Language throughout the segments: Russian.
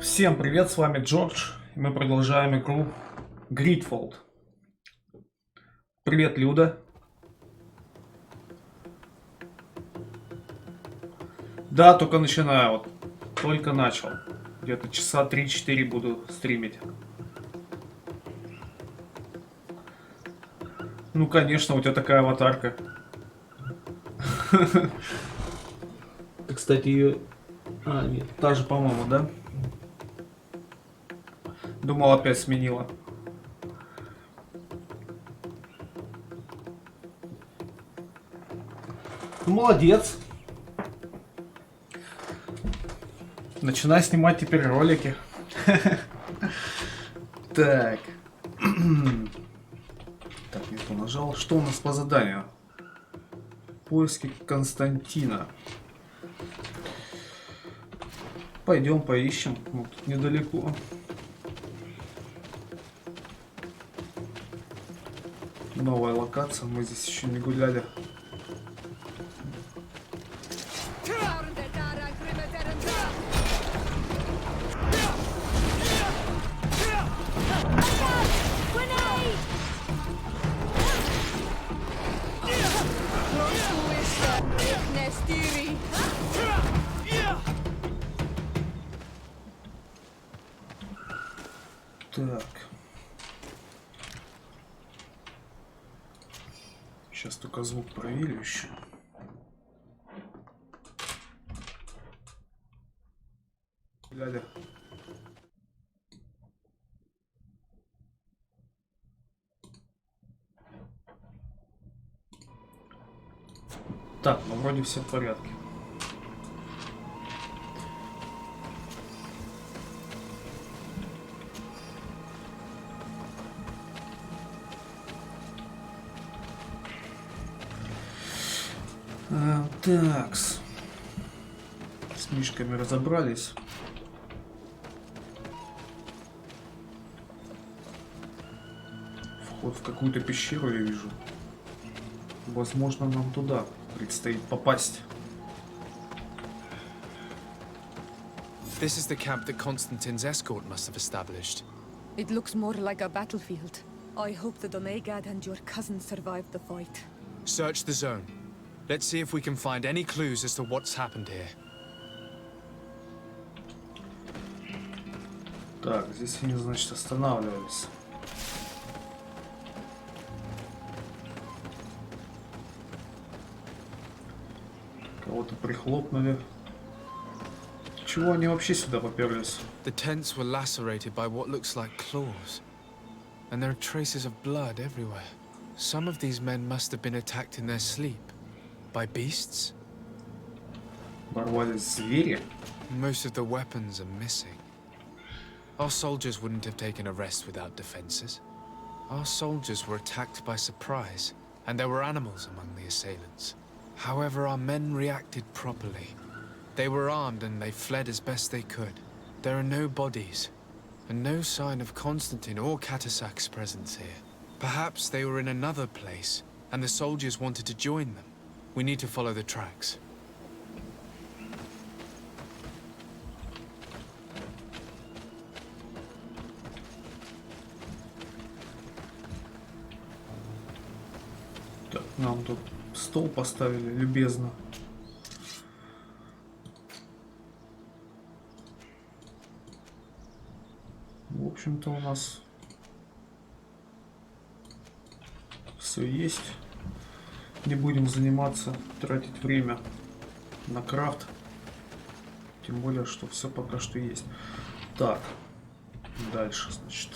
Всем привет, с вами Джордж, и мы продолжаем игру GreedFall. Привет, Люда. Да, только начинаю, вот, только начал. Где-то часа 3-4 буду стримить. Ну, конечно, у тебя такая аватарка. Кстати, ее... А, нет, та же, по-моему, да? Думал, опять сменила. Ну, молодец. Начинай снимать теперь ролики. Так. Так, не то нажал. Что у нас по заданию? Поиски Константина. Пойдем поищем. Вот тут недалеко. Новая локация. Мы здесь еще не гуляли. Так. Сейчас только звук проверю еще. Ляля. Так, ну вроде все в порядке. Такс. С мишками разобрались. Вход в какую-то пещеру я вижу. Возможно, нам туда предстоит попасть. This is the camp that Constantine's escort must have established. It looks more like a battlefield. I hope that Onegad and your cousin survived the fight. Search the zone. Let's see if we can find any clues as to what's happened here. Так, здесь они, значит, останавливались. Кого-то прихлопнули. Чего они вообще сюда поперлись? The tents were lacerated by what looks like claws. And there are traces of blood everywhere. Some of these men must have been attacked in their sleep. By beasts? Ворвались звери? Most of the weapons are missing. Our soldiers wouldn't have taken a rest without defenses. Our soldiers were attacked by surprise, and there were animals among the assailants. However, our men reacted properly. They were armed and they fled as best they could. There are no bodies, and no sign of Constantine or Katasak's presence here. Perhaps they were in another place, and the soldiers wanted to join them. We need to follow the tracks. Так, нам тут стол поставили, любезно. В общем-то, у нас все есть. Не будем заниматься, тратить время на крафт. Тем более, что все пока что есть. Так, дальше, значит.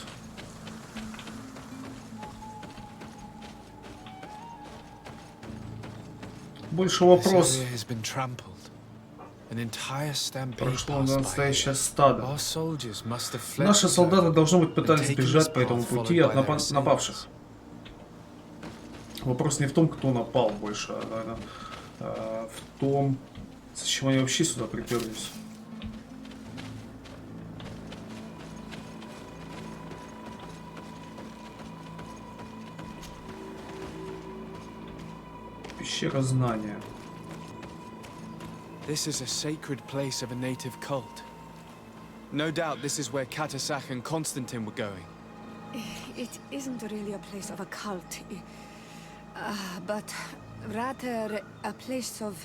Больше вопрос. Прошло настоящее стадо. Наши солдаты, должно быть, пытались бежать по этому пути от напавших. Вопрос не в том, кто напал больше, а, наверное, в том, зачем они вообще сюда приперлись. Пещера знания. This is a sacred place of a native cult. No doubt this is where Katasak and Constantine were going. It isn't really a place of a cult, but rather a place of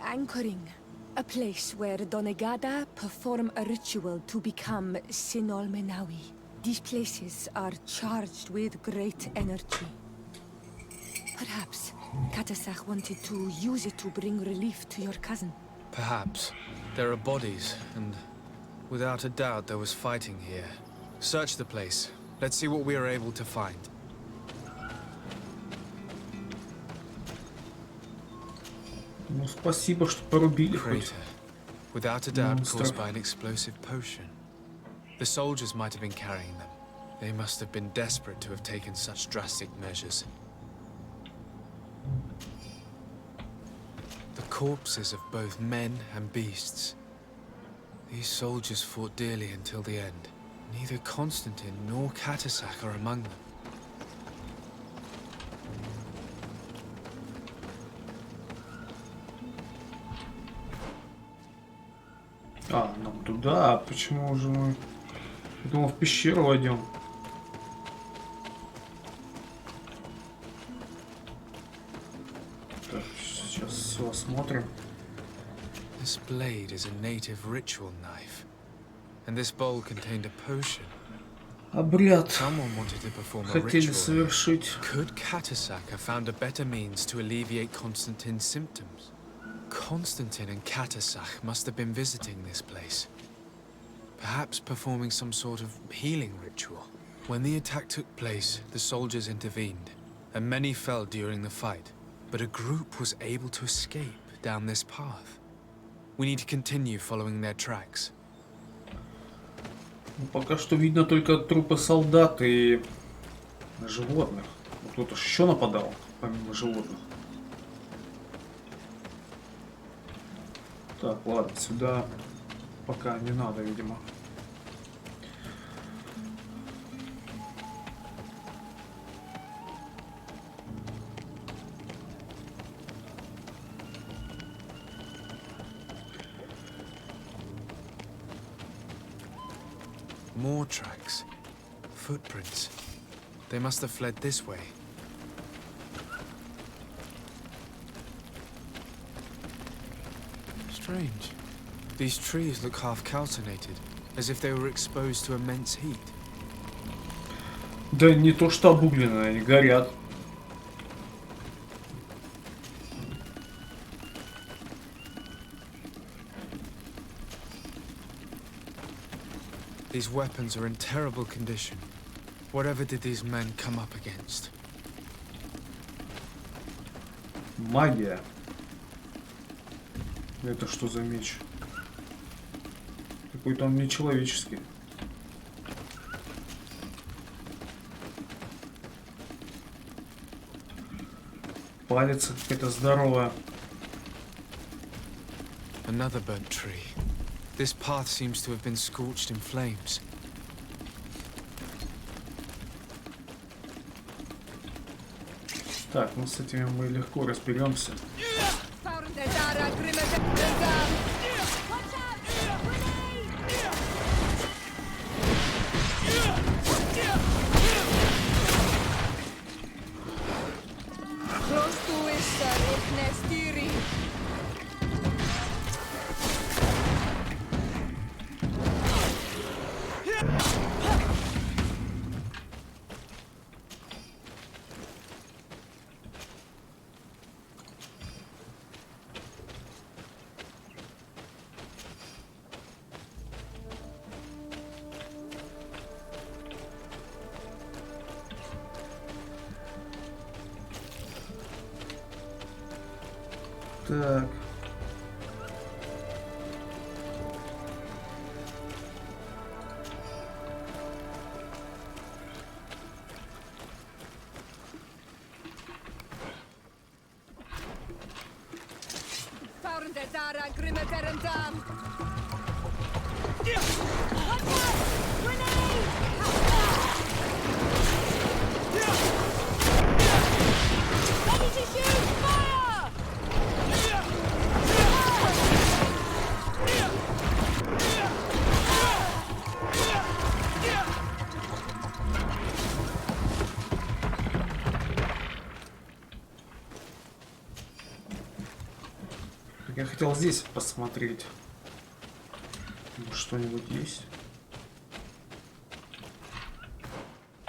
anchoring. A place where Donegada perform a ritual to become Sinol Menawi. These places are charged with great energy. Perhaps Katasak wanted to use it to bring relief to your cousin. Perhaps. There are bodies, and without a doubt there was fighting here. Search the place. Let's see what we are able to find. Ну, спасибо, что порубили хоть. Crater. Without a doubt caused by an explosive potion. The soldiers might have been carrying them. They must have been desperate to have taken such drastic measures. The corpses of both men and beasts. These soldiers fought dearly until the end. Neither Constantine nor Katasak are among them. А, нам туда? А почему же мы... Я думал, в пещеру войдем. Так, сейчас все осмотрим. This blade is a native ritual knife, and this bowl contained a potion. Обряд Someone wanted to perform a хотели ritual. совершить. Could Katasak have found a better means to alleviate Constantine's symptoms? Constantine and Katasak must have been visiting this place. Perhaps performing some sort of healing ritual. When the attack took place, the soldiers intervened, and many fell during the fight. But a group was able to escape down this path. We need to continue following their tracks. Ну, пока что видно только трупы солдат и животных. Кто-то еще нападал, помимо животных. Так, ладно, сюда пока не надо, видимо. More tracks. Footprints. They must have fled this way. Strange. These trees look half calcinated, as if they were exposed to immense heat. Да не то что обугленные, они горят. These weapons are in terrible condition. Whatever did these men come up against? Магия. Это что за меч? Какой-то он нечеловеческий. Палец какая-то здоровая. Another burnt tree. This path seems to have been scorched in flames. Так, ну с этими мы легко разберемся. Так. Так, я хотел здесь посмотреть. Что-нибудь есть?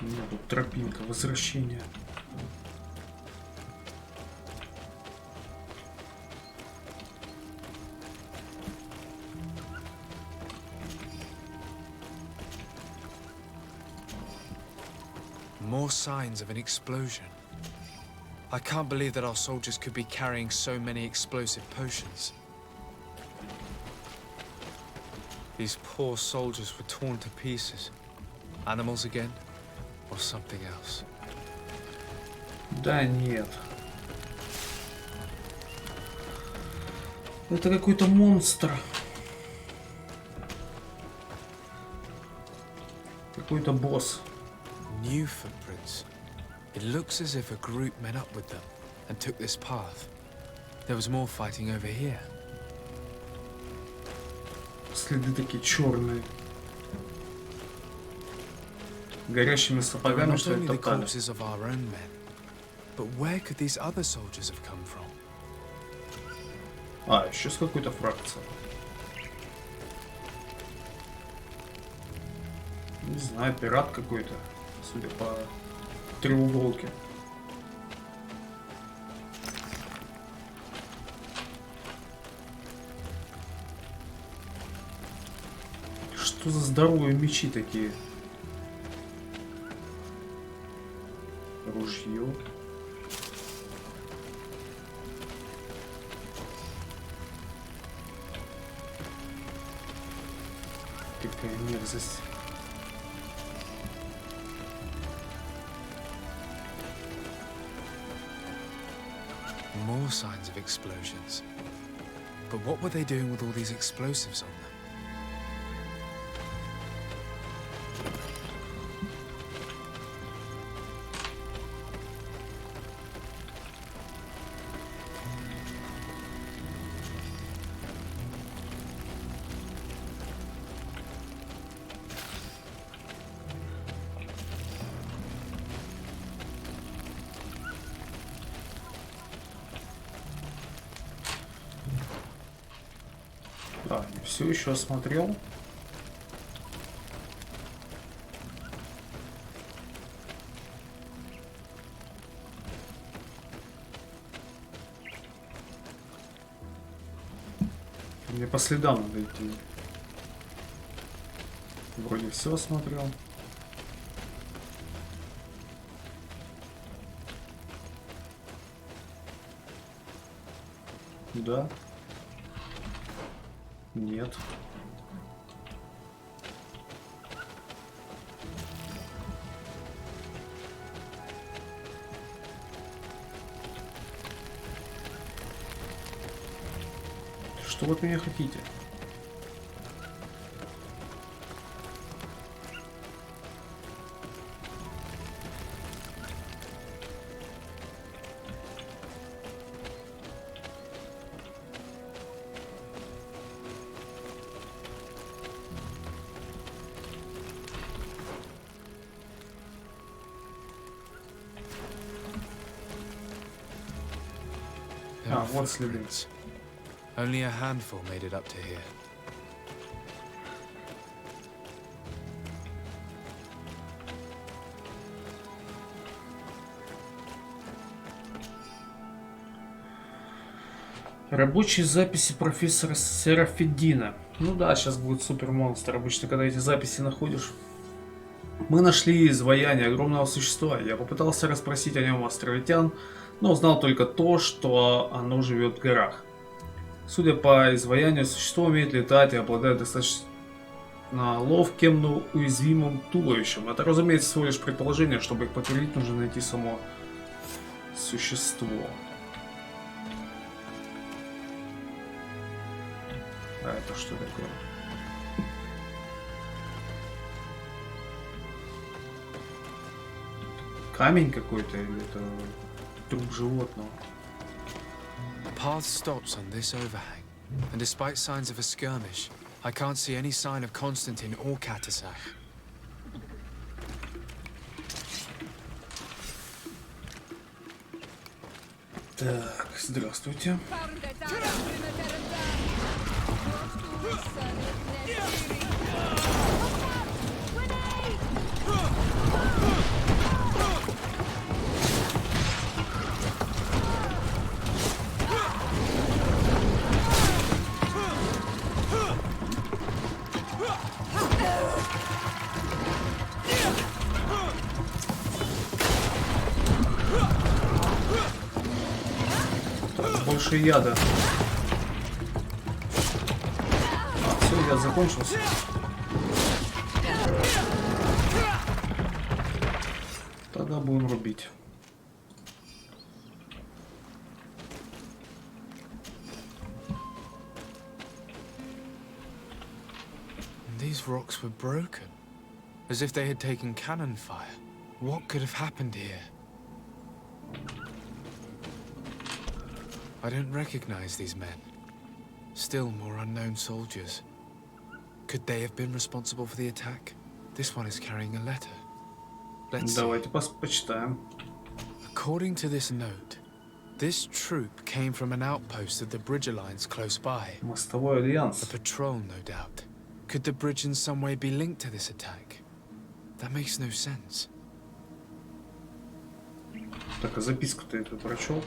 Нет, тут тропинка возвращения. More signs of an explosion. I can't believe that our soldiers could be carrying so many explosive potions. These poor soldiers were torn to pieces. Animals again? Or something else? Да нет. Это какой-то монстр. Какой-то босс. New footprints. It looks as if a group met up with them and took this path. There was more fighting over here. Следы такие черные. Горящими сапогами, Not что only это the топтали. corpses of our own men, but where could these other soldiers have come from? А, еще с какой-то фракцией. Не знаю, пират какой-то, судя по треуголке. Что за здоровые мечи такие? Ружье. Какая мерзость. More signs of explosions. But what were they doing with all these explosives on them? Да, все еще осмотрел. Мне по следам надо идти. Вроде все осмотрел. Да. Нет. Что вы от меня хотите? There are вот следы. footprints. Only a handful made it up to here. Рабочие записи профессора Серафеддина. Ну да, сейчас будет супер монстр. Обычно, когда эти записи находишь. Мы нашли изваяние огромного существа. Я попытался расспросить о нем островитян, но узнал только то, что оно живет в горах. Судя по изваянию, существо умеет летать и обладает достаточно ловким, но уязвимым туловищем. Это, разумеется, всего лишь предположение. Чтобы их подтвердить, нужно найти само существо. А это что такое? Камень какой-то или это труп животного? The path stops on this overhang, and despite signs of a skirmish, I can't see any sign of Constantine or Katasak. Так, здравствуйте. больше яда. А, все, яд закончился. Тогда будем рубить. These rocks were broken, as if they had taken cannon fire. What could have happened here? I don't recognize these men. Still more unknown soldiers. Could they have been responsible for the attack? This one is carrying a letter. Let's see. Давайте почитаем. According to this note, this troop came from an outpost of the Bridge Alliance close by. Мостовой альянс. A patrol, no doubt. Could the bridge in some way be linked to this attack? That makes no sense. Так, а записку ты эту прочел?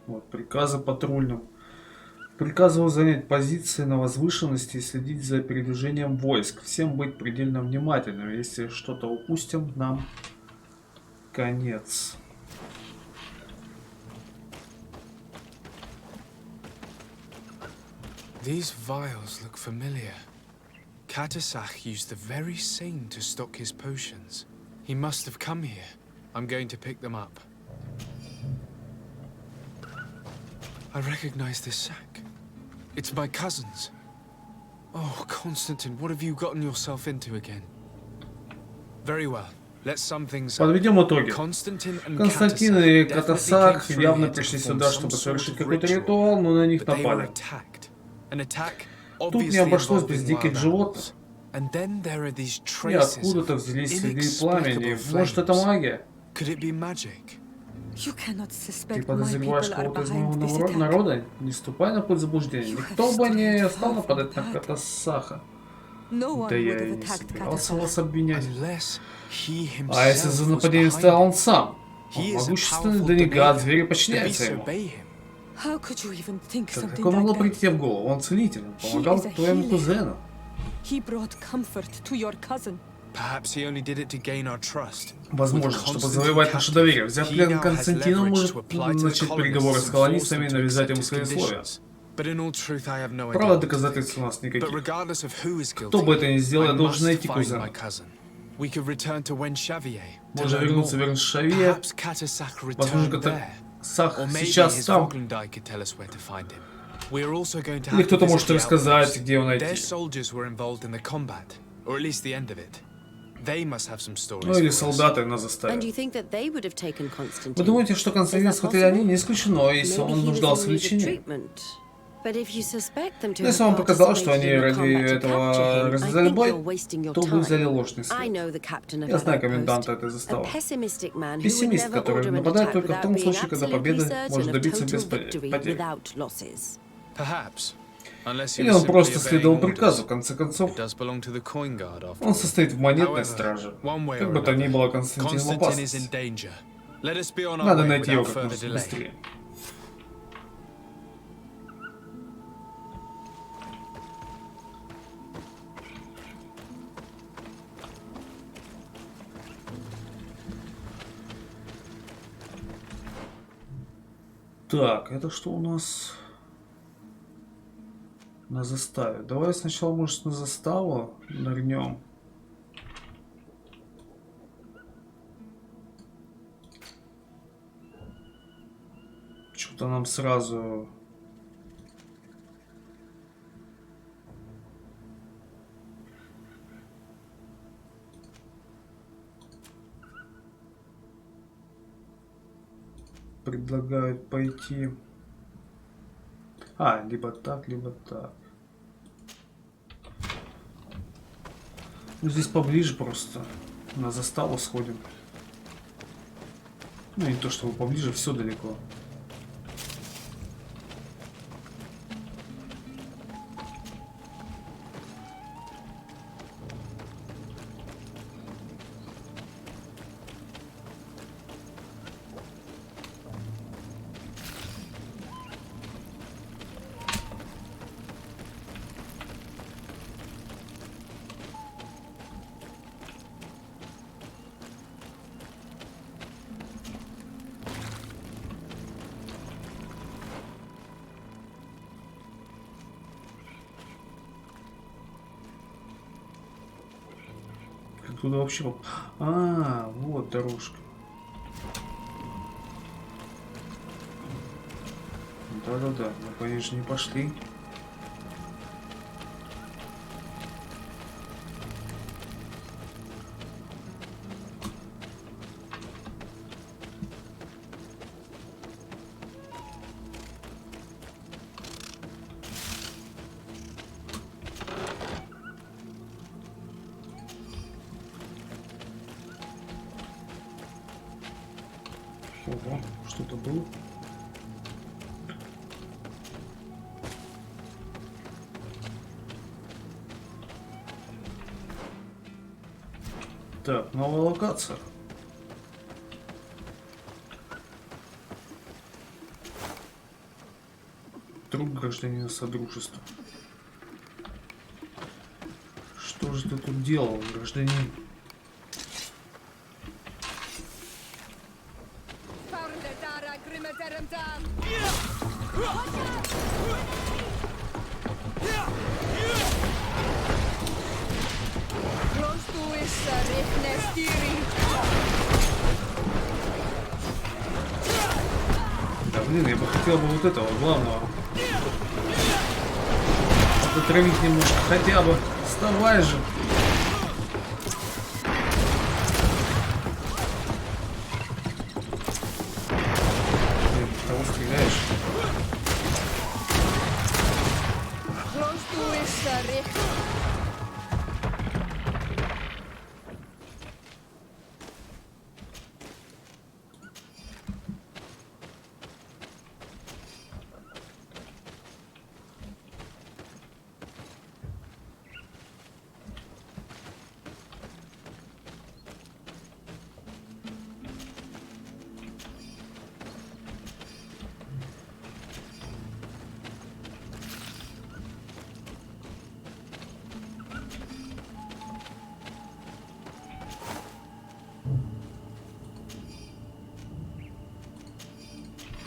Вот, приказы патрульным. Приказываю занять позиции на возвышенности и следить за передвижением войск. Всем быть предельно внимательным. Если что-то упустим, нам конец. These vials look familiar. Katasach used the very same to stock his potions. He must have come here. I'm going to pick them up. I recognize this sack. It's my cousin's. Oh, Constantine, what have you gotten yourself into again? Very well. Let's sum things up. Подведем итоги. Константин и Катасак явно пришли сюда, чтобы совершить какой-то ритуал, но на них напали. Тут не обошлось без диких животных. И откуда-то взялись следы пламени. Может, это магия? Ты подозреваешь кого-то из моего народа? Не ступай на путь заблуждения. Никто бы не стал нападать на Катасаха. Да я и не собирался вас обвинять. А если за нападение стоял он сам? Он могущественный денегат, звери подчиняются ему. Как он могло прийти тебе в голову? Он целитель, он помогал твоему кузену. Возможно, чтобы завоевать наше доверие. Взяв плен Константина, может начать переговоры с колонистами и навязать ему свои условия. Правда, доказательств у нас никаких. Кто бы это ни сделал, я должен найти кузена. Можно вернуться в Верншавье. Возможно, Катасах сейчас там. Или кто-то может рассказать, где его найти. Ну или солдаты нас заставят. Вы думаете, что Константин схватили они? Не исключено, если он нуждался в лечении. Но если вам показалось, что они ради этого развязали бой, то вы взяли ложный след. Я знаю коменданта этой заставы. Пессимист, который нападает только в том случае, когда победы можно добиться без потерь. Или он просто следовал приказу, в конце концов. Он состоит в монетной страже. Как бы то ни было, Константин в опасности. Надо найти его как можно быстрее. Так, это что у нас? На заставе. Давай сначала, может, на заставу нырнем. Что-то нам сразу... предлагают пойти... либо так, либо так. Ну, здесь поближе просто. На заставу сходим. Ну, не то чтобы поближе, все далеко. Туда вообще... А, вот дорожка. Да-да-да, мы, конечно, не пошли. Ого, что-то было. Так, новая локация. Труп гражданина Содружества. Что же ты тут делал, гражданин? Да блин, я бы хотел бы вот этого главного. Затравить немножко хотя бы. Вставай же. Блин, кого стреляешь?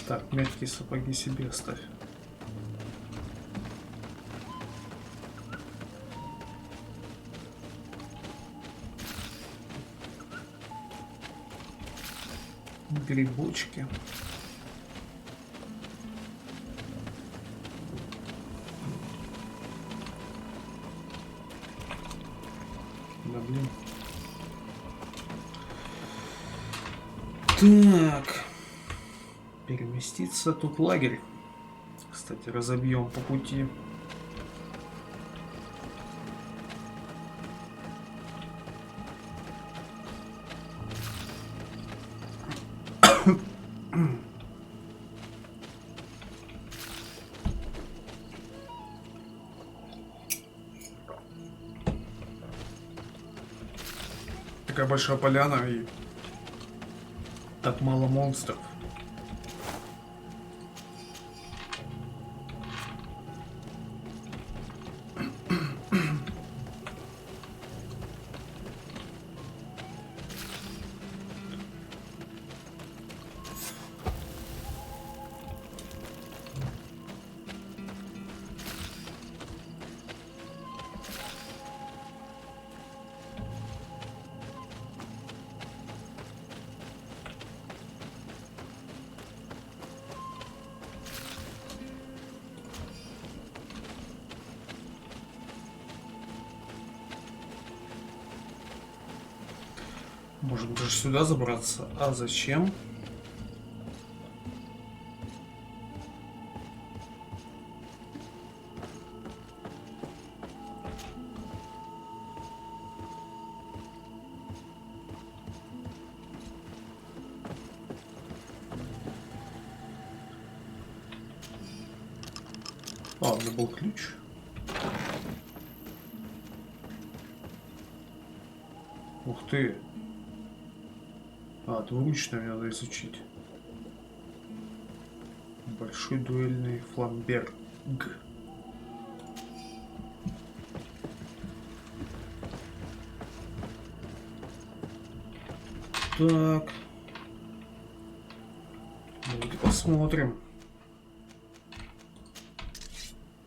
Так, мягкие сапоги себе оставь. Грибочки. Да блин. Так. Переместиться. Тут лагерь. Кстати, разобьем по пути. Такая большая поляна и так мало монстров. Можем даже сюда забраться. А зачем? А, у меня был ключ. Ух ты. А, двуручное мне надо изучить. Большой дуэльный фламберг. Так. Давайте посмотрим.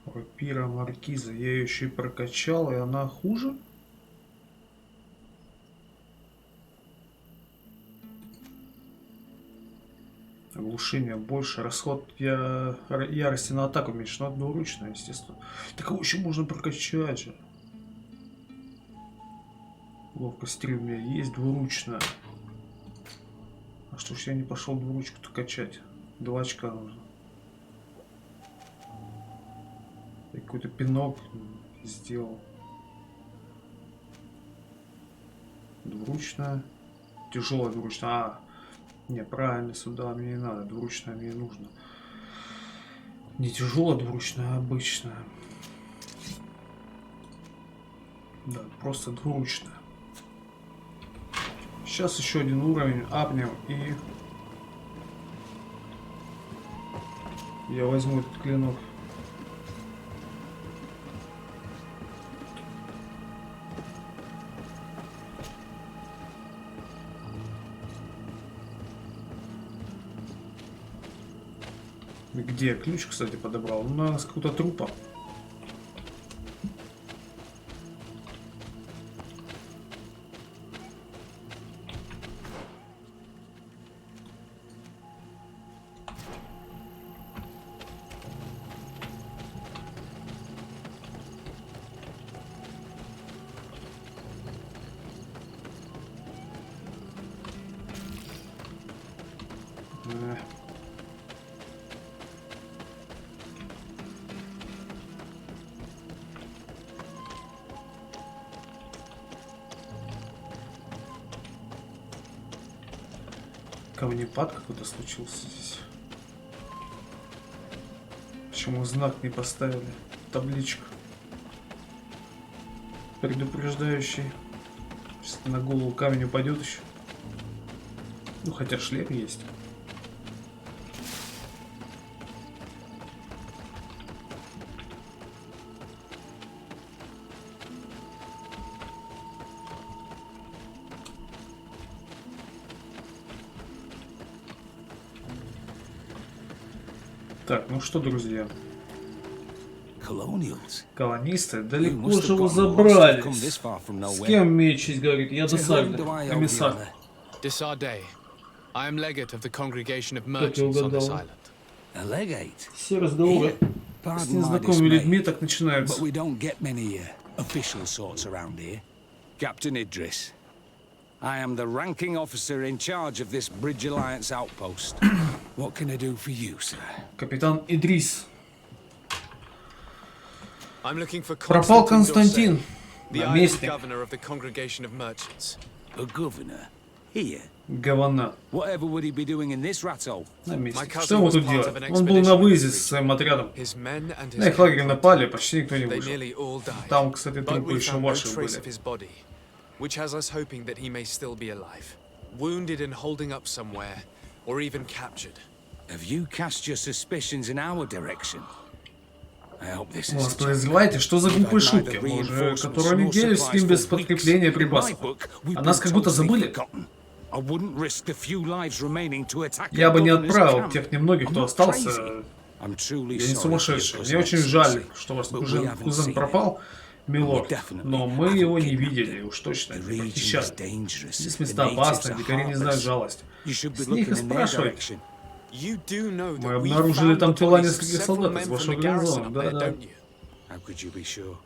Рапира маркиза. Я ее еще и прокачал, и она хуже. Оглушение больше. Расход ярости на атаку меньше. Но двуручное, естественно. Так его еще можно прокачать же. Ловкость стрельбы у меня есть двуручная. А что ж я не пошел двуручку-то качать? 2 очка нужно. Какой-то пинок сделал. Двуручная. Тяжелая двуручная. А, не, правильно, сюда мне не надо. Двуручная мне нужно. Не тяжелая двуручная, а обычная. Да, просто двуручная. Сейчас еще один уровень апнем, и я возьму этот клинок. Где ключ, кстати, подобрал? Ну, наверное, с какого-то трупа. Камнепад какой-то случился здесь. Почему знак не поставили? Табличку предупреждающий. Если на голову камень упадет еще. Ну хотя шлем есть. Так, ну что, друзья, колонисты далеко же его забрали. С кем имею честь говорить? Я Десарде, комиссар. Как я угадал. Все разговоры с незнакомыми людьми так начинаются. I am the ranking officer in charge of this Bridge Alliance outpost. What can I do for you, sir? Капитан Идрис. Пропал Константин. Наместник. A governor? Here? Гавана. Whatever would he be doing in this rattle? Наместник. Что ему тут делать? Он был на выезде со своим отрядом. На их лагерь напали, почти никто не вышел. Там, кстати, трупы еще ваши были. Which has us hoping that he may still be alive, wounded and holding up somewhere, or even captured. Have you cast your suspicions in our direction? I hope this is. Производите, что за глупые шутки? Мы уже которую неделю сидим без подкрепления припасов. А нас как будто забыли. Я бы не отправил тех немногих, кто остался. Я не сумасшедший. Мне очень жаль, что ваш кузен пропал. Милорд, но мы его не видели, уж точно не похищали. Здесь места опасные, дикари не знают жалости. С них и спрашивайте. Мы обнаружили там тела нескольких солдат из вашего гарнизона, да-да.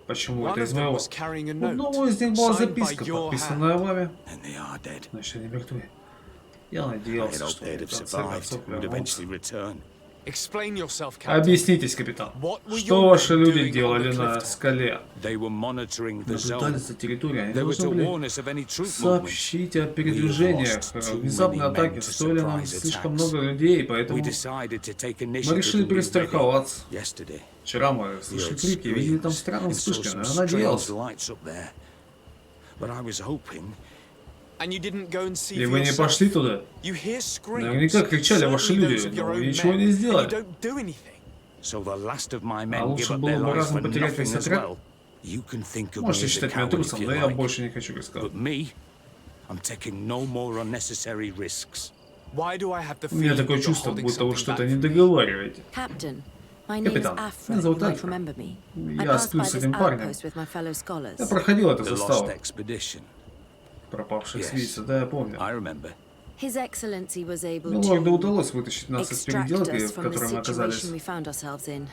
Почему это из моего? У одного из них была записка, подписанная вами. Значит, они мертвы. Я надеялся, что они в конце концов вернутся. Объяснитесь, капитан. Что ваши люди делали на скале? Наблюдали за территорией. Они должны были сообщить о передвижениях. Внезапные атаки стоили нам слишком много людей, поэтому мы решили перестраховаться. Вчера мы слышали крики, видели там странные вспышки, но я надеялся. И вы не пошли туда? Наверняка кричали ваши люди, но вы ничего не сделали. А лучше было бы разом потерять весь отряд. Можете считать меня трусом, но я больше не хочу рассказывать. У меня такое чувство, будто вы что-то не договариваете. Капитан, меня зовут Альфа. Я сплю с этим парнем. Я проходил эту заставу. Пропавших свидетелей, да, я помню. His Excellency was able Милорду to удалось вытащить нас из extract переделки, us в from the которой мы оказались. situation we found ourselves in.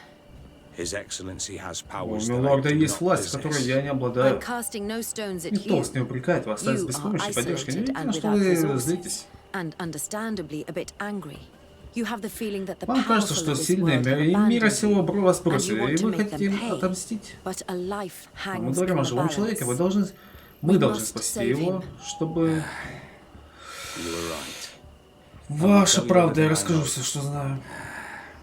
His Excellency has У powers that I Милорда do есть not власть, которой я possess. не I'm обладаю. casting no stones at Никто you, вас не упрекает, вы остались You без are помощи, поддержки. isolated Неудивительно, and что without вы resources. злитесь. and understandably a bit angry. You have the feeling that the Вам кажется, powerful что of this сильные world have мира abandoned сего you, вас and бросили, you want и to вы make them хотите им pay. отомстить. But a life А мы hangs говорим in о the живом человеке, balance. мы We должны must спасти save его, him. чтобы... You were right. Ваша правда, я расскажу все, что знаю.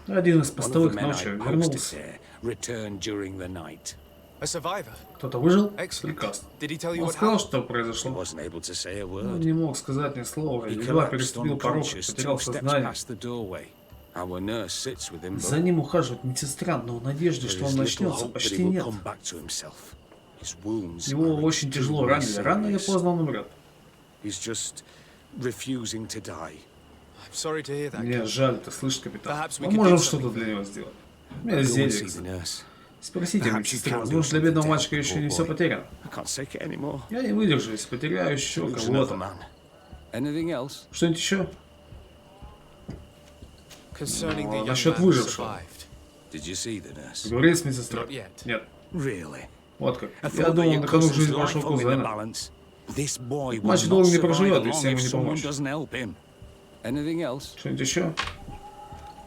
Один из One of the постовых men ночью I posted вернулся. there returned during the night. A survivor? Кто-то выжил? Excellent. Прекрасно. Did he tell you Он what сказал, happened? что He произошло. wasn't able to say a Он word. не мог сказать ни слова. He Едва collapsed переступил порог, unconscious потерял 2 steps сознание. past the doorway. Our nurse sits with him, За but ним ухаживает медсестра, но надежды, there что is он little начнется, hope that почти he will нет. come back to himself. His wounds Его are очень тяжело extremely ранили. Рано или serious. поздно он умрет. He's just refusing to die. I'm sorry to hear that. Мне жаль, ты слышишь, капитан. Perhaps we Мы could можем do что-то something. для него сделать. У меня Go and зелье, see the кстати. nurse. Спросите Perhaps you медсестру. can do Возможно, для something бедного to мальчика help еще the не poor все boy. потеряно. I can't take it anymore. Я не выдержу, если потеряю еще He's another кого-то. man. Anything else? Что-нибудь еще? Concerning the young насчет man who выжившего. survived. Did you see the nurse? Говорит с медсестрой? Not yet. Нет. Really? Вот как. I Я thought that думал, your на кону cousin's жизнь вашего life hung in the кузена. balance. This boy will Мальчик not долго не survive проживет, long если ему if не someone помочь. doesn't help him. Anything else? Что-нибудь еще?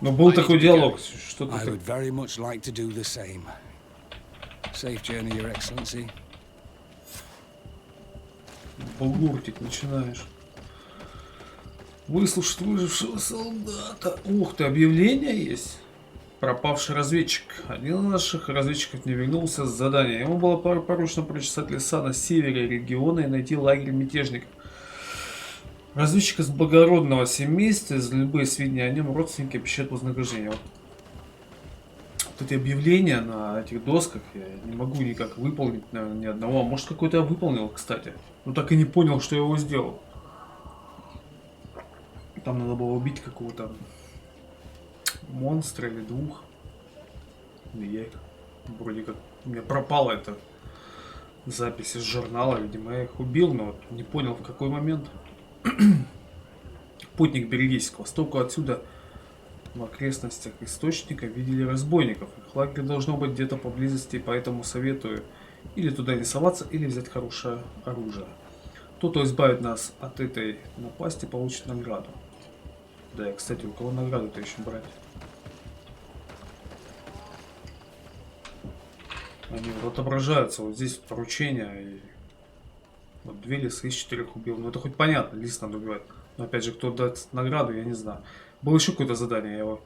Ну, был такой диалог. Что-то I так. would very much like to do the same. Safe journey, Your Excellency. Бугуртик начинаешь. Выслушать выжившего солдата. Ух ты, объявление есть. Пропавший разведчик. Один из наших разведчиков не вернулся с задания. Ему было поручено прочесать леса на севере региона и найти лагерь мятежников. Разведчик из благородного семейства, из любые сведения о нем родственники обещают вознаграждение. Вот эти объявления на этих досках я не могу никак выполнить, наверное, ни одного. Может, какой-то я выполнил, кстати. Но так и не понял, что я его сделал. Там надо было убить какого-то монстра или двух. И я их вроде как... У меня пропала эта запись из журнала. Видимо, я их убил, но вот не понял, в какой момент. Путник, берегись, к востоку отсюда в окрестностях источника видели разбойников. Их лагерь должно быть где-то поблизости, поэтому советую или туда не соваться, или взять хорошее оружие. Тот, кто избавит нас от этой напасти, получит награду. Да, и, кстати, у кого награду-то еще брать? Они вот отображаются вот здесь поручения. И вот 2 лисы из 4 убил. Ну это хоть понятно, лис надо убивать. Но опять же, кто даст награду, я не знаю. Было еще какое-то задание, я его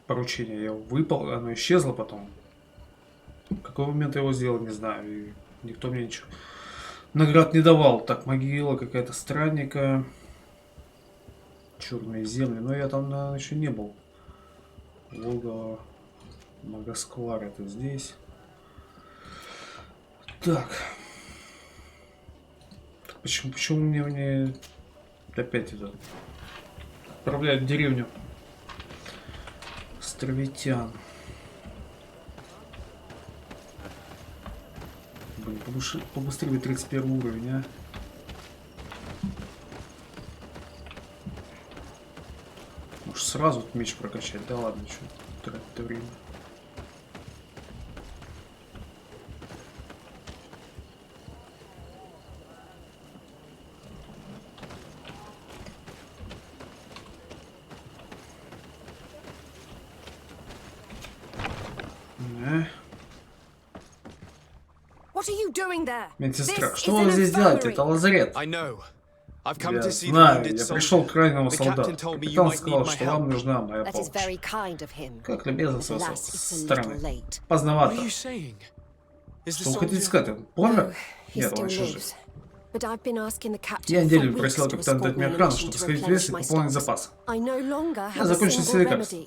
поручение, я его выпал, оно исчезло потом. В какой момент я его сделал, не знаю. И никто мне ничего наград не давал. Так, могила какая-то странненькая. Черные земли. Но я там, наверное, еще не был. Логово Магосквар, это здесь. Так. Почему мне опять это отправляют в деревню островитян? Блин, побыстрее 31 уровень, а? Может сразу меч прокачать? Да ладно, что тратить время. Медсестра, что вы здесь делаете? Это лазарет. Я знаю, я пришел к крайнему солдату. Капитан сказал, что вам нужна моя помощь. Как любезно с вашей стороны. Поздновато. Что вы хотите сказать? Он помер? Нет, он еще жив. Я неделю просил капитана дать мне охрану, чтобы сходить в лес и пополнить запас. Я закончил все лекарства.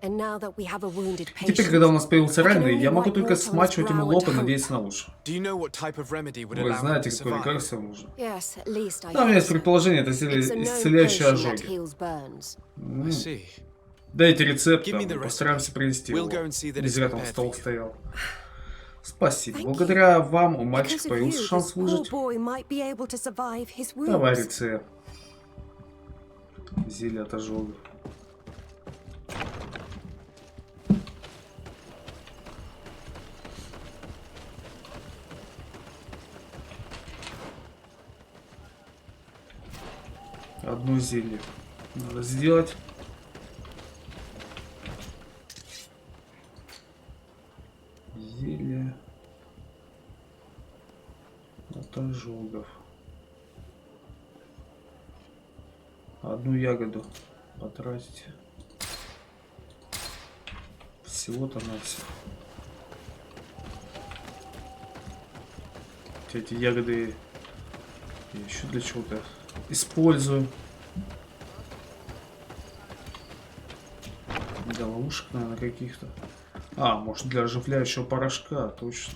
Теперь, когда у нас появился раненый, я могу только смачивать ему лоб и надеяться на лучшее. Вы знаете, какое лекарство нужно? Да, у меня есть предположение, это исцеляющие ожоги. Дайте рецепт, мы постараемся принести его. Не зря там стол стоял. Спасибо. Благодаря вам у мальчика появился шанс выжить. Давай рецепт. Зелье от ожогов. Одно зелье надо сделать. Зелье от ожогов. Одну ягоду потратить. Всего-то на все. Эти ягоды я еще для чего-то использую. Для ловушек, наверное, каких-то. А, может, для оживляющего порошка, точно.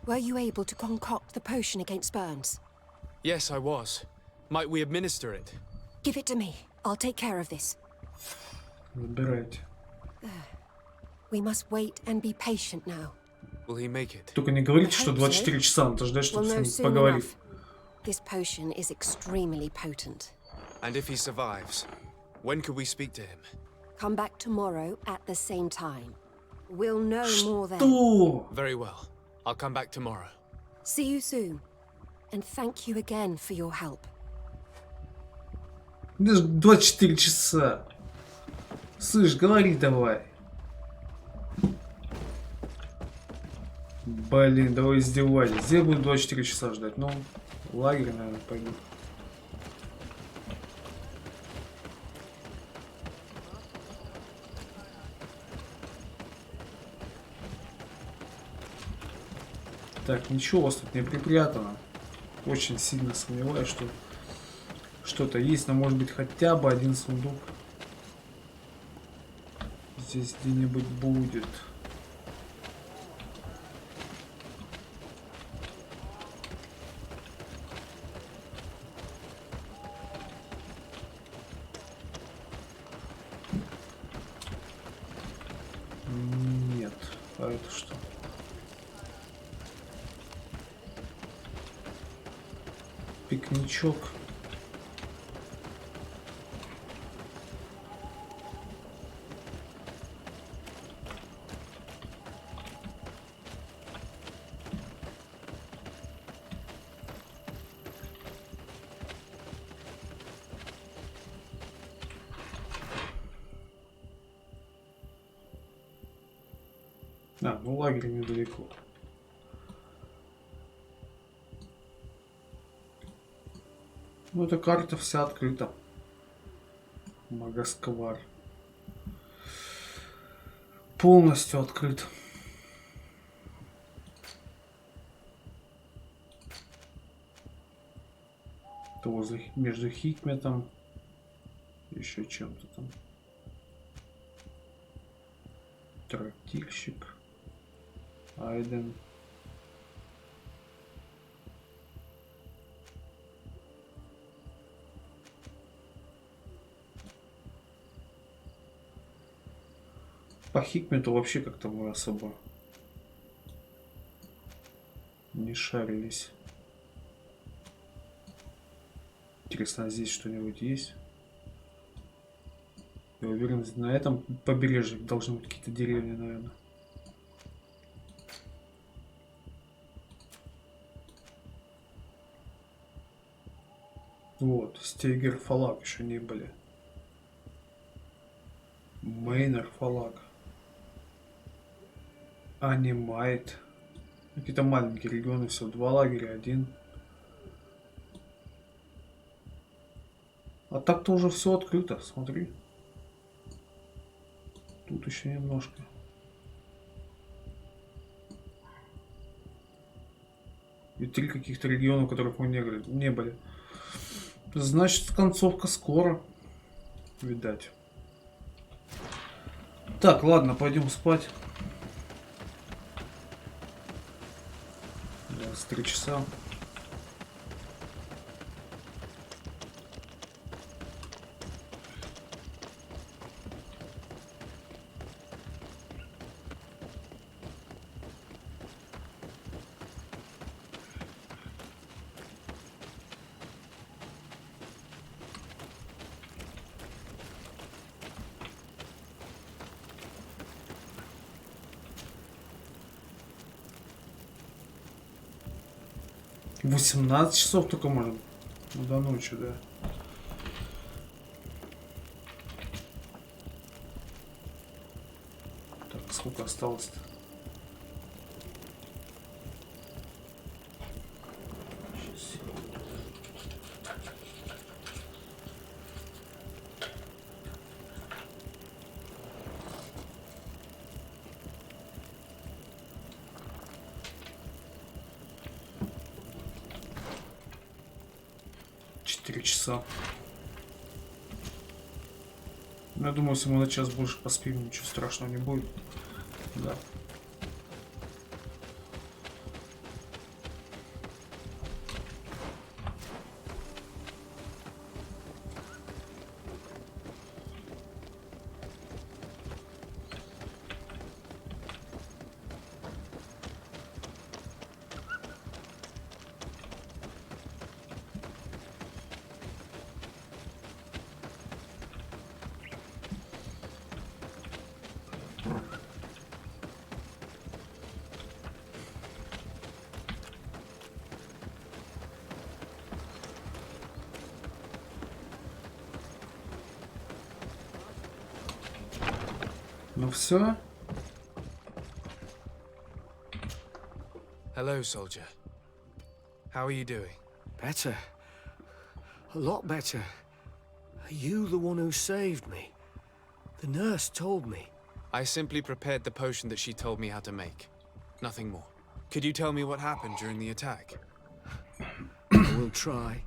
Were you able to concoct the potion against burns? Yes, I was. Might we administer it? Give it to me. I'll take care of this. Забирайте. We must wait and be patient now. Will he make it? Только не говорите, что 24 часа надо ждать, чтобы We'll с know ним soon поговорить. enough. This potion is extremely potent. And if he survives, when could we speak to him? Come back tomorrow at the same time. We'll know more then. Что? Very well. I'll come back tomorrow. See you soon. And thank you again for your help. Даже 24 часа. Слышь, говори давай. Блин, давай издевайтесь. Где буду 24 часа ждать? Ну, лагерь, наверное, пойду. Так, ничего у вас тут не припрятано. Очень сильно сомневаюсь, что что-то есть, но может быть хотя бы один сундук здесь где-нибудь будет. Нет, а это что? Пикничок. А, ну лагерь недалеко. Ну, эта карта вся открыта. Магасквар. Полностью открыт. То возле, между Хикметом, еще чем-то там. Трактирщик. Айден. По Хикмету вообще как-то мы особо не шарились. Интересно, а здесь что-нибудь есть? Я уверен, на этом побережье должны быть какие-то деревни, наверное. Вот, Стейгер Фалак еще не были. Мейнер Фалак. Анимайт. Какие-то маленькие регионы, все, 2 лагеря, 1. А так-то уже все открыто, смотри. Тут еще немножко. И 3 каких-то региона, в которых мы не были. Значит, концовка скоро. Видать. Так, ладно, пойдем спать. 23 часа. 18 часов только можно. Ну, до ночи, да. Так, сколько осталось-то? Часа. Я думаю, если мы на час больше поспим, ничего страшного не будет. Да. Ну все. Hello, soldier. How are you doing? Better. A lot better. Are you the one who saved me? The nurse told me. I simply prepared the potion that she told me how to make. Nothing more. Could you tell me what happened during the attack? I will try.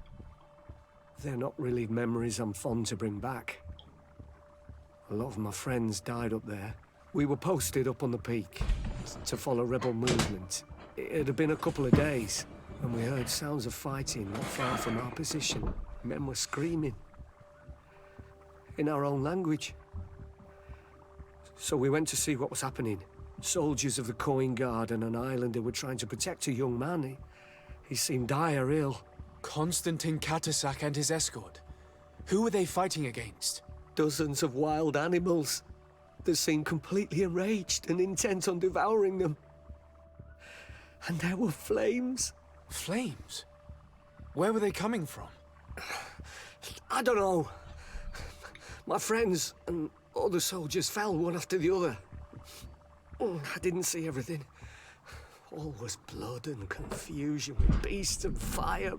They're not really memories I'm fond to bring back. A lot of my friends died up there. We were posted up on the peak to follow rebel movement. It had been a couple of days when we heard sounds of fighting not far from our position. Men were screaming in our own language. So we went to see what was happening. Soldiers of the Coin Guard and an islander were trying to protect a young man. He seemed dire ill. Constantine Katasak and his escort. Who were they fighting against? Dozens of wild animals. They seemed completely enraged and intent on devouring them. And there were flames. Flames? Where were they coming from? I don't know. My friends and other soldiers fell one after the other. I didn't see everything. All was blood and confusion with beasts and fire.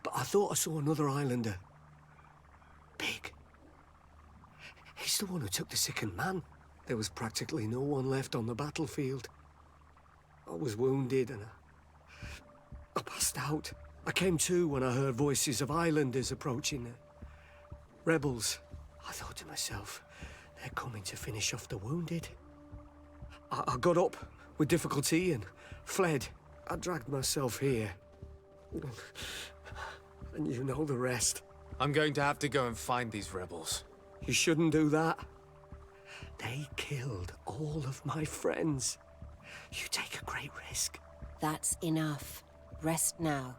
But I thought I saw another islander. Big. He's the one who took the sickened man. There was practically no one left on the battlefield. I was wounded and I passed out. I came to when I heard voices of islanders approaching. Rebels. I thought to myself, they're coming to finish off the wounded. I got up with difficulty and fled. I dragged myself here. And you know the rest. I'm going to have to go and find these rebels. You shouldn't do that. They killed all of my friends. You take a great risk. That's enough. Rest now.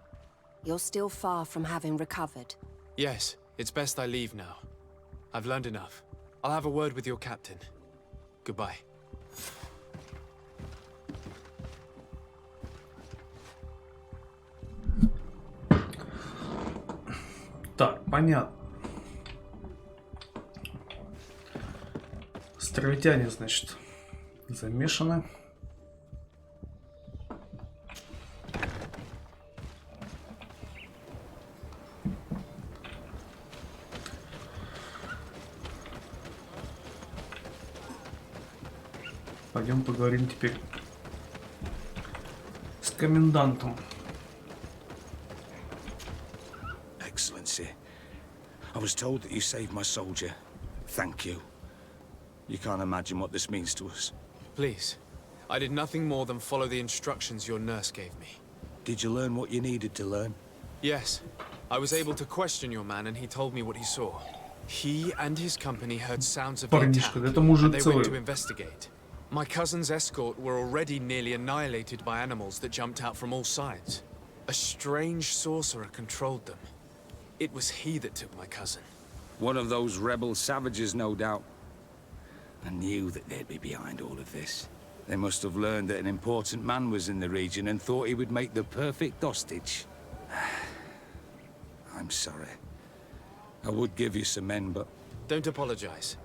You're still far from having recovered. Yes, it's best I leave now. I've learned enough. I'll have a word with your captain. Goodbye. Так, понятно. Островитяне, значит, замешаны. Пойдем поговорим теперь с комендантом. Excellency, I was told that you saved my soldier. Thank you. You can't imagine what this means to us. Please. I did nothing more than follow the instructions your nurse gave me. Did you learn what you needed to learn? Yes. I was able to question your man and he told me what he saw. He and his company heard sounds of the attack, and they went to investigate. My cousin's escort were already nearly annihilated by animals that jumped out from all sides. A strange sorcerer controlled them. It was he that took my cousin. One of those rebel savages, no doubt. I knew that they'd be behind all of this. They must have learned that an important man was in the region and thought he would make the perfect hostage. I'm sorry. I would give you some men, but... Don't apologize.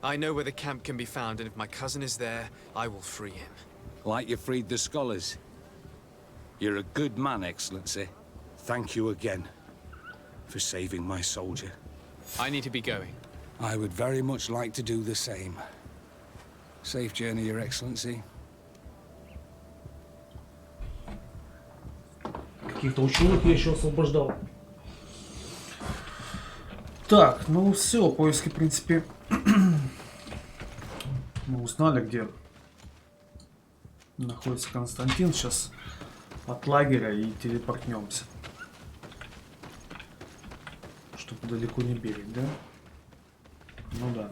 I know where the camp can be found, and if my cousin is there, I will free him. Like you freed the scholars. You're a good man, Excellency. Thank you again for saving my soldier. I need to be going. I would very much like to do the same. Safe journey, Your Excellency. Каких-то ученых я еще освобождал. Так, ну все, поиски, в принципе, мы узнали, где находится Константин. Сейчас от лагеря и телепортнемся, чтобы далеко не бегать, да? Ну да.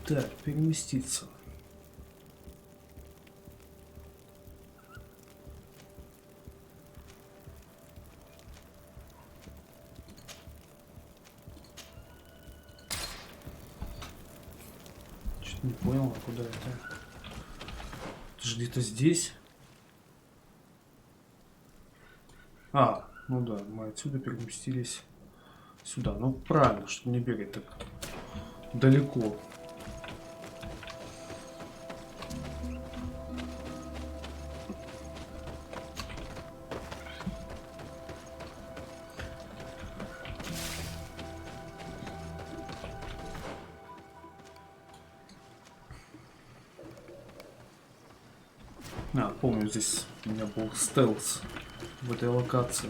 Так, переместиться. Что-то не понял, а куда это? Это же где-то здесь. А, ну да, мы отсюда переместились сюда. Ну правильно, чтобы не бегать так далеко. А, помню, здесь у меня был стелс в этой локации.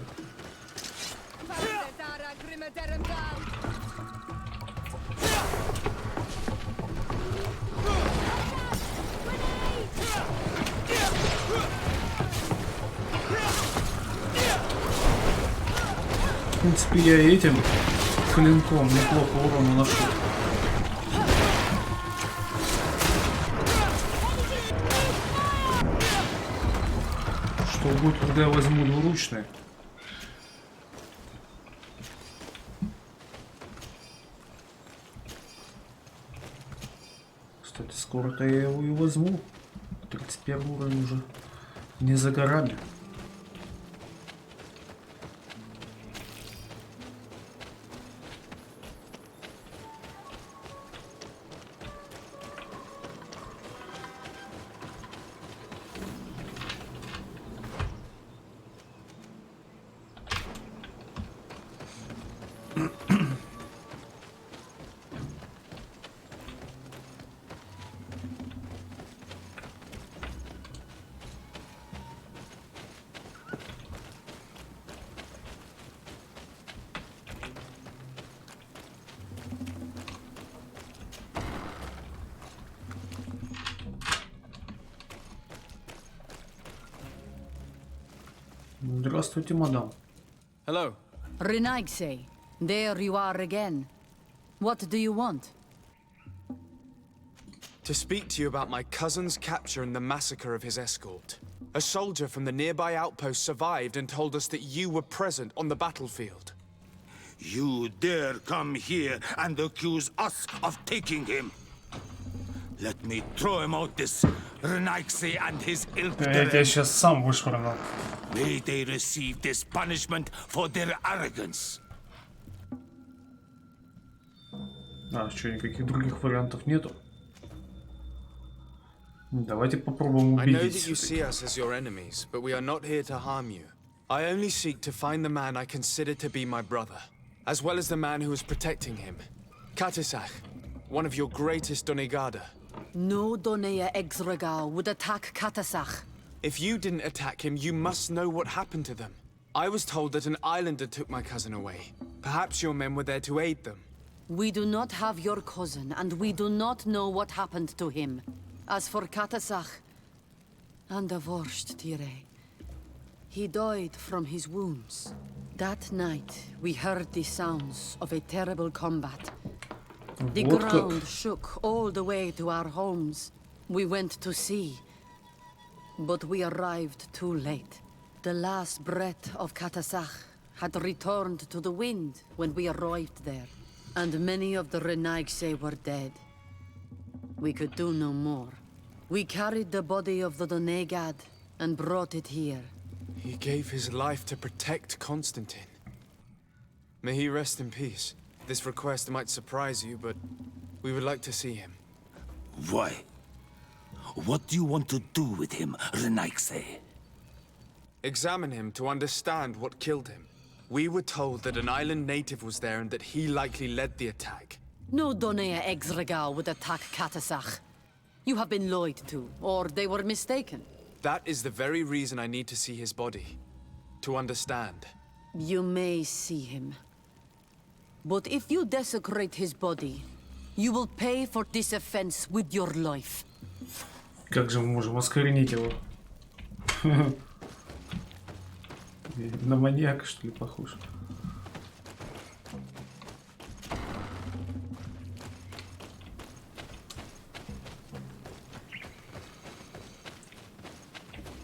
В принципе, я этим клинком неплохо урона ношу. Что будет, когда я возьму двуручное? Кстати, скоро-то я его и возьму. 31 уровень уже не за горами. Здравствуйте, мадам. Hello. Renaigse, there you are again. What do you want? To speak to you about my cousin's capture and the massacre of his escort. A soldier from the nearby outpost survived and told us that you were present on the battlefield. You dare come here and accuse us of taking him? Let me throw him out this Renaigse and his ilk. Я тебя сейчас сам вышвырнул. May they receive this punishment for their arrogance. А, что, никаких других вариантов нету? Давайте попробуем I know that убедить. you see us as your enemies, but we are not here to harm you. I only seek to find the man I consider to be my brother, as well as the man who was protecting him. Katisach, one of your greatest Donegada. No Donea Exregal would attack Katasach. If you didn't attack him, you must know what happened to them. I was told that an islander took my cousin away. Perhaps your men were there to aid them. We do not have your cousin, and we do not know what happened to him. As for Katasach, and the Vorst, Tire, he died from his wounds. That night, we heard the sounds of a terrible combat. The Вот как. ground shook all the way to our homes. We went to see, but we arrived too late. The last breath of Katasach had returned to the wind when we arrived there, and many of the Renaigse were dead. We could do no more. We carried the body of the Donegad and brought it here. He gave his life to protect Constantine. May he rest in peace. This request might surprise you, but we would like to see him. Why? What do you want to do with him, Renaigse? Examine him to understand what killed him. We were told that an island native was there and that he likely led the attack. No Donea Exregal would attack Katasach. You have been lied to, or they were mistaken. That is the very reason I need to see his body. To understand. You may see him. But if you desecrate his body, you will pay for this offense with your life. Как же мы можем осквернить его? На маньяка, что ли, похож?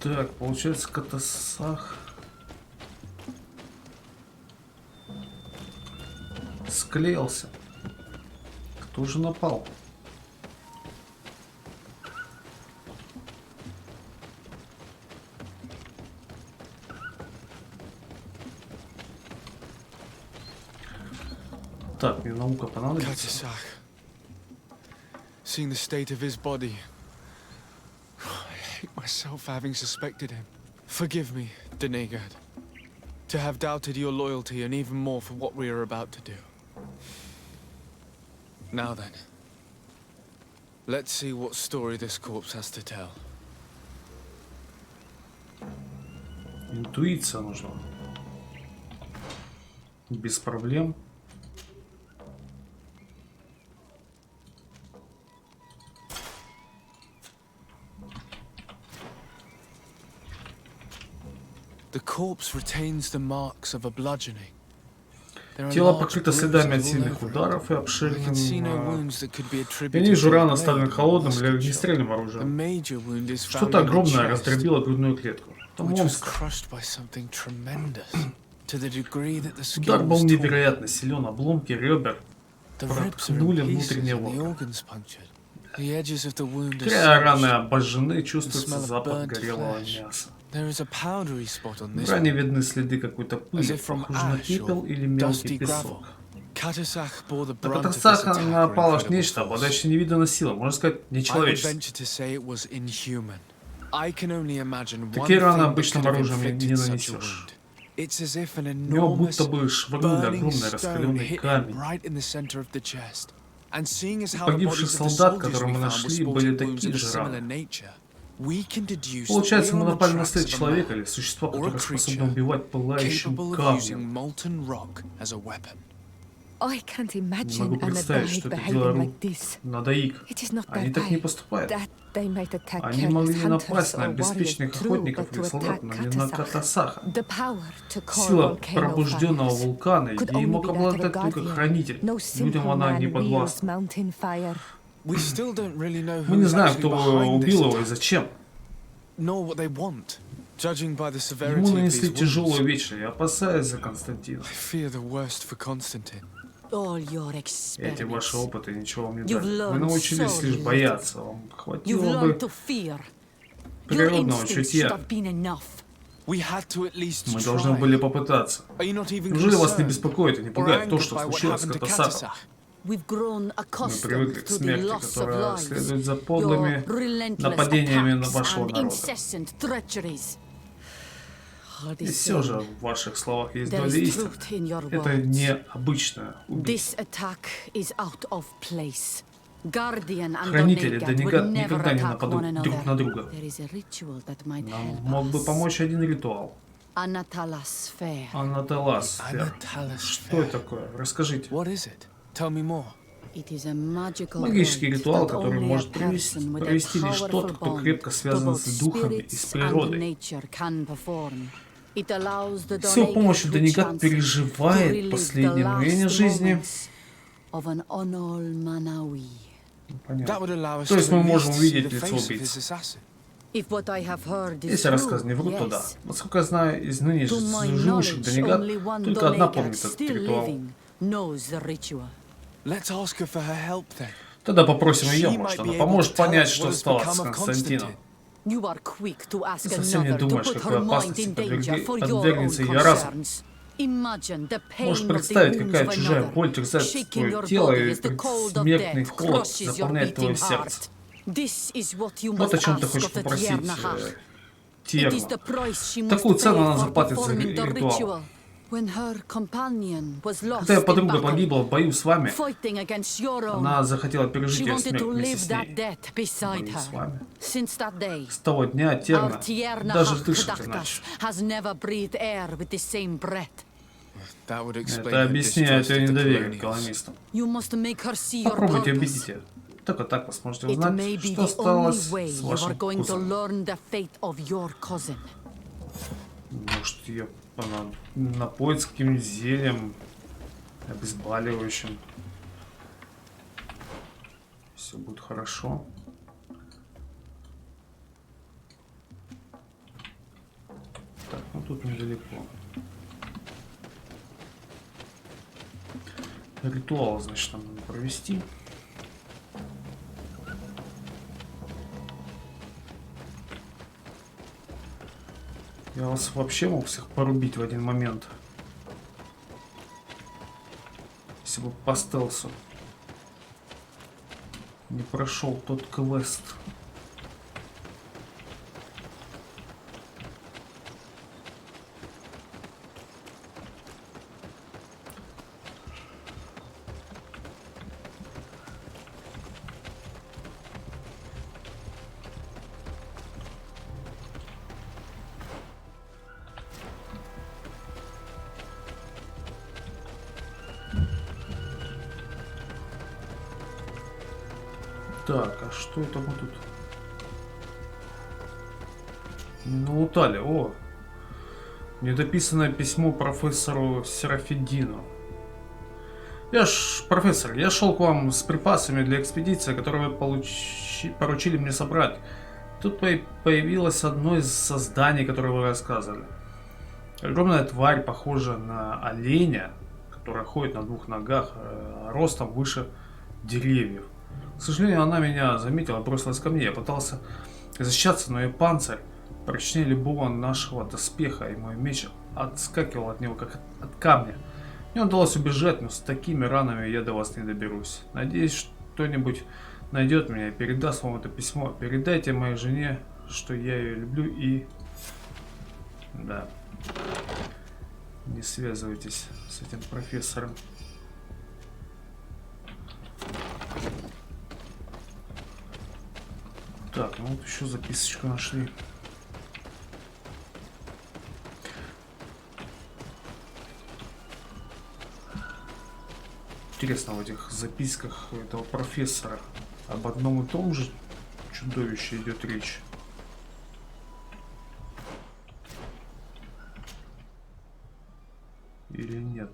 Так, получается, Катасах склеился. Кто же напал? Так, мне наука понадобится. Katasach. Seeing the state of his body, I hate myself for having suspected him. Forgive me, Donegad, to have doubted your loyalty and even more for what we are about to do. Now then, let's see what story this corpse has to tell. Интуиция нужна. Без проблем. The corpse retains the marks of a bludgeoning. Тело покрыто следами от сильных ударов и обширным. Я не вижу ран, оставлен холодным или огнестрельным оружием. Что-то огромное раздробило грудную клетку. Это монстр. Удар был невероятно силен, обломки ребер проткнули внутренние органы. Края раны обожжены, чувствуется запах горелого мяса. В ране видны следы какой-то пыли, похоже на пепел или мелкий песок. На Катасаха напало нечто, обладающее невиданной силой, можно сказать, нечеловеческое. Такие раны обычным оружием не нанесешь. У него будто бы швырнули огромный раскаленный камень. У погибших солдат, которые мы нашли, были такие же раны. Получается, мы напали на след человека или существа, которое способно убивать пылающим камнем. Не могу представить, что это дело рук Надаик. Они так не поступают. Они могли напасть на беспечных охотников или солдат, но не на Катасаха. Сила пробужденного вулкана, ей мог обладать только хранитель. Людям она не подвластна. Мы не знаем, кто убил его и зачем. Ему нанесли тяжелую вечность, я опасаюсь за Константина. Эти ваши опыты ничего вам не дали. Вы научились лишь бояться. Вам хватило бы природного чутья. Мы должны были попытаться. Неужели вас не беспокоит и не пугает то, что случилось с Катасахом? Мы привыкли к смерти, которая следует за подлыми нападениями на вашего народа. И все же в ваших словах есть доля истины. Это необычное убийство. Хранители никогда не нападут друг на друга. Нам мог бы помочь один ритуал. Анаталас Фер. Что это такое? Расскажите. Магический ритуал, который может провести лишь тот, кто крепко связан с духами и с природой. It allows the С его помощью Donegal Донегат chance to переживает relive последние the мгновения last жизни. moments of an Onol Manawi. That Понятно. would allow us То есть to мы at можем least see увидеть the лицо face of his убийцы. assassin. If what I have heard is Если рассказ не true, врут, то да. yes. Насколько я знаю, из ныне To my живущих knowledge, Донегат only one только одна Donegat помнит этот still ритуал. living knows the ritual. Let's ask her for her help then. Тогда попросим ее, She может, might она be able поможет to tell понять, us что what has стало с become of Константином. You are quick to ask Ты совсем не another to думаешь, put какой her mind опасности in danger for your own подвергнется ее разум. concerns. Imagine the Можешь pain of the представить, wounds какая of чужая another. боль терзает Shaking твое your тело, body и as the cold of предсмертный death холод crushes your заполняет твое beating сердце. heart. This is what you Вот must о чем ты ask хочешь of the попросить Tiernahach. It Тierну. is the price she must Такую цену pay она for заплатит за performing the ритуал. ritual. When her companion was lost Когда ее in подруга battle, погибла в бою с вами, fighting against your own, она захотела пережить she ее wanted смерть to вместе live с that ней. death beside Бою с her. вами. Since that day, С того дня our Терна даже Tiernahach дышит Dactas иначе. has never breathed air with the same breath. That would explain Это her объясняет distrust ее of the недоверие к colonials. колонистам. You must make her see your Попробуйте purpose. убедить ее. Только так вы сможете It узнать, may be что the only осталось way с you are вашим going to вкусом. learn the fate of your cousin. Может, ее напоить с каким-нибудь зельем, обезболивающим. Все будет хорошо. Так, ну тут недалеко. Ритуал, значит, нам надо провести. Я вас вообще мог всех порубить в один момент. Если бы по стелсу не прошел тот квест. Так, а что это мы тут? Налутали. О! Недописанное письмо профессору Серафидину. Профессор, я шел к вам с припасами для экспедиции, которую вы поручили мне собрать. Тут появилось одно из созданий, которое вы рассказывали. Огромная тварь, похожая на оленя, которая ходит на двух ногах, ростом выше деревьев. К сожалению, она меня заметила, бросилась ко мне. Я пытался защищаться, но ее панцирь прочнее любого нашего доспеха, и мой меч отскакивал от него, как от камня. Мне удалось убежать, но с такими ранами я до вас не доберусь. Надеюсь, кто-нибудь найдет меня и передаст вам это письмо. Передайте моей жене, что я ее люблю и... Да. Не связывайтесь с этим профессором. Так, ну вот еще записочку нашли. Интересно, в этих записках этого профессора об одном и том же чудовище идет речь. Или нет?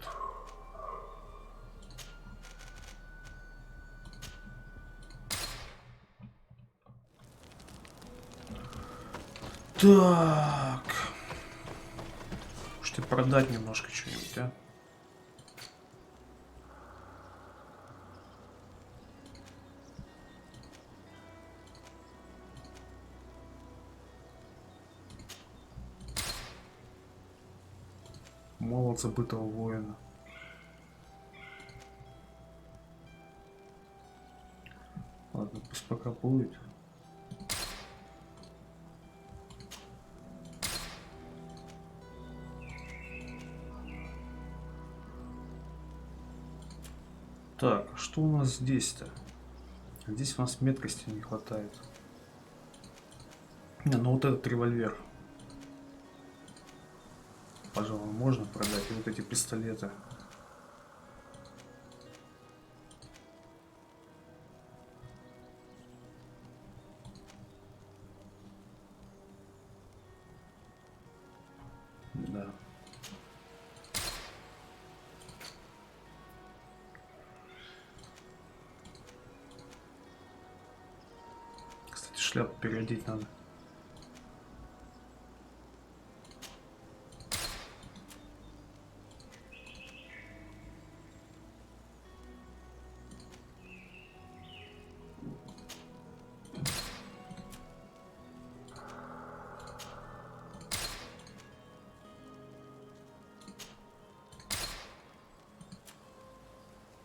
Так. Можете продать немножко что-нибудь, а? Молот забытого воина. Ладно, пусть пока будет. Так, а что у нас здесь-то? Здесь у нас меткости не хватает. Не, ну вот этот револьвер. Пожалуй, можно продать. И вот эти пистолеты. Да. Кстати, шляпу переодеть надо.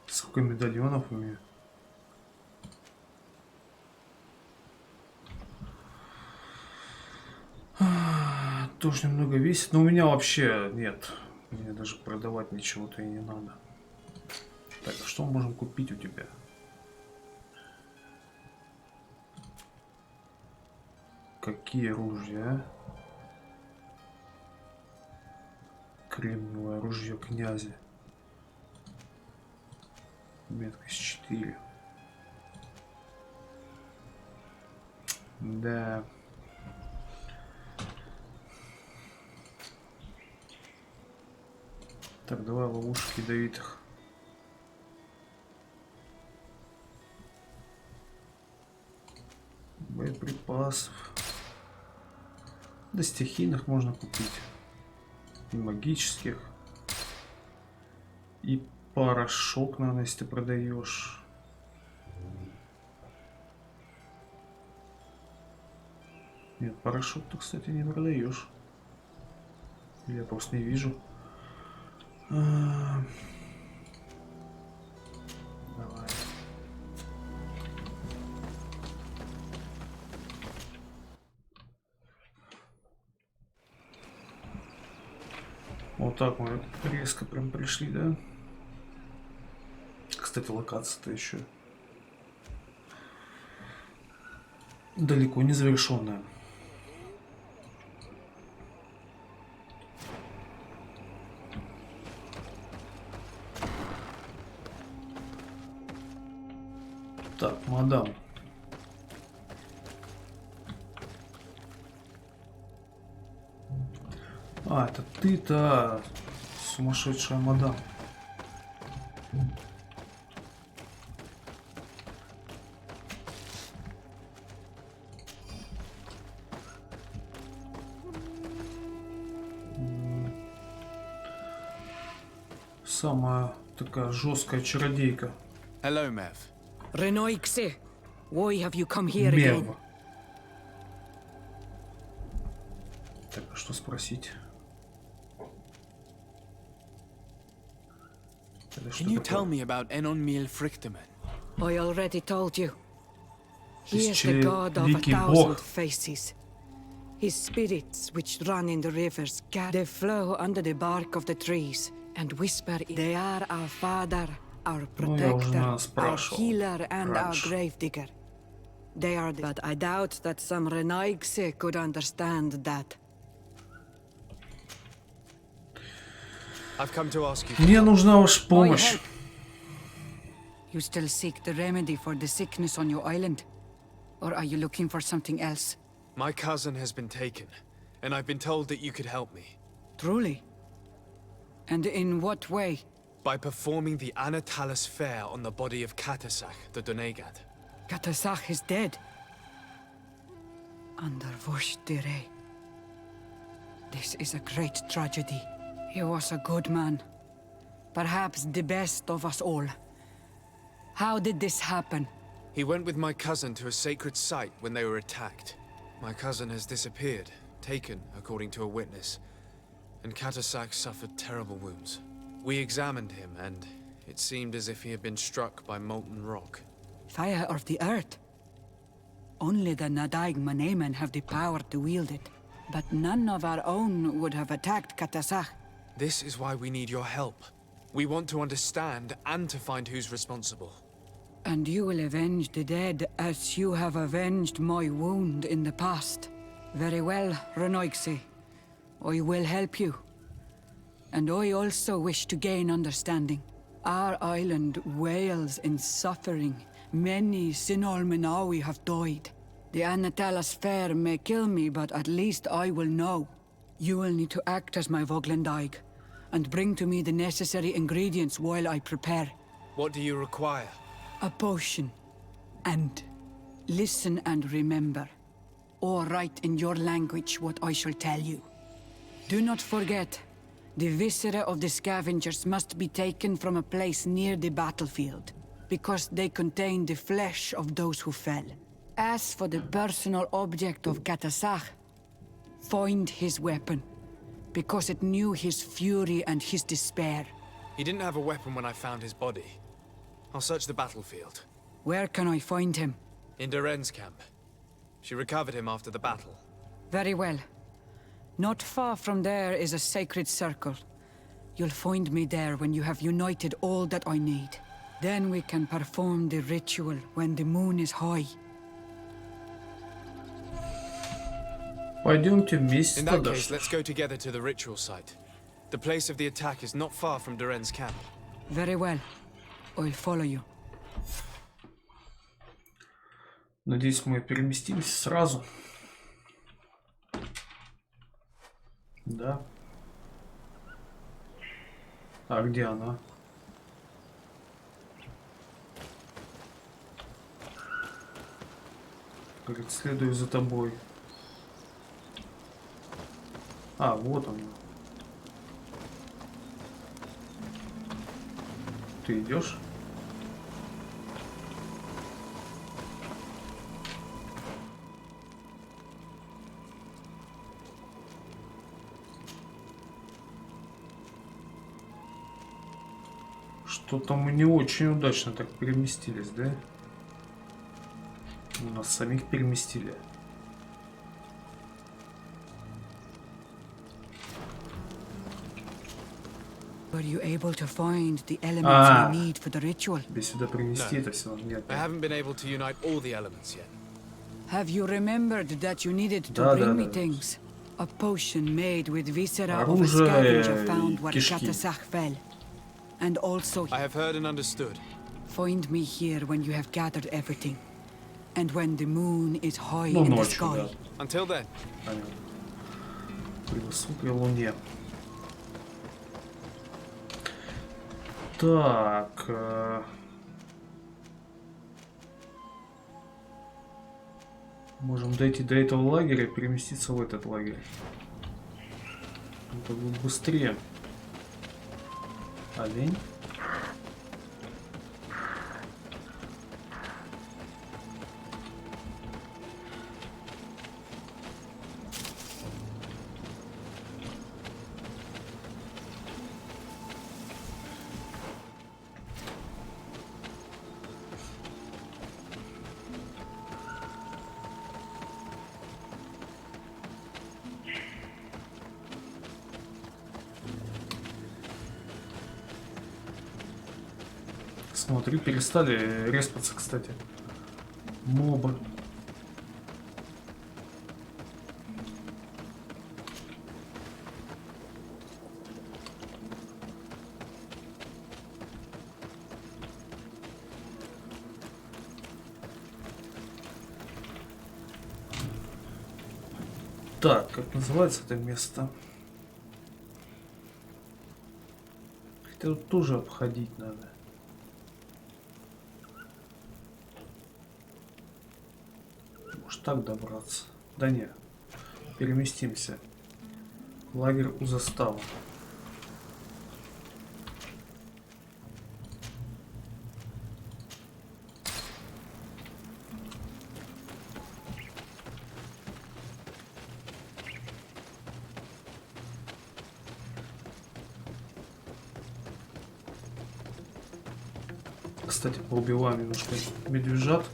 Сколько медальонов у меня? Тоже немного весит, но у меня вообще нет. Мне даже продавать ничего-то и не надо. Так, а что мы можем купить у тебя? Какие оружия? Кремниевое оружие князя. Меткость 4. Да. Так, давай ловушки ядовитых. Боеприпасов. Да, стихийных можно купить. И магических. И порошок, наверное, если ты продаешь. Нет, порошок ты, кстати, не продаешь. Или я просто не вижу. Давай. Вот так мы резко прям пришли, да? Кстати, локация-то еще далеко не завершенная. Так, мадам. А, это ты-то, сумасшедшая мадам. Самая такая жесткая чародейка. Hello, Mev. Renoixe, why have you come here again? Мев. Так, а что спросить? Это что Can you такое? tell me about Enon Frichteman? I already told you. He is the Тысячеликий god of a бог. thousand faces. His spirits, which run in the rivers, they flow under the bark of the trees and whisper. They are our father, our Ну, я уже, наверное, protector, our спрашивал healer, and our раньше. gravedigger. They are, but I doubt that some Renoixe could understand that. I've come to ask you. Мне нужна ваша My помощь. help. You still seek the remedy for the sickness on your island? Or are you looking for something else? My cousin has been taken, and I've been told that you could help me. Truly? And in what way? By performing the Anatalis fair on the body of Katasach, the Donegad. Katasach is dead. Under Voshtire. This is a great tragedy. He was a good man. Perhaps the best of us all. How did this happen? He went with my cousin to a sacred site when they were attacked. My cousin has disappeared, taken, according to a witness, and Katasach suffered terrible wounds. We examined him, and it seemed as if he had been struck by molten rock. Fire of the earth. Only the Nadaig Manemen have the power to wield it. But none of our own would have attacked Katasach. This is why we need your help. We want to understand and to find who's responsible. And you will avenge the dead as you have avenged my wound in the past. Very well, Renoixe. I will help you. And I also wish to gain understanding. Our island wails in suffering. Many Sinol Menawi have died. The Anatalas fair may kill me, but at least I will know. You will need to act as my Voglendaig and bring to me the necessary ingredients while I prepare. What do you require? A potion. And listen and remember, or write in your language what I shall tell you. Do not forget, the viscera of the scavengers must be taken from a place near the battlefield, because they contain the flesh of those who fell. As for the personal object of Katasach, find his weapon, because it knew his fury and his despair. He didn't have a weapon when I found his body. I'll search the battlefield. Where can I find him? In Duren's camp. She recovered him after the battle. Very well. Not far from there is a sacred circle. You'll find me there when you have united all that I need. Then we can perform the ritual when the moon is high. Пойдемте вместе In that тогда. case, let's go together to the ritual site. The place of the attack is not far from Duren's camp. Very well. I'll follow you. Надеюсь, мы переместимся сразу. Да. А где она? Говорит, следую за тобой. А, вот он. Ты идешь? Что-то мы не очень удачно так переместились, да? У нас самих переместили. Were you able to find the elements we need for the ritual? Тебе сюда принести это все нет. I haven't been able to unite all the elements yet. Have you remembered that you needed to bring me things? A potion made with viscera of a scavenger found where Katasach fell. And also, I have heard and understood. Find me here when you have gathered everything. And when the moon is high in the sky. Until then. При высокой луне. Так. Можем дойти до этого лагеря и переместиться в этот лагерь. Это будет быстрее. Олень. Смотри, перестали респаться, кстати. Мобы. Так, как называется это место? Хотя тут тоже обходить надо. Может так добраться? Да не. Переместимся. Лагерь у заставы. Кстати, поубиваем немножко медвежат.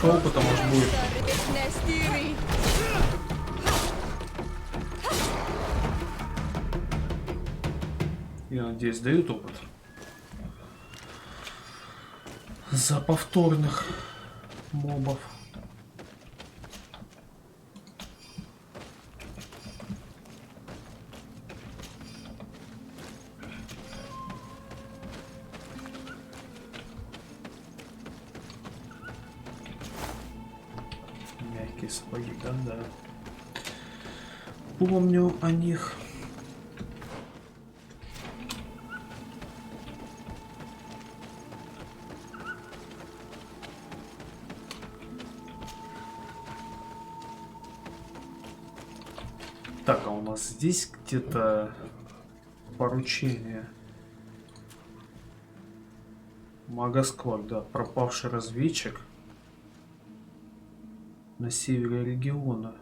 немножко опыта, может, будет. Я надеюсь, дают опыт. За повторных мобов. Мягкие сапоги, да. Помню о них. Так, а у нас здесь где-то поручение. Магосклад, да, пропавший разведчик на севере региона.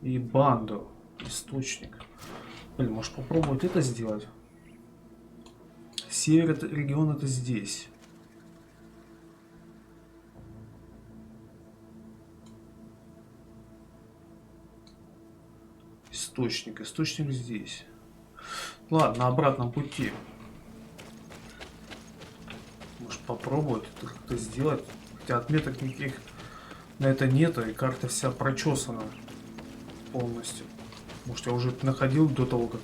И банду, источник. Блин, может попробовать это сделать? Север региона это здесь. Источник здесь. Ладно, на обратном пути. Может попробовать это как-то сделать. Хотя отметок никаких на это нету, и карта вся прочесана полностью. Может, я уже это находил до того, как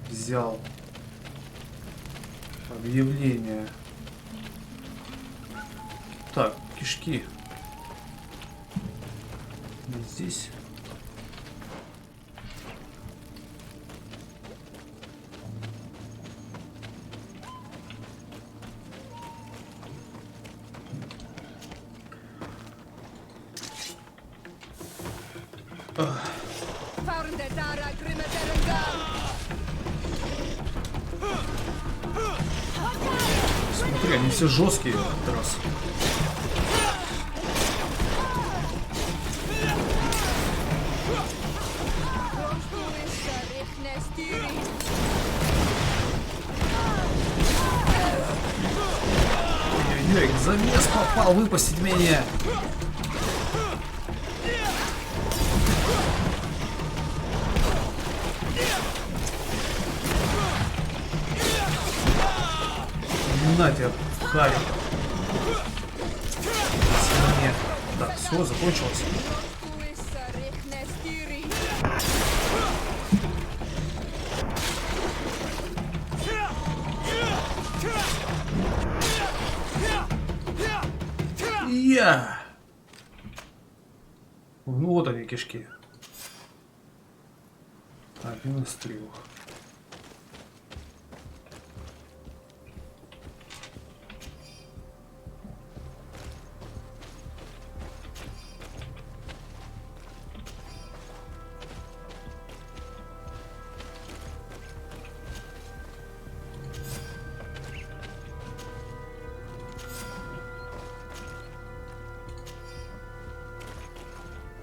взял объявление. Так, кишки. Здесь. Смотри, они все жесткие этот раз. Ой-ой-ой, замес попал, выпустить меня. На тебя, Харри. Нет. Так, все, закончилось. Я. Ну вот они, кишки. 1 из 3.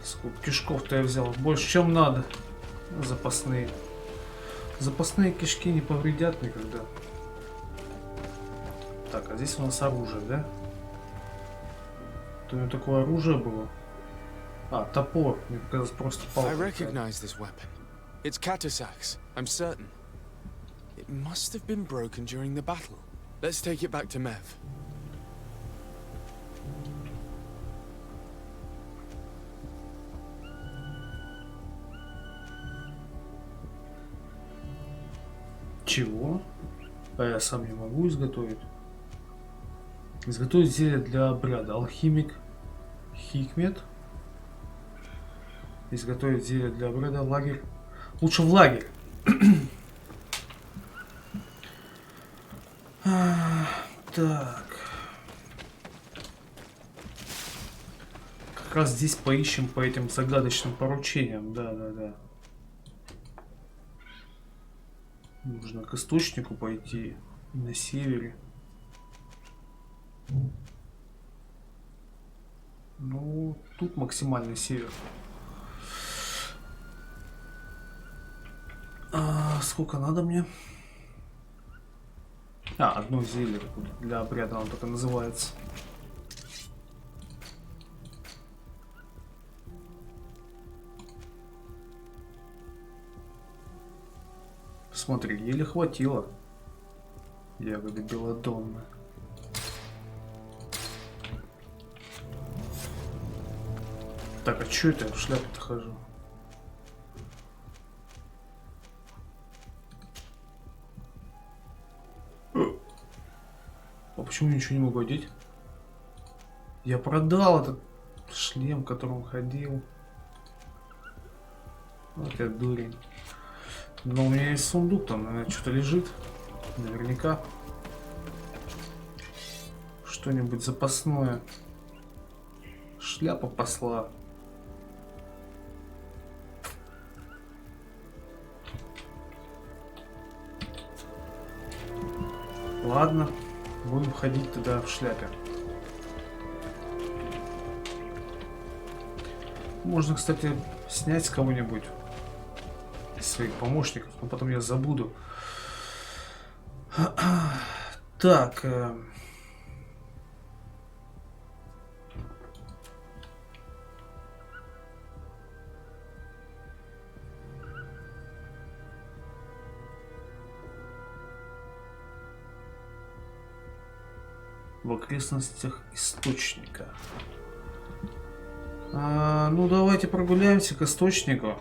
Сколько кишков-то я взял? Больше, чем надо. Запасные. Запасные кишки не повредят никогда. Так, а здесь у нас оружие, да? То у него такое оружие было. А, топор. Мне показалось просто палка. I recognize this weapon. It's Katasak's, I'm certain. It must have been broken during the battle. Let's take it back to Mev. Чего? А я сам не могу изготовить. Изготовить зелье для обряда. Алхимик Хикмет. Изготовить зелье для обряда. Лагерь. Лучше в лагерь. Так. Как раз здесь поищем по этим загадочным поручениям. Да. Нужно к источнику пойти на севере. Ну, тут максимальный север. Сколько надо мне? А, одно зелье для обряда оно только называется. Смотри, еле хватило. Ягоды белодонны. Так, а чё это я в шляпе-то хожу? А почему ничего не могу одеть? Я продал этот шлем, в котором ходил. Вот я дурень. Но у меня есть сундук, там, наверное, что-то лежит. Наверняка. Что-нибудь запасное. Шляпа посла. Ладно, будем ходить туда в шляпе. Можно, кстати, снять с кого-нибудь из своих помощников, но потом я забуду. Так. В окрестностях источника. Ну, давайте прогуляемся к источнику.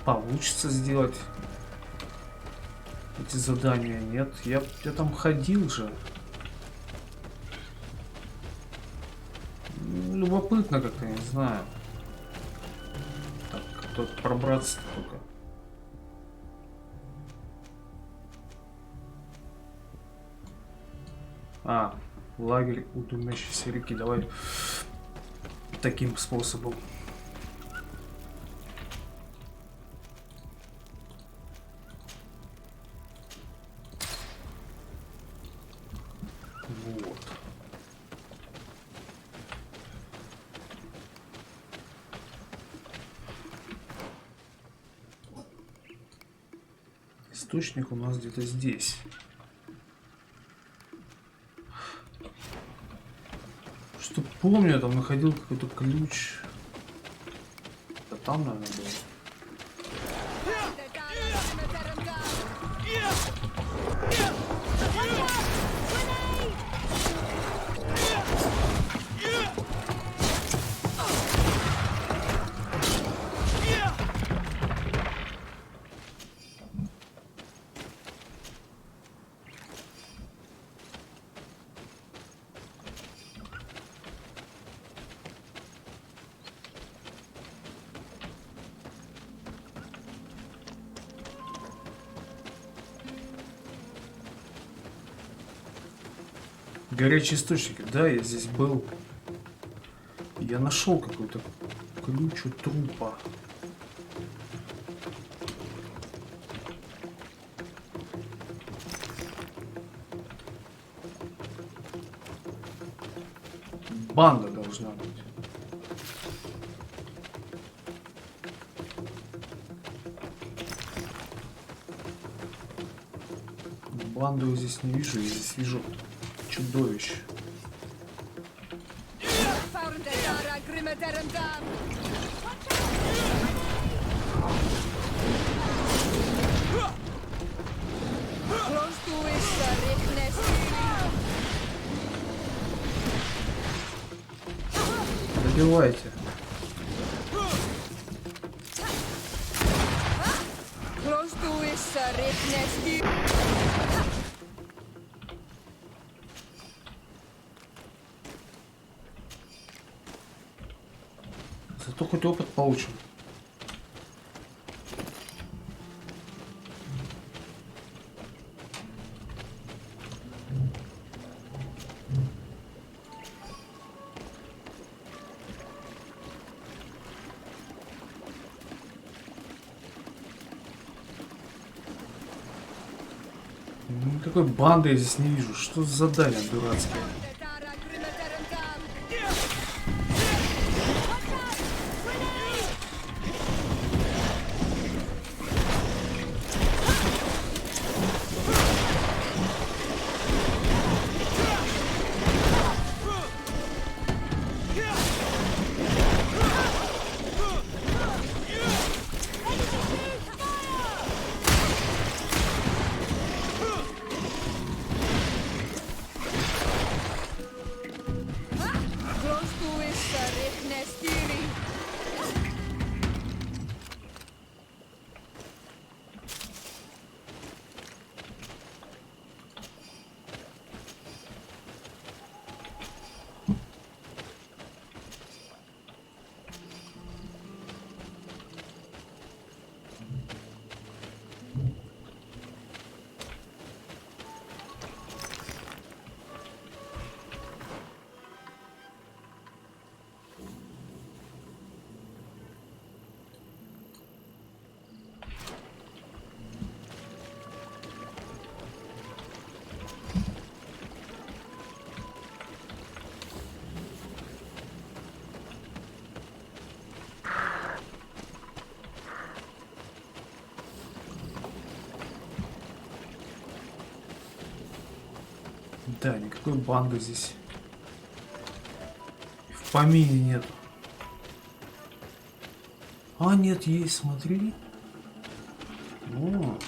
Получится сделать эти задания? Нет, я там ходил же. Любопытно как-то, не знаю. Так, тут пробраться только. Лагерь у дымящейся реки. Давай таким способом. Вот. Источник у нас где-то здесь. Что помню, я там находил какой-то ключ. Да там, наверное, был. Горячий источник. Да, я здесь был. Я нашел какой-то ключ у трупа. Банда должна быть. Банду я здесь не вижу, я здесь вижу чудовищ. Добивайте. Зато хоть опыт получим. Никакой банды я здесь не вижу. Что за задание дурацкое? Да, никакой банды здесь в помине нету. А, нет, есть, смотри. О.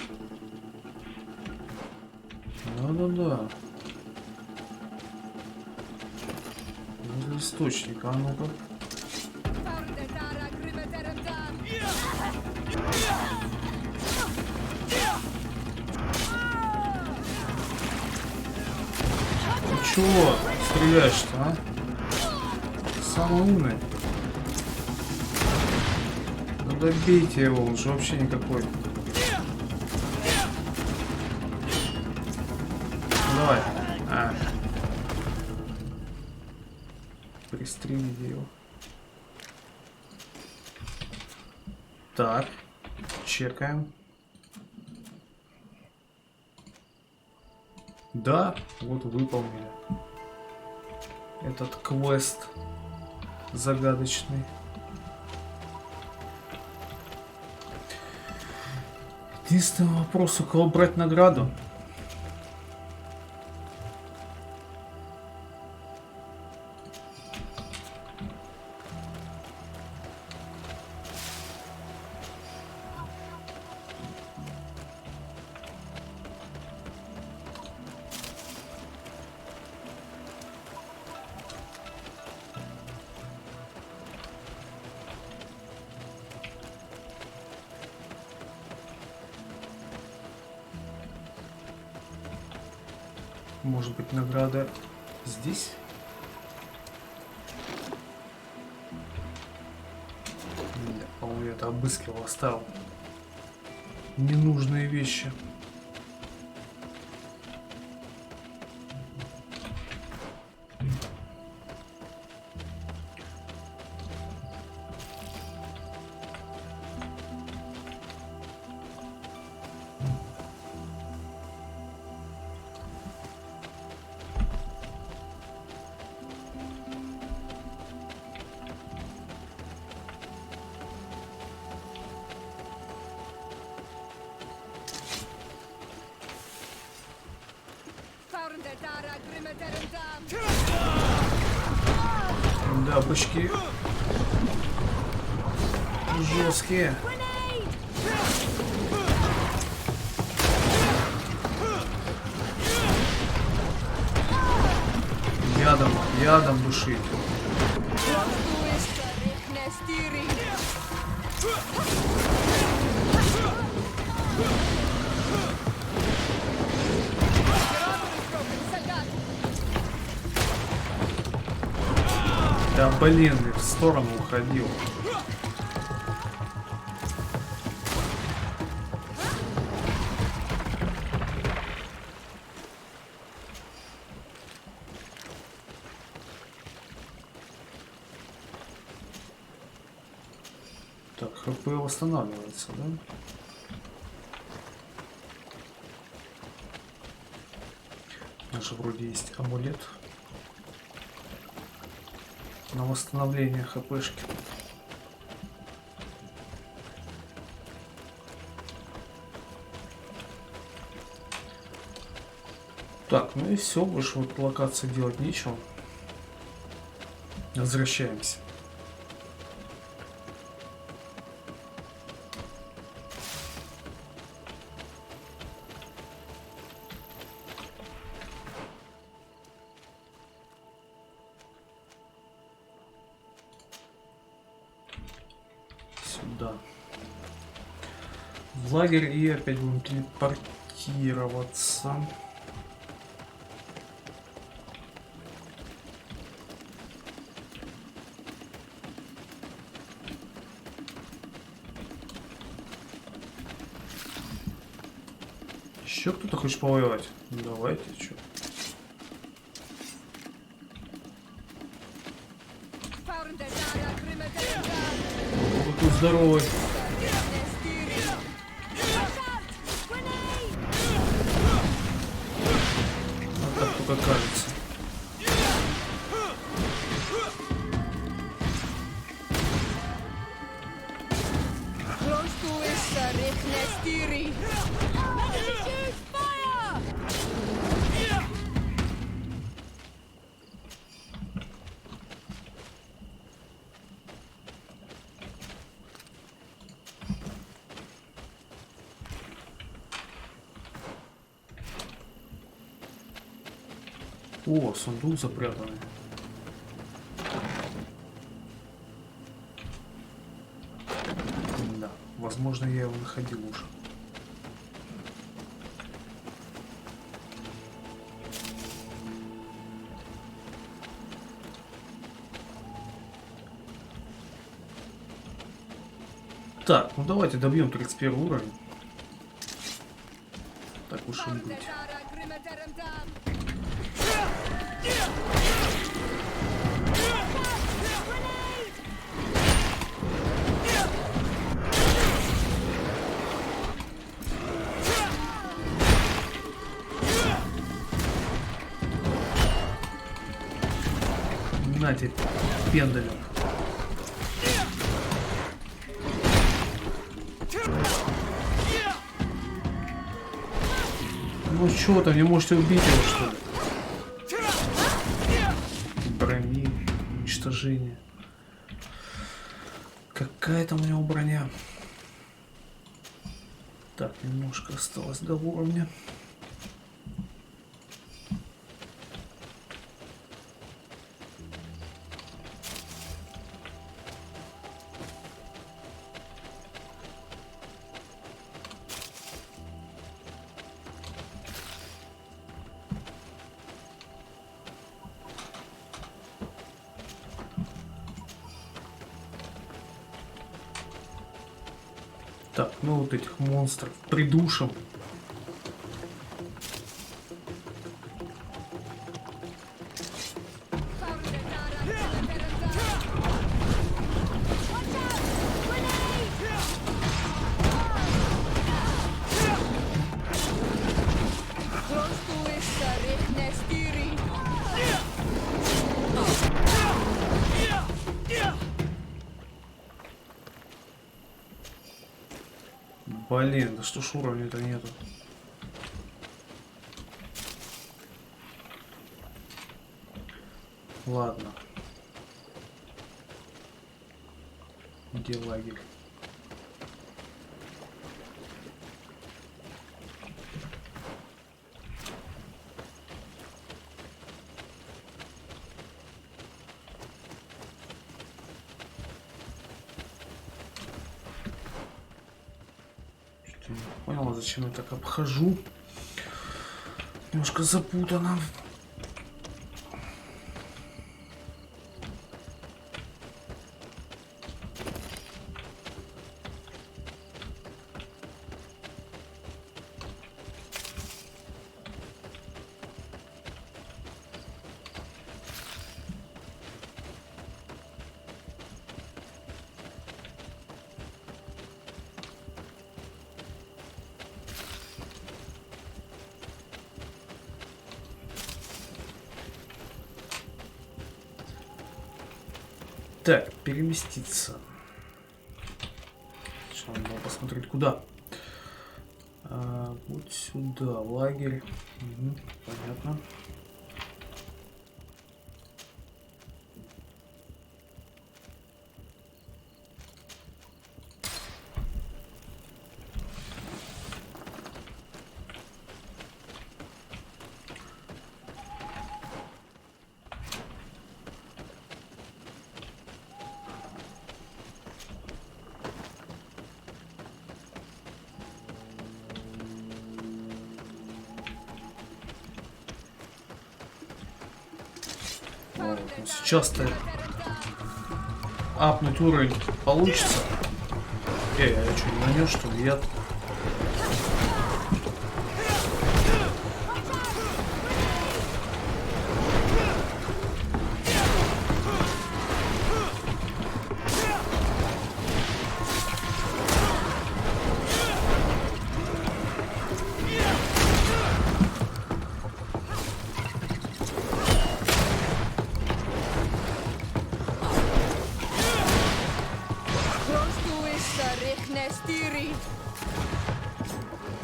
Да-да-да. Вот источник, а ну-ка. Ну чего стреляешь-то, а? Самый умный. Да добейте его, он же вообще никакой. Давай. А. Пристрелите его. Так. Чекаем. Да, вот выполнили этот квест загадочный. Единственный вопрос, у кого брать награду? Может быть, награда здесь? Нет, по-моему, я это обыскивал, оставил ненужные вещи. Да, бычки жесткие. Ядом души. Да блин, в сторону уходил. Так, ХП восстанавливается, да? У нас же вроде есть амулет на восстановление хпшки. Так, ну и все, больше вот локации делать нечего. Возвращаемся. Сюда. В лагерь и опять будем телепортироваться. Еще кто-то хочет повоевать? Давайте, что? Какой здоровый. А так только кажется. О, сундук запрятанный. Да, возможно, я его находил уже. Так, ну давайте добьем 31 уровень. Так уж и быть. Нате, пендалем. Ну что там, не можете убить его, что ли? Брони, уничтожение. Какая там у него броня? Так, немножко осталось до уровня. Так, ну вот этих монстров придушим. Блин, да что ж уровня-то нету. Ладно. Где лагерь? Понял, зачем я так обхожу. Немножко запутано. Так, переместиться. Сейчас надо посмотреть, куда. Вот сюда, лагерь. Угу, понятно. Сейчас-то апнуть уровень получится. Я что, не нанес, что ли? Я...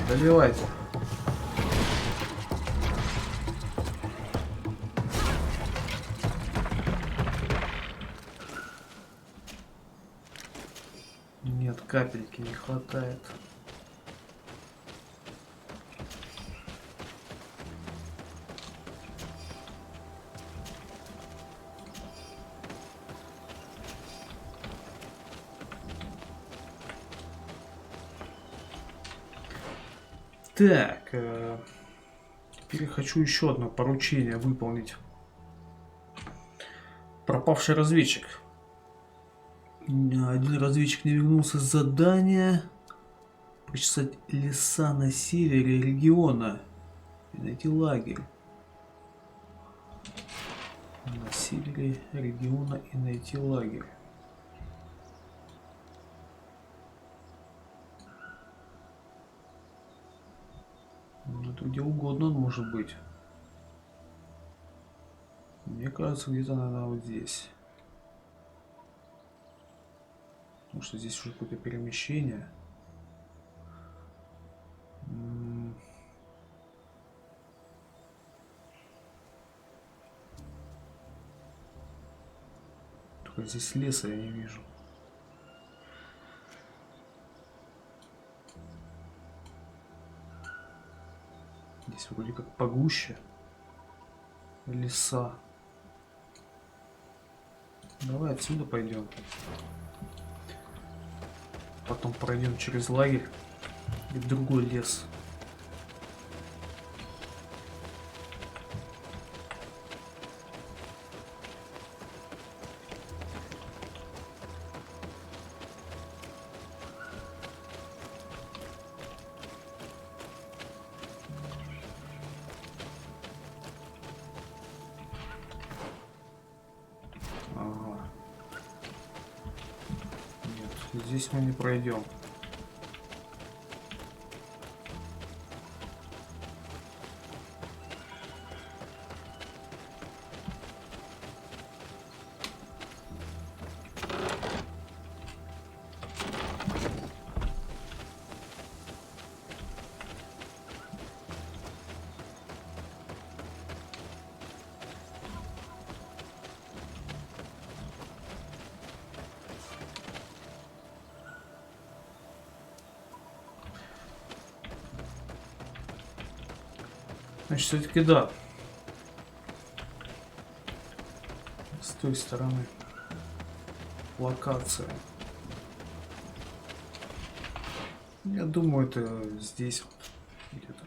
Доливайте. Нет, капельки не хватает. Так, теперь я хочу еще одно поручение выполнить. Пропавший разведчик. Один разведчик не вернулся с задания. Прочесать леса на севере региона и найти лагерь. На севере региона и найти лагерь. Ну, это где угодно он может быть. Мне кажется, где-то, наверное, вот здесь. Потому что здесь уже какое-то перемещение. Только здесь леса я не вижу. Здесь вроде как погуще леса. Давай отсюда пойдем. Потом пройдем через лагерь и в другой лес. Здесь мы не пройдем. Значит, все-таки да. С той стороны локация. Я думаю, это здесь вот где-то.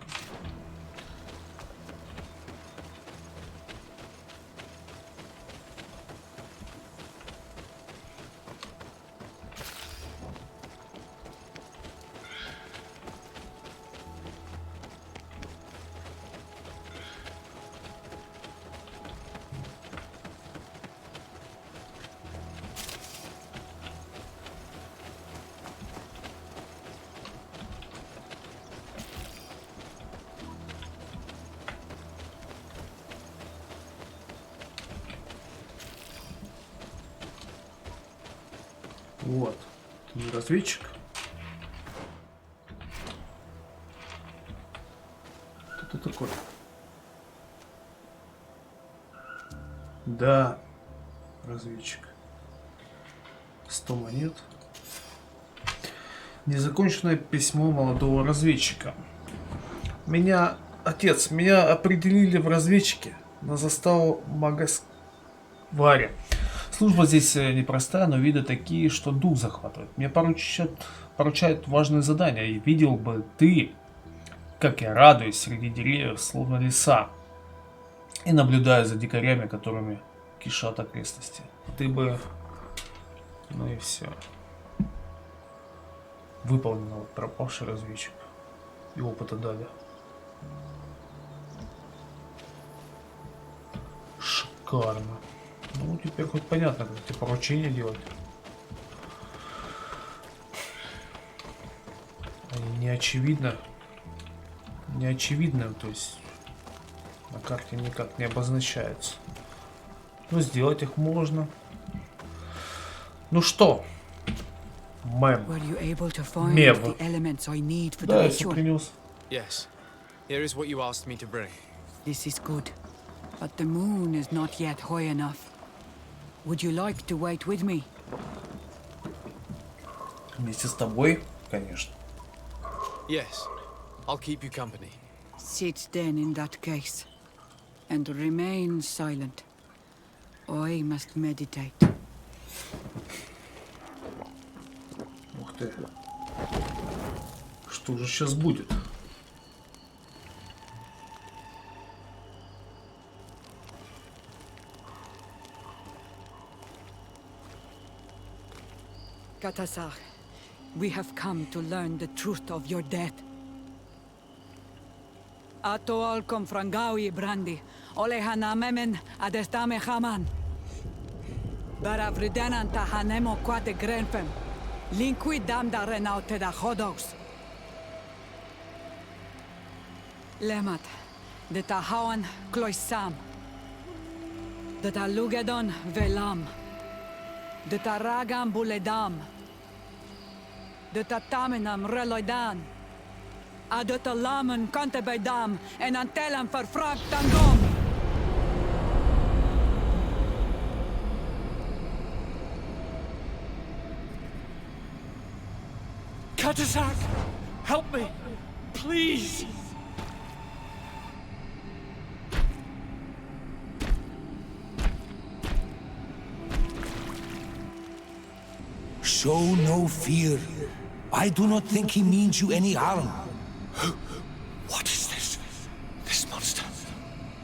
Вот, это не разведчик. Кто ты такой? Да, разведчик. 100 монет. Незаконченное письмо молодого разведчика. Меня определили в разведчике на заставу Варя. Служба здесь непростая, но виды такие, что дух захватывает. Мне поручают важные задания, и видел бы ты, как я радуюсь среди деревьев, словно леса, и наблюдаю за дикарями, которыми кишат окрестности. Ты бы... Ну и все. Выполнено. Вот пропавший разведчик. И опыта дали. Шикарно. Ну, теперь хоть понятно, как эти поручения делать. Они не очевидно. Не очевидно, то есть на карте никак не обозначаются. Но сделать их можно. Ну что? Мем. Да, я все принес. Yes. Here is what you asked me to bring. This is good, but the moon is not yet high enough. Would you like to wait with me? Вместе с тобой, конечно. Yes. I'll keep you company. Sit then in that case, and remain silent. I must meditate. Ух ты. Что же сейчас будет? Katasach, we have come to learn the truth of your death. Ato alkom frangawi brandi, olehana memen adestame haman. Baravridenan tahanemo quate grenfem, linqui damda renaute da hodos. Lemat, de tahawan kloisam, de talugedon velam, de taragam buledam, de tatamenam reloidan, adota lamen kantebedam en antelam verfragt tangom. Katasach, help me, please. Show no fear. I do not think he means you any harm. What is this? This monster?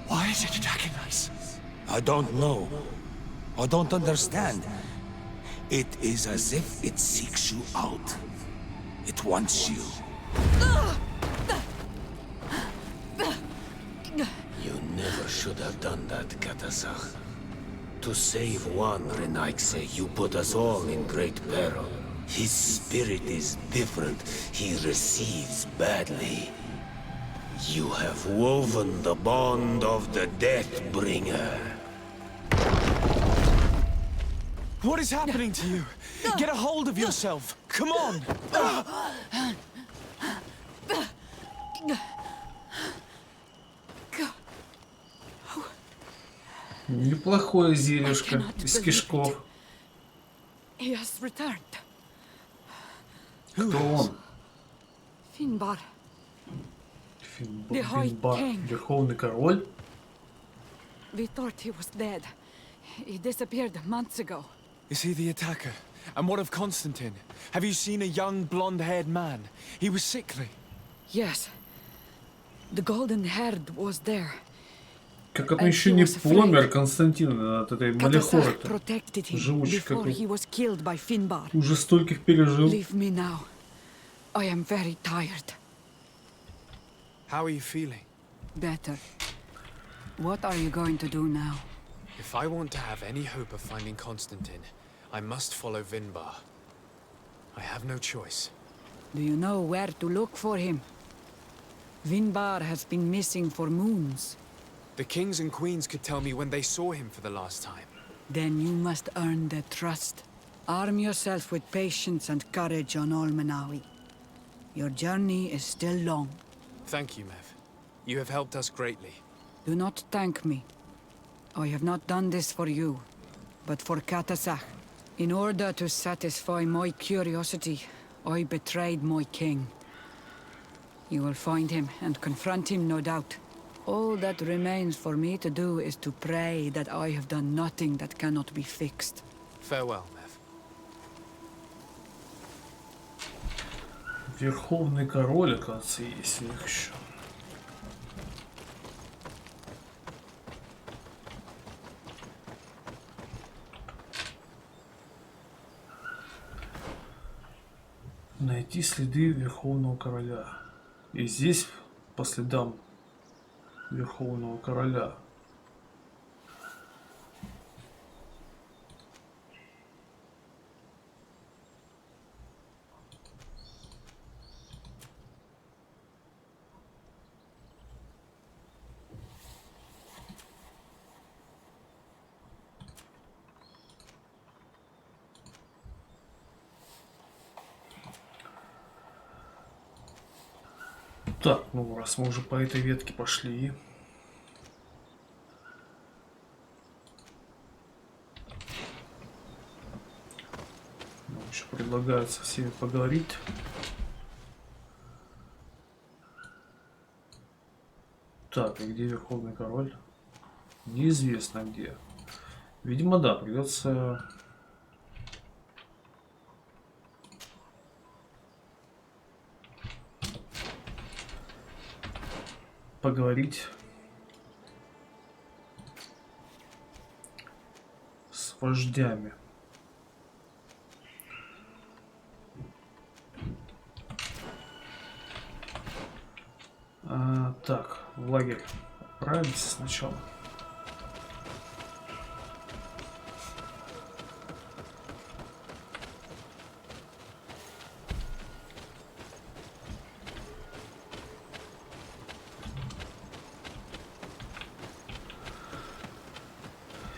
Why is it attacking us? I don't know. I don't understand. It is as if it seeks you out. It wants you. You never should have done that, Katasach. To save one Renaikse, you put us all in great peril. His spirit is different. He receives badly. You have woven the bond of the Deathbringer. What is happening to you? Get a hold of yourself. Come on. Неплохое зельюшко из кишков. He has returned. Кто он? Finbar. Финбар. Верховный король? We thought he was dead. He disappeared months ago. Is he the attacker? And what of Constantine? Have you seen a young blonde-haired man? He was sickly. Yes. The golden-haired was there. Как он еще не помер, Константин, от этой малехоры-то. Живучий какой. Уже стольких пережил. Leave me now. I am very tired. How are you feeling? Better. What are you going to do now? If I want to have any hope of finding Constantine, I must follow Vinbar. I have no choice. Do you know where to look for him? Vinbar has been missing for moons. The kings and queens could tell me when they saw him for the last time. Then you must earn their trust. Arm yourself with patience and courage on Olmenawi. Your journey is still long. Thank you, Mev. You have helped us greatly. Do not thank me. I have not done this for you, but for Katasach. In order to satisfy my curiosity, I betrayed my king. You will find him and confront him, no doubt. All that remains for me to do is to pray that I have done nothing that cannot be fixed. Farewell, Mev. Верховный король, оказывается, есть у них еще. Найти следы Верховного Короля. И здесь по следам Верховного Короля. Так, ну раз мы уже по этой ветке пошли. Нам еще предлагают со всеми поговорить. Так, и где Верховный Король? Неизвестно где. Видимо, да, придется... поговорить с вождями. Так, в лагерь отправимся сначала.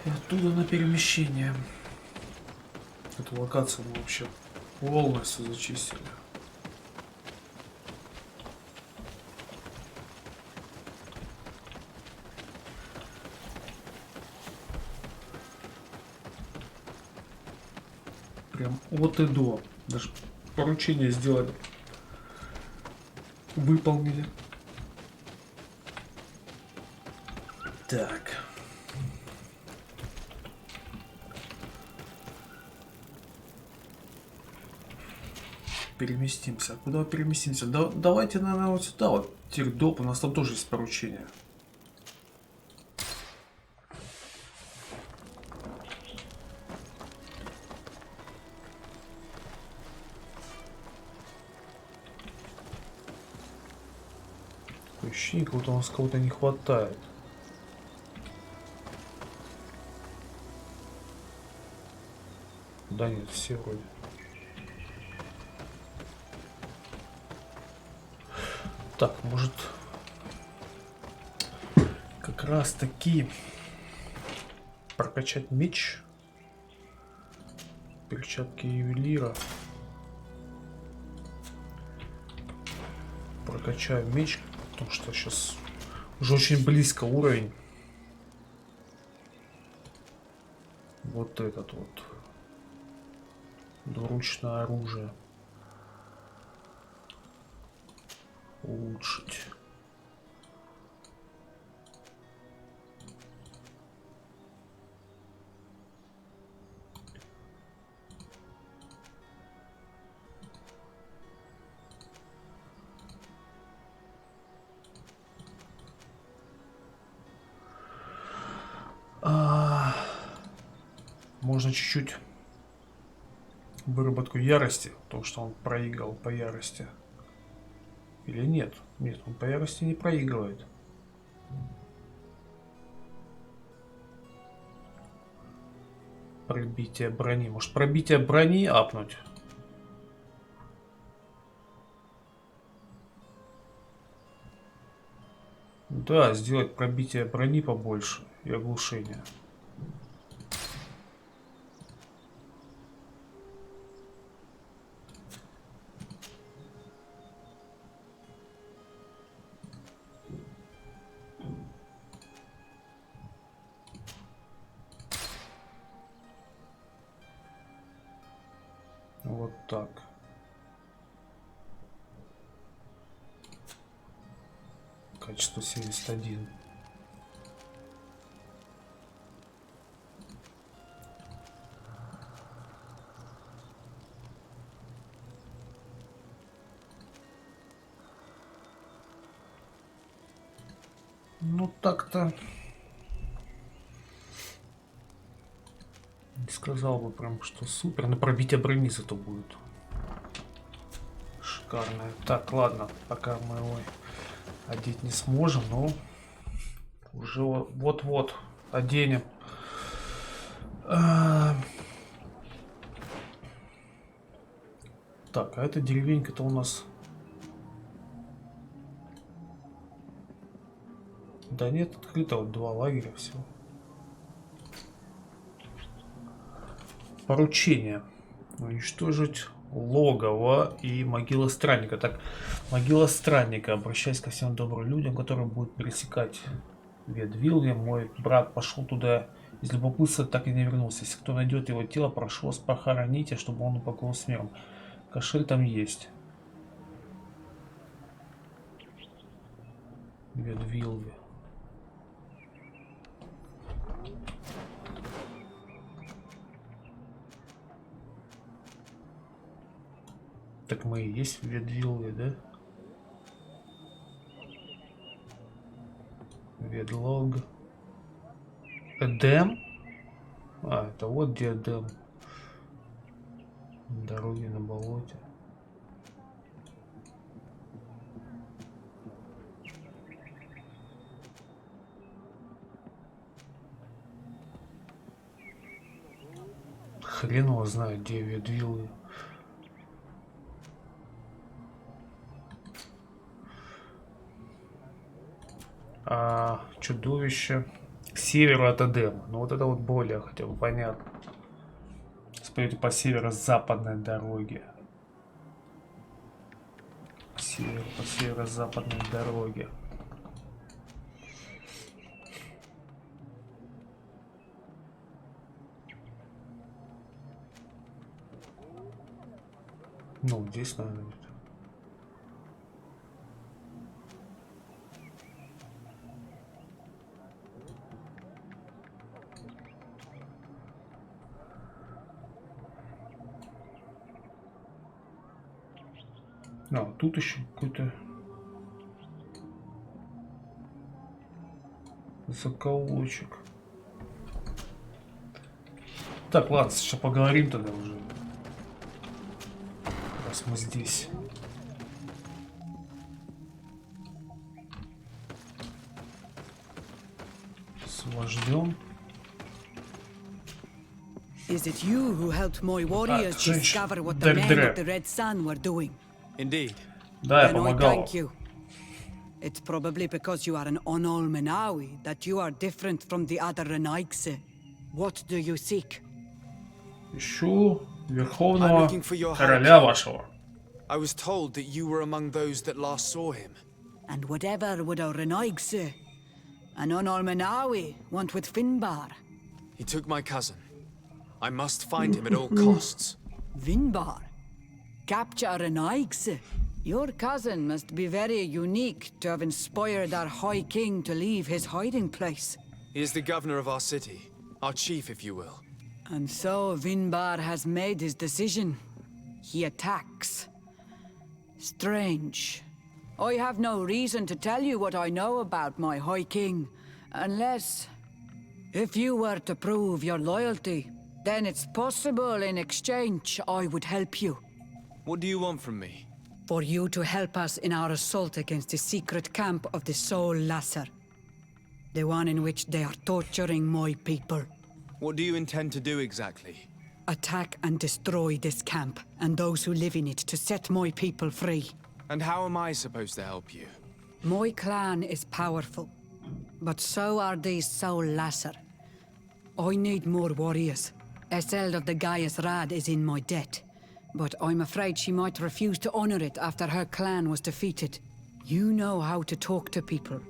И оттуда на перемещение. Эту локацию мы вообще полностью зачистили. Прям от и до. Даже поручения сделали. Выполнили. Так. Переместимся. Куда переместимся? Давайте, наверное, вот сюда. Вот Тирдоп. У нас там тоже есть поручения. Ощущение, как будто у нас кого-то не хватает. Да нет, все вроде. Так, может, как раз таки прокачать меч, перчатки ювелира. Прокачаю меч, потому что сейчас уже очень близко уровень. Вот этот вот двуручное оружие. Улучшить. Можно чуть-чуть выработку ярости, потому что он проиграл по ярости. Или нет? Нет, он по ярости не проигрывает. Пробитие брони. Может, пробитие брони апнуть? Да, сделать пробитие брони побольше и оглушение. Вот так. Качество 71. Ну так-то не сказал бы прям, что супер. Но пробитие брони зато будет шикарное. Так, ладно, пока мы его одеть не сможем, но уже вот-вот оденем. Так, а эта деревенька-то у нас... Да нет, открыто вот 2 лагеря всего. Поручение. Уничтожить логово и могила странника. Так, могила странника. Обращаясь ко всем добрым людям, которые будут пересекать Ведвилли. Мой брат пошел туда из любопытства, так и не вернулся. Если кто найдет его тело, прошу вас похороните, чтобы он упокоился с миром. Кошель там есть. Ведвилли. Так мы и есть в Ведвилле, да? Ведлог. Эдем? А, это вот где Эдем. Дороги на болоте. Хрен его знает, где Ведвиллы. Чудовище. К северу от Эдема. Ну вот это вот более хотя бы понятно. Пойдете по северо-западной дороге. По северо-западной дороге. Ну, здесь, наверное, нет. Тут еще какой-то закоулочек. Так, ладно, сейчас поговорим тогда уже. Раз мы здесь. С вождем. Is it you who helped my warriors discover what the men of the Red Sun were doing? Indeed. Да, я Then I помогал. thank you. It's probably because you are an Onolmenawi that you are different from the other Renaigse. What do you seek? Ищу верховного короля вашего. I was told that you were among those that last saw him. And whatever would a Renaigse, an Onolmenawi, want with Finbar? He took my cousin. I must find him at all costs. Vinbar? Capture a Renaigse? Your cousin must be very unique to have inspired our High King to leave his hiding place. He is the governor of our city, our chief, if you will. And so Vinbar has made his decision. He attacks. Strange. I have no reason to tell you what I know about my High King, unless... if you were to prove your loyalty, then it's possible in exchange I would help you. What do you want from me? For you to help us in our assault against the secret camp of the Soul Lasser. The one in which they are torturing my people. What do you intend to do exactly? Attack and destroy this camp, and those who live in it to set my people free. And how am I supposed to help you? My clan is powerful, but so are these Soul Lasser. I need more warriors. Eseld of the Gaius Rad is in my debt, but I'm afraid she might refuse to honor it after her clan was defeated. You know how to talk to people,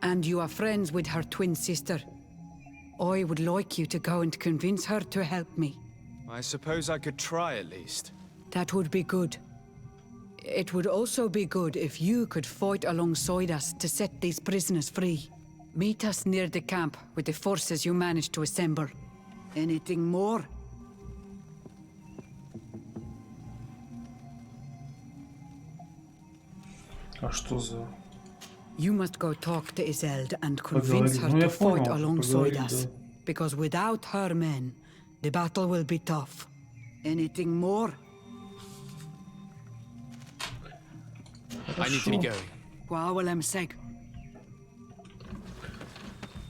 and you are friends with her twin sister. I would like you to go and convince her to help me. I suppose I could try at least. That would be good. It would also be good if you could fight alongside us to set these prisoners free. Meet us near the camp with the forces you managed to assemble. Anything more? А что за... You must go talk to Iseld and convince her to fight alongside us. Because without her men, the battle will be tough. Anything more? I need to be going.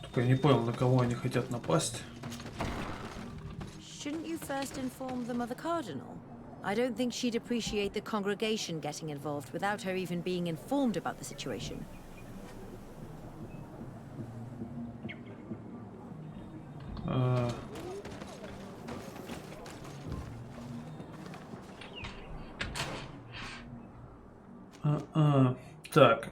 Только я не понял, на кого они хотят напасть. Shouldn't you first inform them of the Cardinal? I don't think she'd appreciate the congregation getting involved without her even being informed about the situation. Так.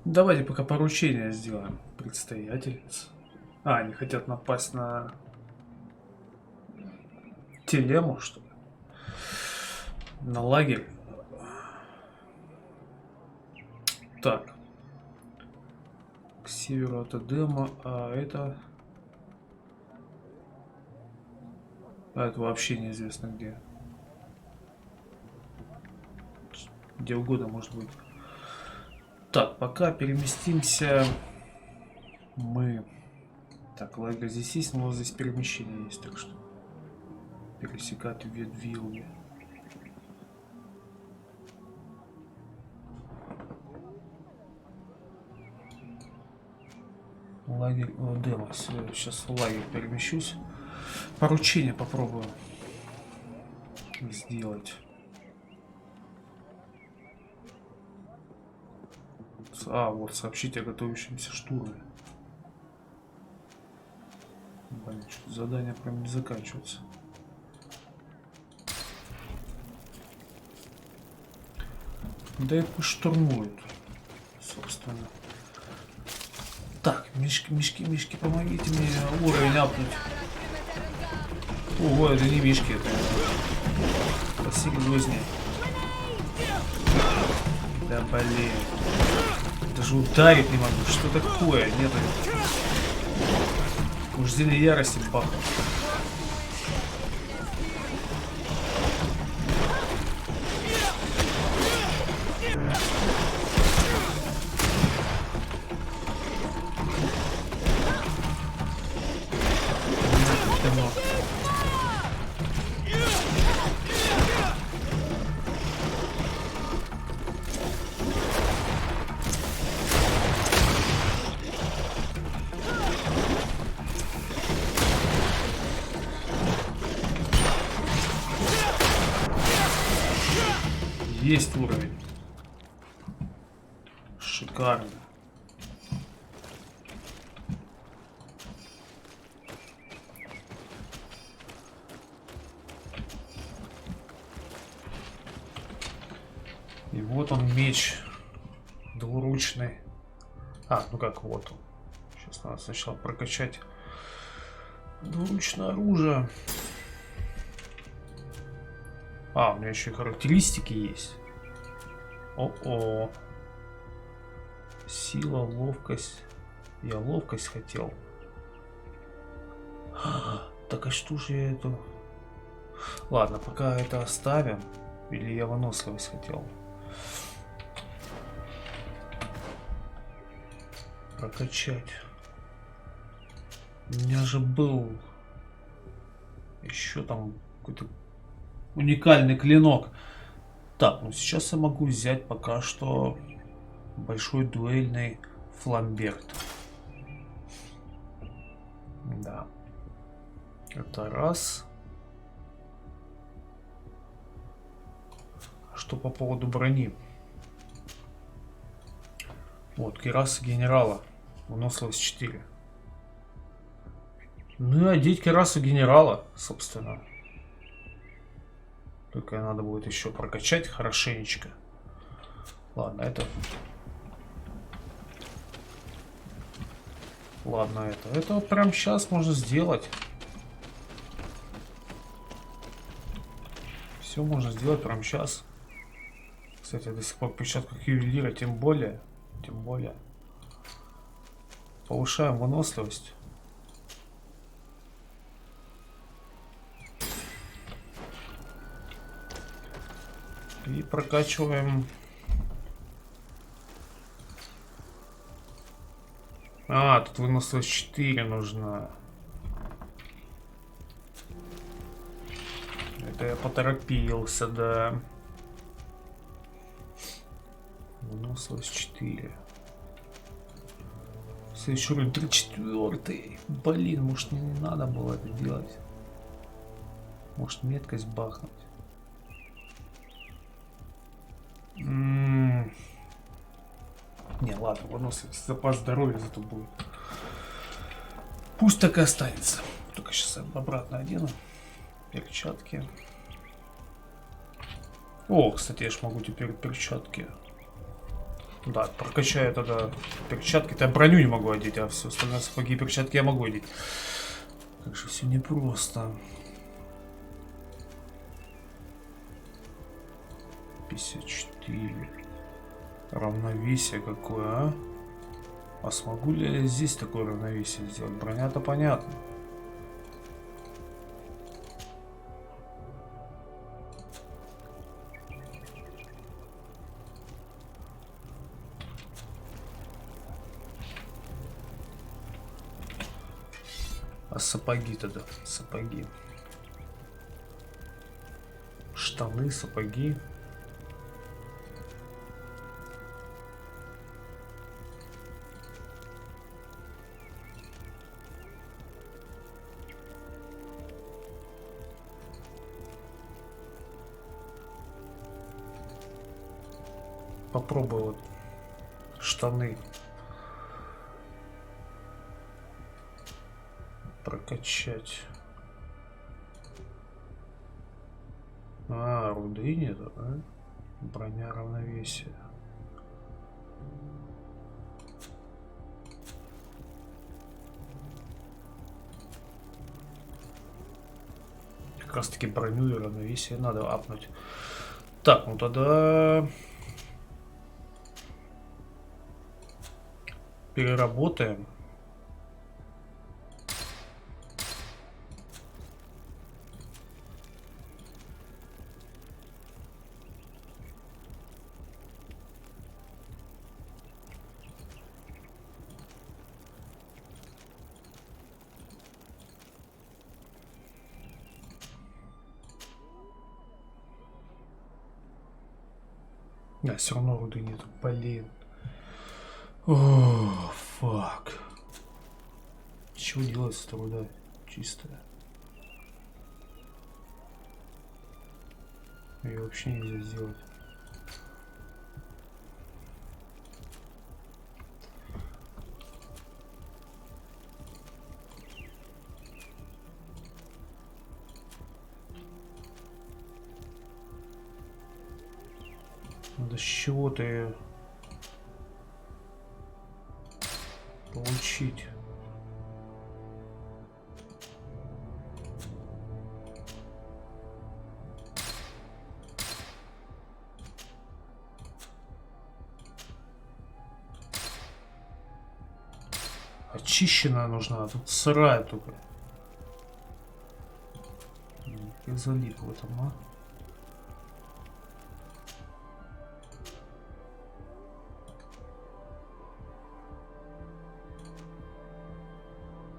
Давайте пока поручения сделаем. Предстоятельница. Они хотят напасть на телему, что ли? На лагерь. Так. К северу от Эдема, а это вообще неизвестно где. Где угодно может быть. Так, пока переместимся мы. Так, лагерь здесь есть, но здесь перемещение есть, так что пересекать Ведвиллы. Лагерь Демос. Сейчас в лагерь перемещусь. Поручение попробую сделать. А, вот сообщить о готовящемся штурме. Блин, что-то задание прям не заканчивается. Да и пусть штурмуют, собственно. Так, мишки, помогите мне уровень апнуть. Ого, это не мишки, это посерьезнее. Да блин. Даже ударить не могу. Что такое? Нет. Рождение ярости бахнул. Есть уровень. Шикарно. И вот он, меч двуручный. А, ну как вот он. Сейчас надо сначала прокачать двуручное оружие. А, у меня еще и характеристики есть. О-о. Сила, ловкость. Я ловкость хотел. Так а что же я эту... Ладно, пока это оставим. Или я выносливость хотел. Прокачать. У меня же был еще там какой-то уникальный клинок. Так, ну сейчас я могу взять пока что большой дуэльный фламберт. Да. Это раз. Что по поводу брони? Вот, кираса генерала. Выносливость 4. Ну и одеть кирасу генерала, собственно. Только надо будет еще прокачать хорошенечко. Ладно, это... Ладно, это... Это вот прям сейчас можно сделать. Все можно сделать прям сейчас. Кстати, я до сих пор в перчатках ювелира, тем более. Тем более. Повышаем выносливость. И прокачиваем. А, тут выносливость 4 нужна. Это я поторопился, да. Выносливость 4. Следующий уровень 3/4. Блин, может мне не надо было это делать. Может меткость бахнуть. Не, ладно, выносливость, запас здоровья зато будет. Пусть так и останется. Только сейчас я обратно одену. Перчатки. О, кстати, я ж могу теперь перчатки. Да, прокачаю тогда перчатки. Я броню не могу одеть, а все остальные сапоги и перчатки я могу одеть. Так что все непросто. 54. Равновесие какое, а? А смогу ли я здесь такое равновесие сделать? Броня-то понятно. А сапоги тогда? Сапоги. Штаны, сапоги. попробую вот штаны прокачать. А, руды нету, да? Броня равновесия. Как раз таки броню и равновесие надо апнуть. Так, ну тогда переработаем. Да, все равно руды нету, блин. О, фак. Чего делается-то руда чистая? Ее вообще нельзя сделать. Надо с чего-то ее получить. Очищенная нужна, а тут сырая только. Я залип в этом, а?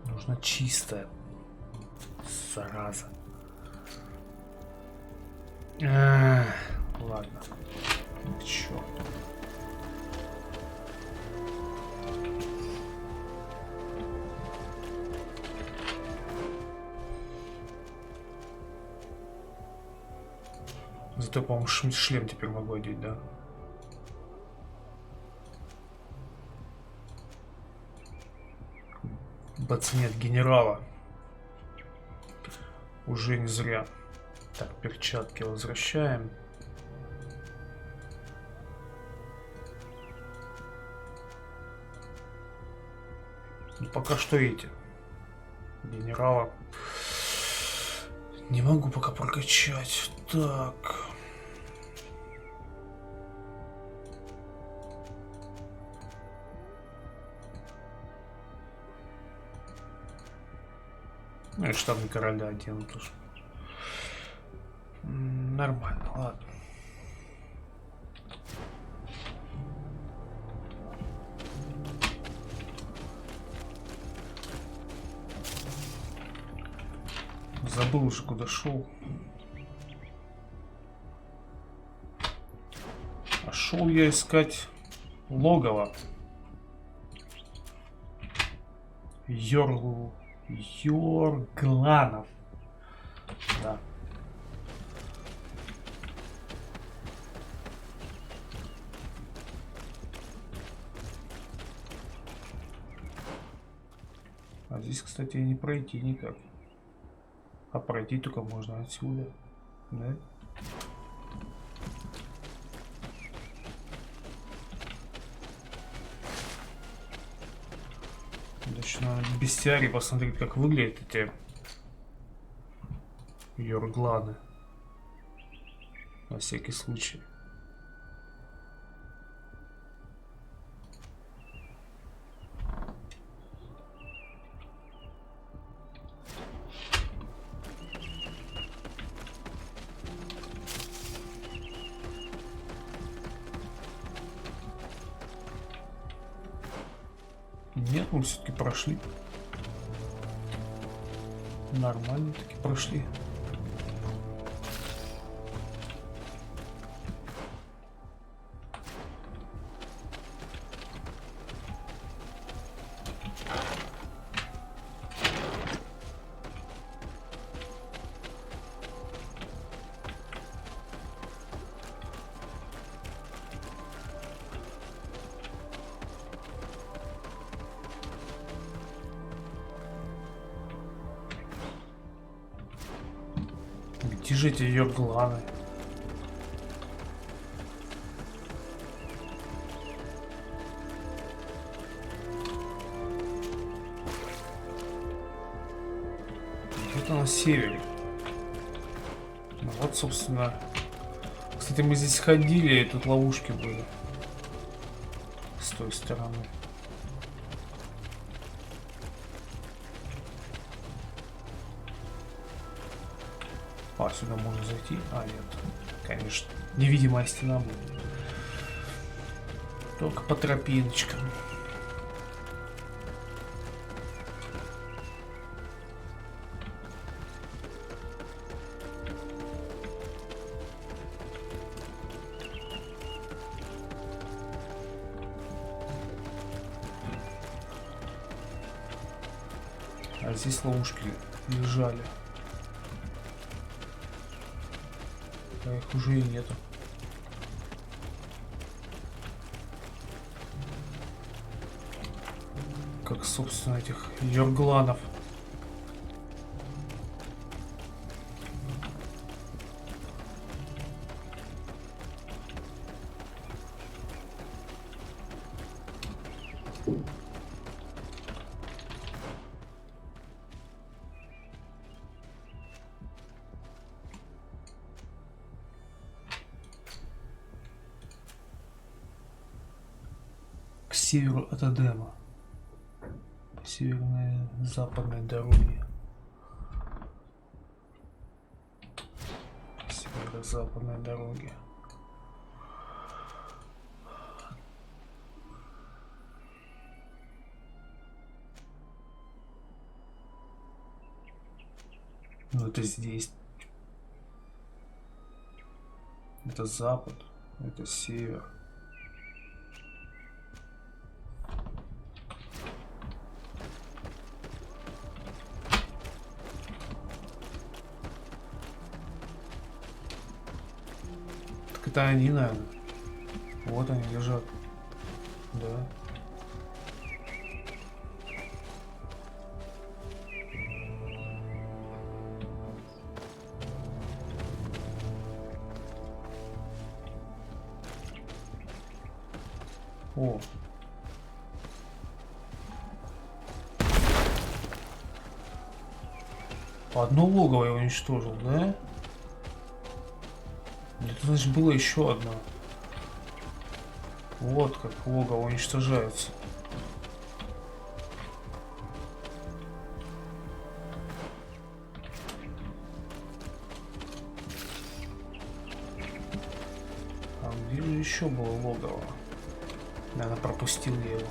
Нужно чистая. Зараза. Ладно. К черту. Зато, по-моему, шлем теперь могу одеть, да? Пацаны от генерала. Уже не зря. Так, перчатки возвращаем. Ну, пока что эти. Генерала. Не могу пока прокачать. Так. Ну и штаны короля одену тоже. Нормально, ладно. Забыл уже, куда шел. А шел я искать логово. Йоргланов. Да. А здесь, кстати, не пройти никак. А пройти только можно отсюда. Да? Значит, надо в бестиарии посмотреть, как выглядят эти йоргланы. На всякий случай. Нет, мы все-таки прошли. Нормально таки прошли. Где же эти йоргланы? Где-то на севере. Ну, вот, собственно. Кстати, мы здесь ходили, и тут ловушки были. С той стороны. А, сюда можно зайти? А, нет. Конечно. Невидимая стена будет. Только по тропиночкам. А здесь ловушки лежали. А их уже и нету. Как, собственно, этих йоргланов. К северу от Эдема. По северной западной дороге. По северо-западной дороге. Ну это здесь. Это запад. Это север. Это они, наверное. Вот они лежат. Да. О. Одно логово я уничтожил, да? Это значит было еще одно. Вот как логово уничтожается. А где же еще было логово? Наверное, пропустил я его.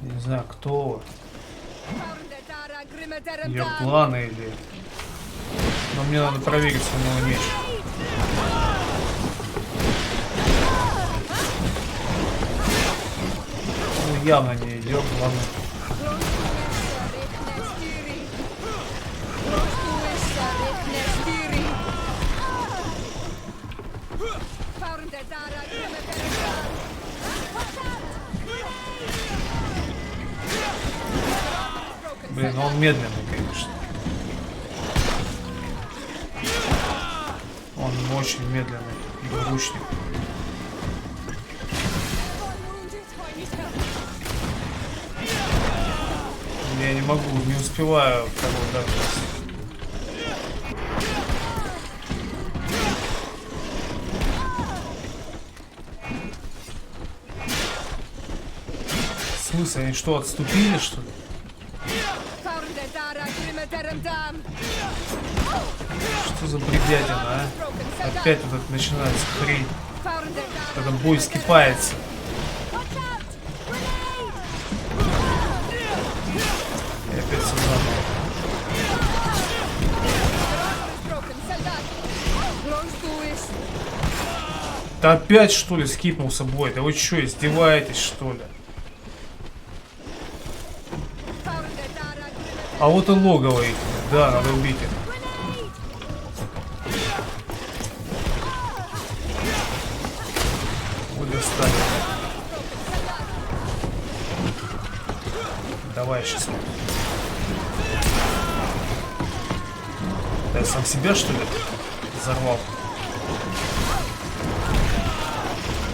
Не знаю, кто ее планы или... Но мне надо проверить самого меч. Ну, явно не ее планы. Блин, он медленный, конечно. Он очень медленный, двуручник. Я не могу, не успеваю кого даже. В смысле, они что, отступили, что ли? Что за бредятина, а? Опять этот начинается хрень. Когда бой скипается. И опять сюда. Да опять что ли скипнулся бой? Да вы что, издеваетесь что ли? А вот и логово их. Да, надо убить их. Вы достали. Давай сейчас. Да я сам себя, что ли, взорвал?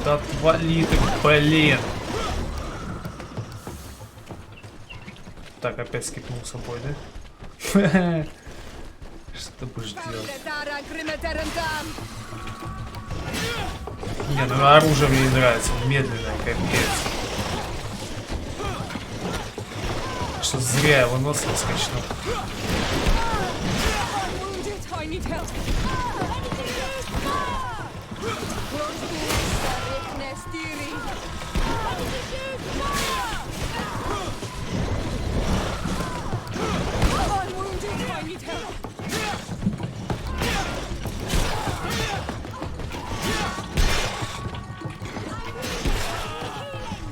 Да отвали ты, блин. Так, опять скипнул собой, да? Что ты будешь делать? Не, ну оружие мне не нравится, медленное, капец. Что зря его нос раскачнул.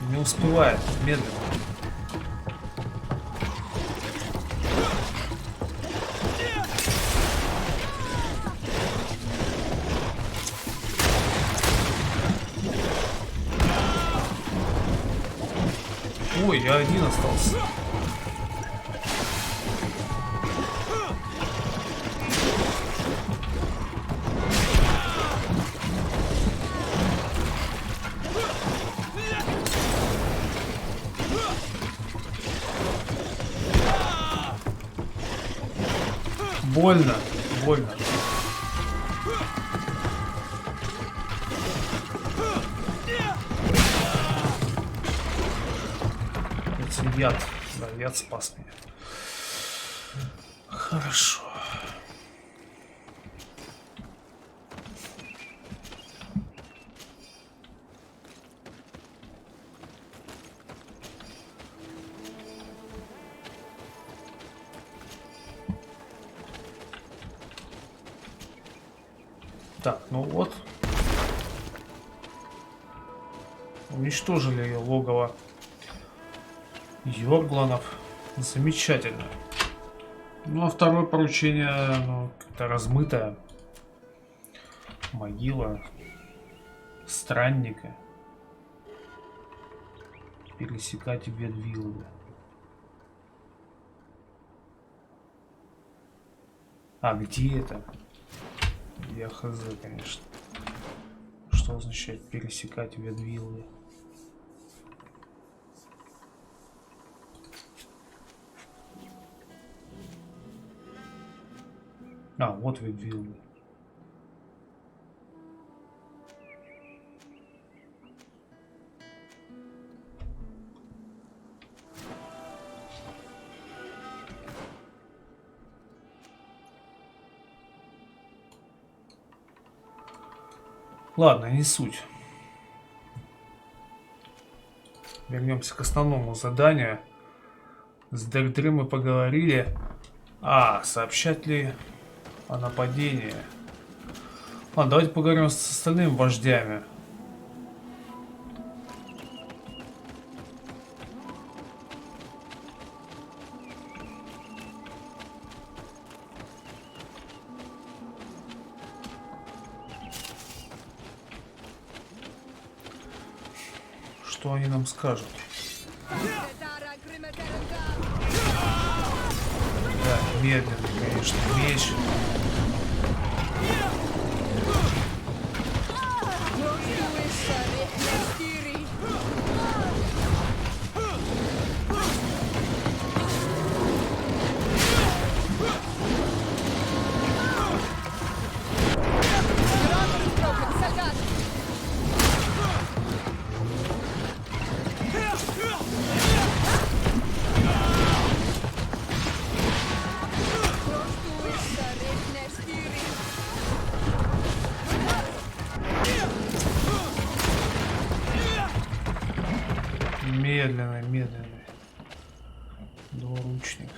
Не успевает, медленно. Ой, я один остался. Больно, больно. Это яд. Да, яд спас меня. Хорошо. Так, ну вот. Уничтожили ее логово Йоргланов. Замечательно. Ну а второе поручение, ну, как-то размытое. Могила странника. Пересекать ветвилы. А где это? Я хз, конечно. Что означает пересекать ветвилы? А, вот ветвилы. Ладно, не суть. Вернемся к основному заданию. С Дердры мы поговорили. А, сообщать ли о нападении? Ладно, давайте поговорим с остальными вождями. Что они нам скажут? Да, медленно, конечно, меч. Медленно, медленно. Двуручник.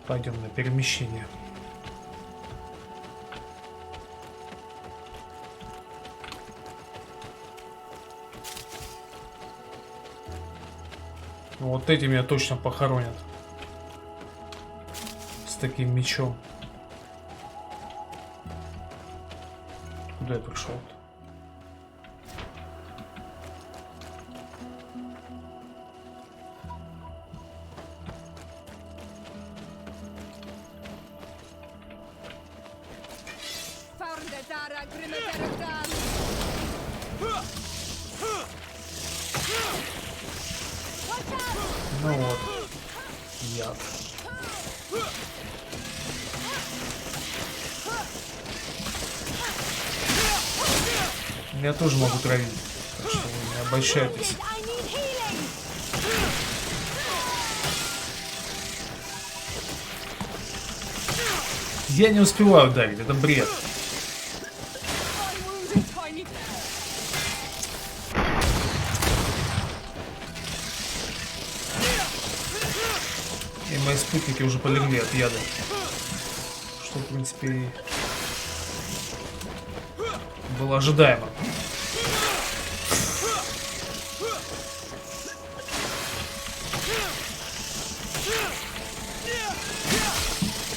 Пойдем на перемещение. Вот эти меня точно похоронят. С таким мечом. Куда я пришел-то? Ну вот, яд. Я тоже могу травить, так что вы не обольщайтесь. Я не успеваю ударить, это бред. И мои спутники уже полегли от яда. Что, в принципе, было ожидаемо.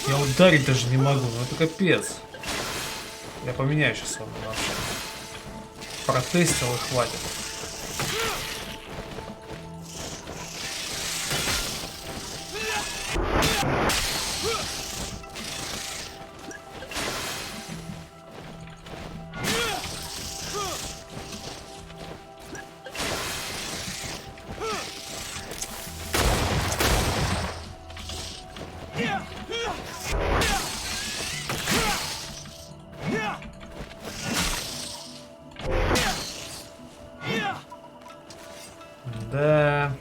Я ударить даже не могу, ну это капец. Я поменяю сейчас с вами вообще. Протестил и хватит. Да.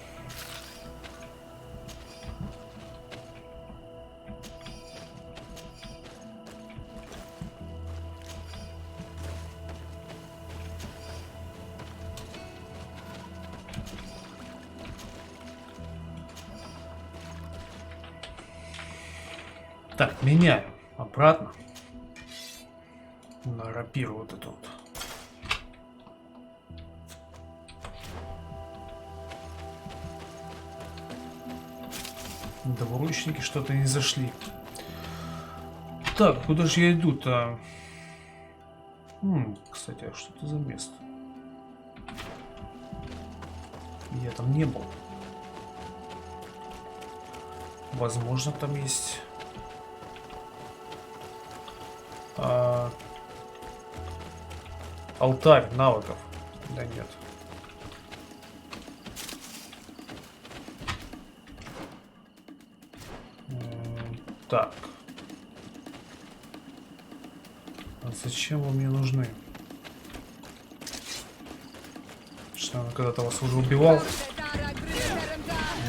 Так, меняю обратно на рапиру вот эту вот. Двуручники что-то не зашли. Так, куда же я иду-то? Кстати, а что это за место? Я там не был. Возможно, там есть... алтарь навыков. Да нет. Так. А зачем вы мне нужны? Что, он когда-то вас уже убивал?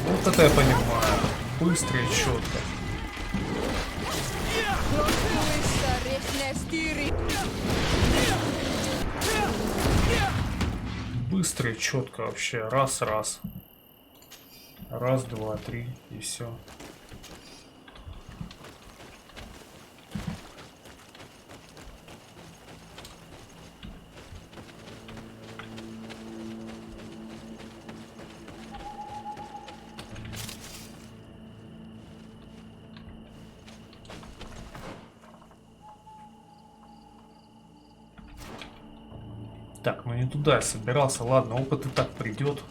Вот это я понимаю. Быстро и четко. Быстро и четко вообще. Раз. Раз, два, три и все. Так, ну не туда я собирался. Ладно, опыт и так придет.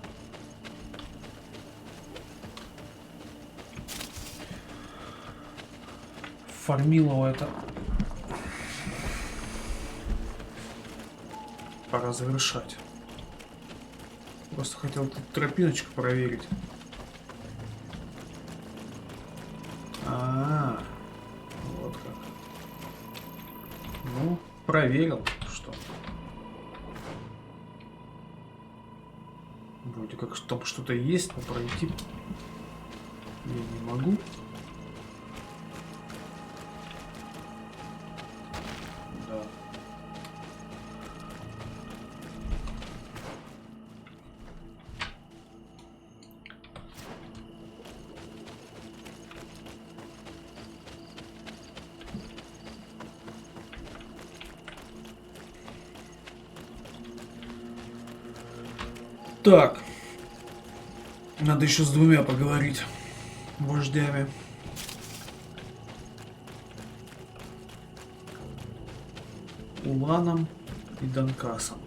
Фармилово это. Пора завершать. Просто хотел тут тропиночку проверить. Вот как. Ну, проверил, что. Вроде как там что-то есть, но пройти я не могу. Да. Так. Надо еще с двумя поговорить. Вождями. Уланом и Данкасом.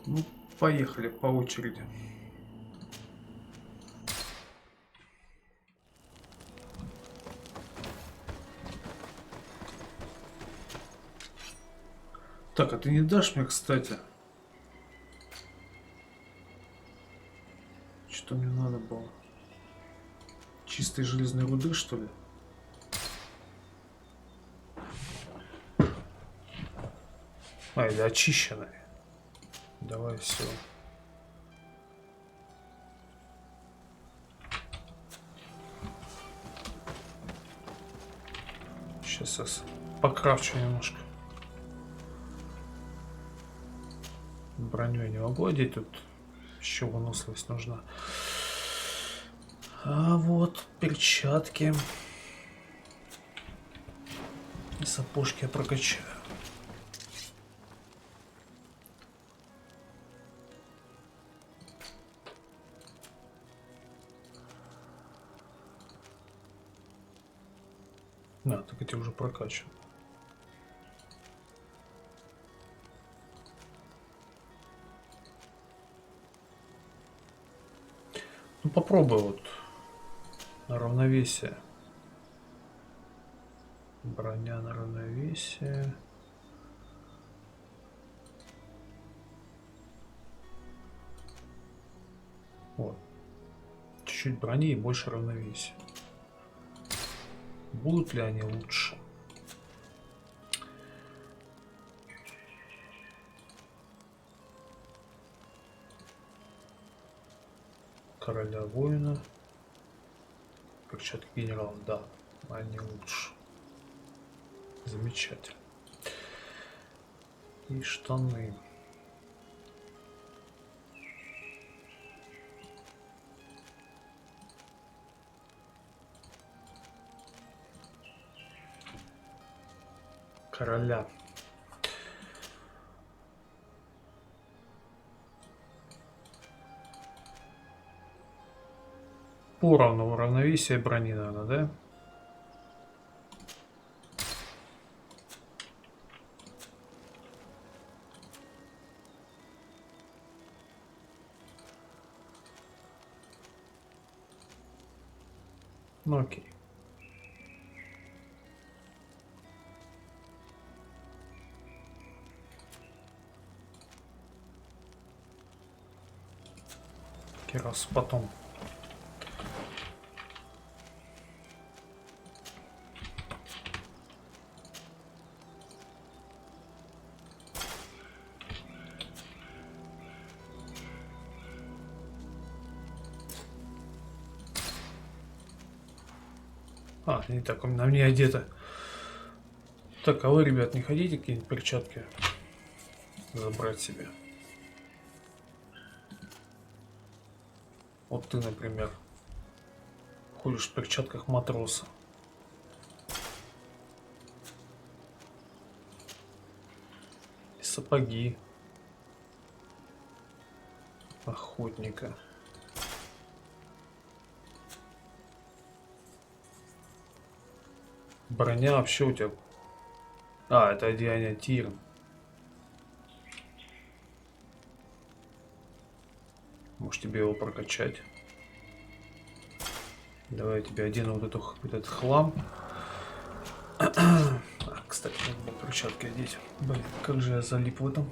Ну, поехали по очереди. Так, а ты не дашь мне, кстати? Что мне надо было? Чистой железной руды, что ли? А, или очищенной. Давай все. Сейчас покрафчу немножко. Броню я не могу одеть, тут еще выносливость нужна. А вот перчатки и сапожки я прокачаю. Да, так эти уже прокачан. Ну попробуй вот на равновесие. Броня на равновесие. Вот. Чуть-чуть брони и больше равновесия. Будут ли они лучше? Короля воина. Перчатки генерала, да, они лучше. Замечательно. И штаны. Короля. Поровну равновесие брони надо, да? Ну окей. Раз потом. А, не так, на мне одето. Так, а вы, ребят, не хотите какие-нибудь перчатки забрать себе? Вот ты, например, ходишь в перчатках матроса. И сапоги охотника. Броня вообще у тебя... А, это одеяние Тирн. Может тебе его прокачать? Давай я тебе одену вот этот хлам. Кстати, надо было перчатки одеть. Блин, как же я залип в этом.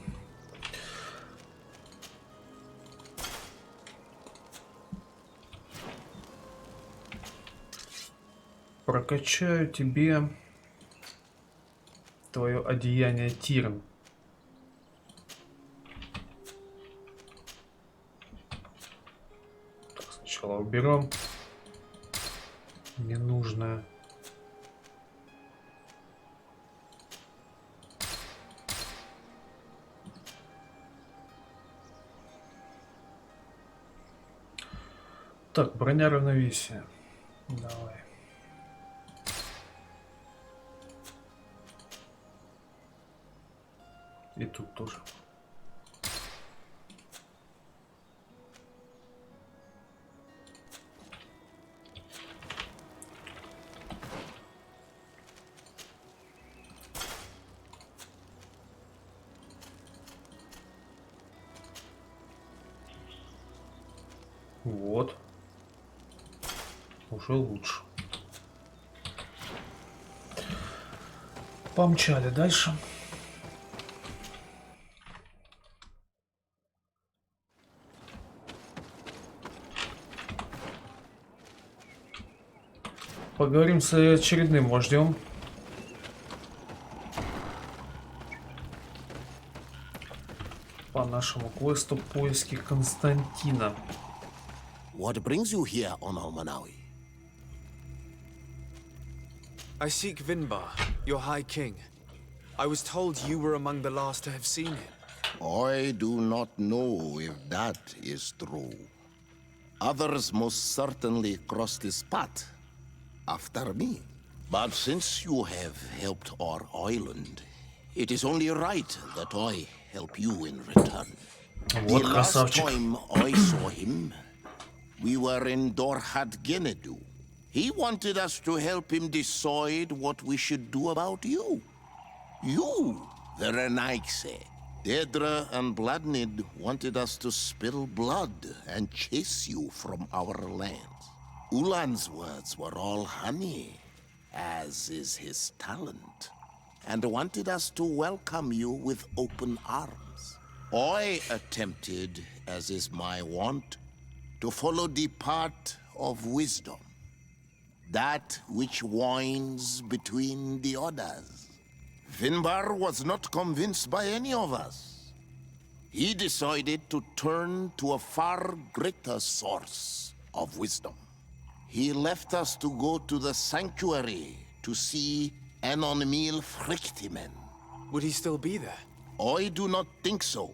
Прокачаю тебе твое одеяние Тирн. Так, сначала уберем ненужное. Так, броня равновесия. Давай. И тут тоже. Вот. Уже лучше. Помчали дальше. Поговорим с очередным вождем. По нашему квесту поиски Константина. What brings you here, Ono Manawi? I seek Vinbar, your High King. I was told you were among the last to have seen him. I do not know if that is true. Others most certainly crossed his path after me. But since you have helped our island, it is only right that I help you in return. Вот the last красавчик. time I saw him, we were in Dorhat Genedu. He wanted us to help him decide what we should do about you. You, the Renaigse. Dedra and Bladnid wanted us to spill blood and chase you from our lands. Ulan's words were all honey, as is his talent, and wanted us to welcome you with open arms. I attempted, as is my wont, to follow the path of wisdom, that which winds between the others. Vinbar was not convinced by any of us. He decided to turn to a far greater source of wisdom. He left us to go to the sanctuary to see Enonmil Frictimen. Would he still be there? I do not think so.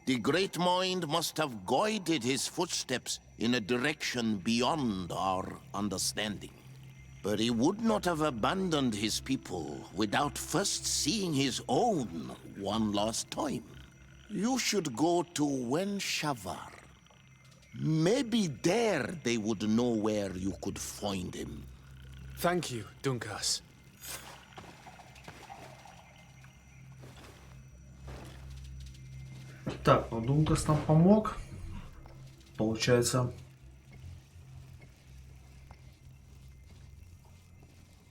The great mind must have guided his footsteps in a direction beyond our understanding. But he would not have abandoned his people without first seeing his own one last time. You should go to Wenshavar. Maybe there they would know where you could find him. Thank you, Dunkas. Так, ну Дункас нам помог. Получается,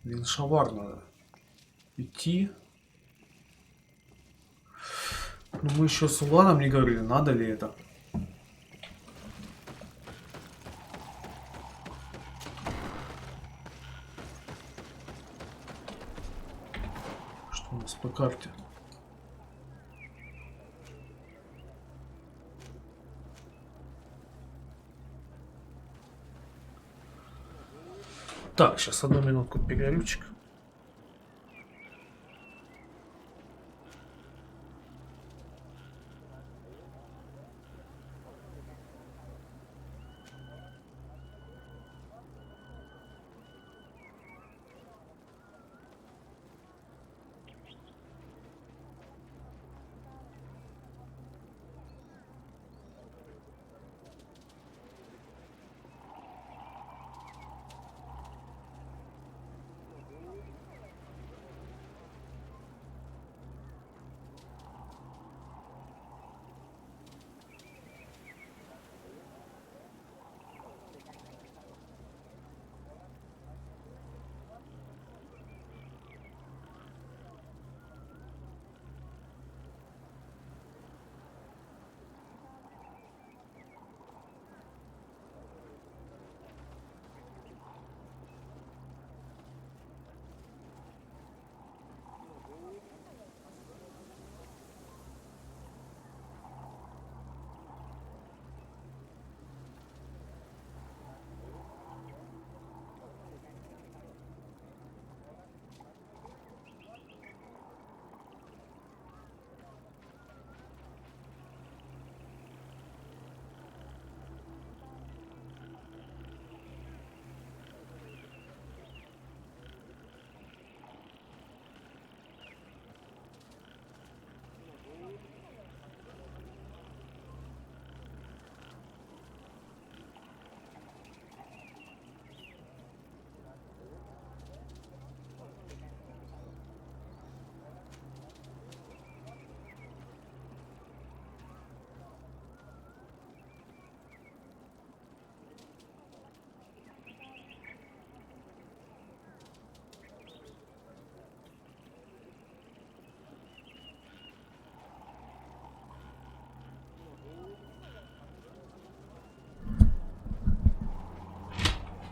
Виншавар надо идти. Но мы еще с Уланом не говорили, надо ли это. Что у нас по карте? Так, сейчас одну минутку перерывчик.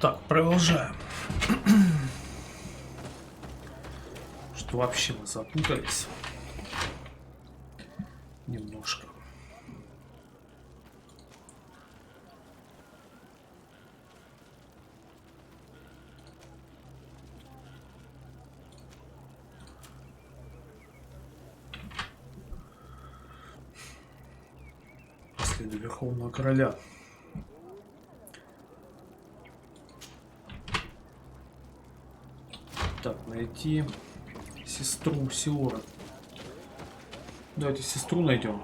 Так, продолжаем. Что вообще мы запутались? Немножко. Последуя Верховного Короля. Так, найти сестру Сиора. Давайте сестру найдем.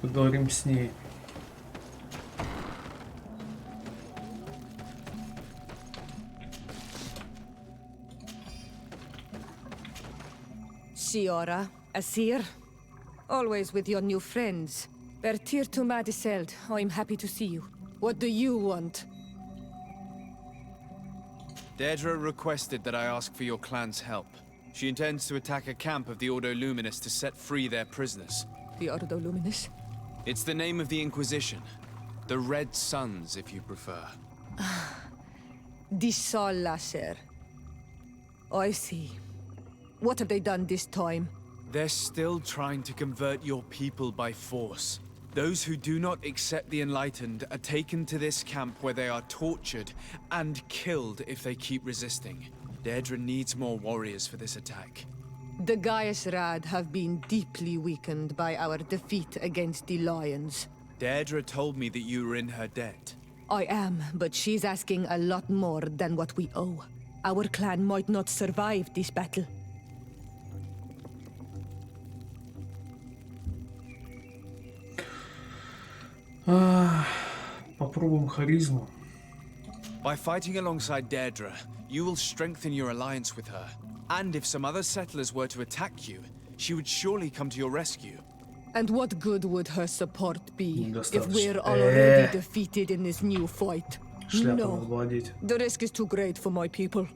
Поговорим с ней. Siora, Asir, always with your new friends. Bertir to Madiseld, I'm happy to see you. What do you want? Deirdre requested that I ask for your clan's help. She intends to attack a camp of the Ordo Luminous to set free their prisoners. The Ordo Luminous? It's the name of the Inquisition. The Red Suns, if you prefer. Disol, sir. I see. What have they done this time? They're still trying to convert your people by force. Those who do not accept the Enlightened are taken to this camp where they are tortured and killed if they keep resisting. Deirdre needs more warriors for this attack. The Gaius Rad have been deeply weakened by our defeat against the Lions. Deirdre told me that you were in her debt. I am, but she's asking a lot more than what we owe. Our clan might not survive this battle. Попробуем харизму. By fighting alongside Deirdre, you will strengthen your alliance with her. And if some other settlers were to attack you, she would surely come to your rescue. And what good would her support be if Достаточно. we're already defeated in this new fight? Шляпу No, надо владеть. the risk is too great for my people.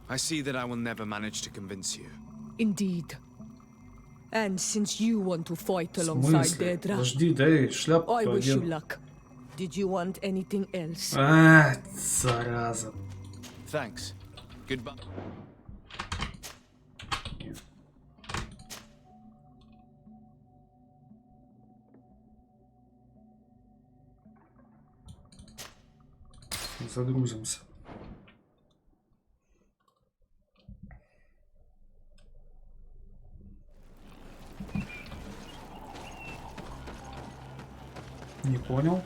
I see that I will never manage to convince you. Indeed. And since you want to fight В alongside смысле? Deirdre, Подожди, дай шляпу I wish you одену. luck. Did you want anything else? Зараза. Thanks. Goodbye. Загрузимся. Не понял.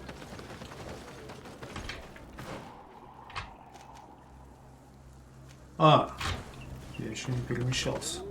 Я еще не перемещался.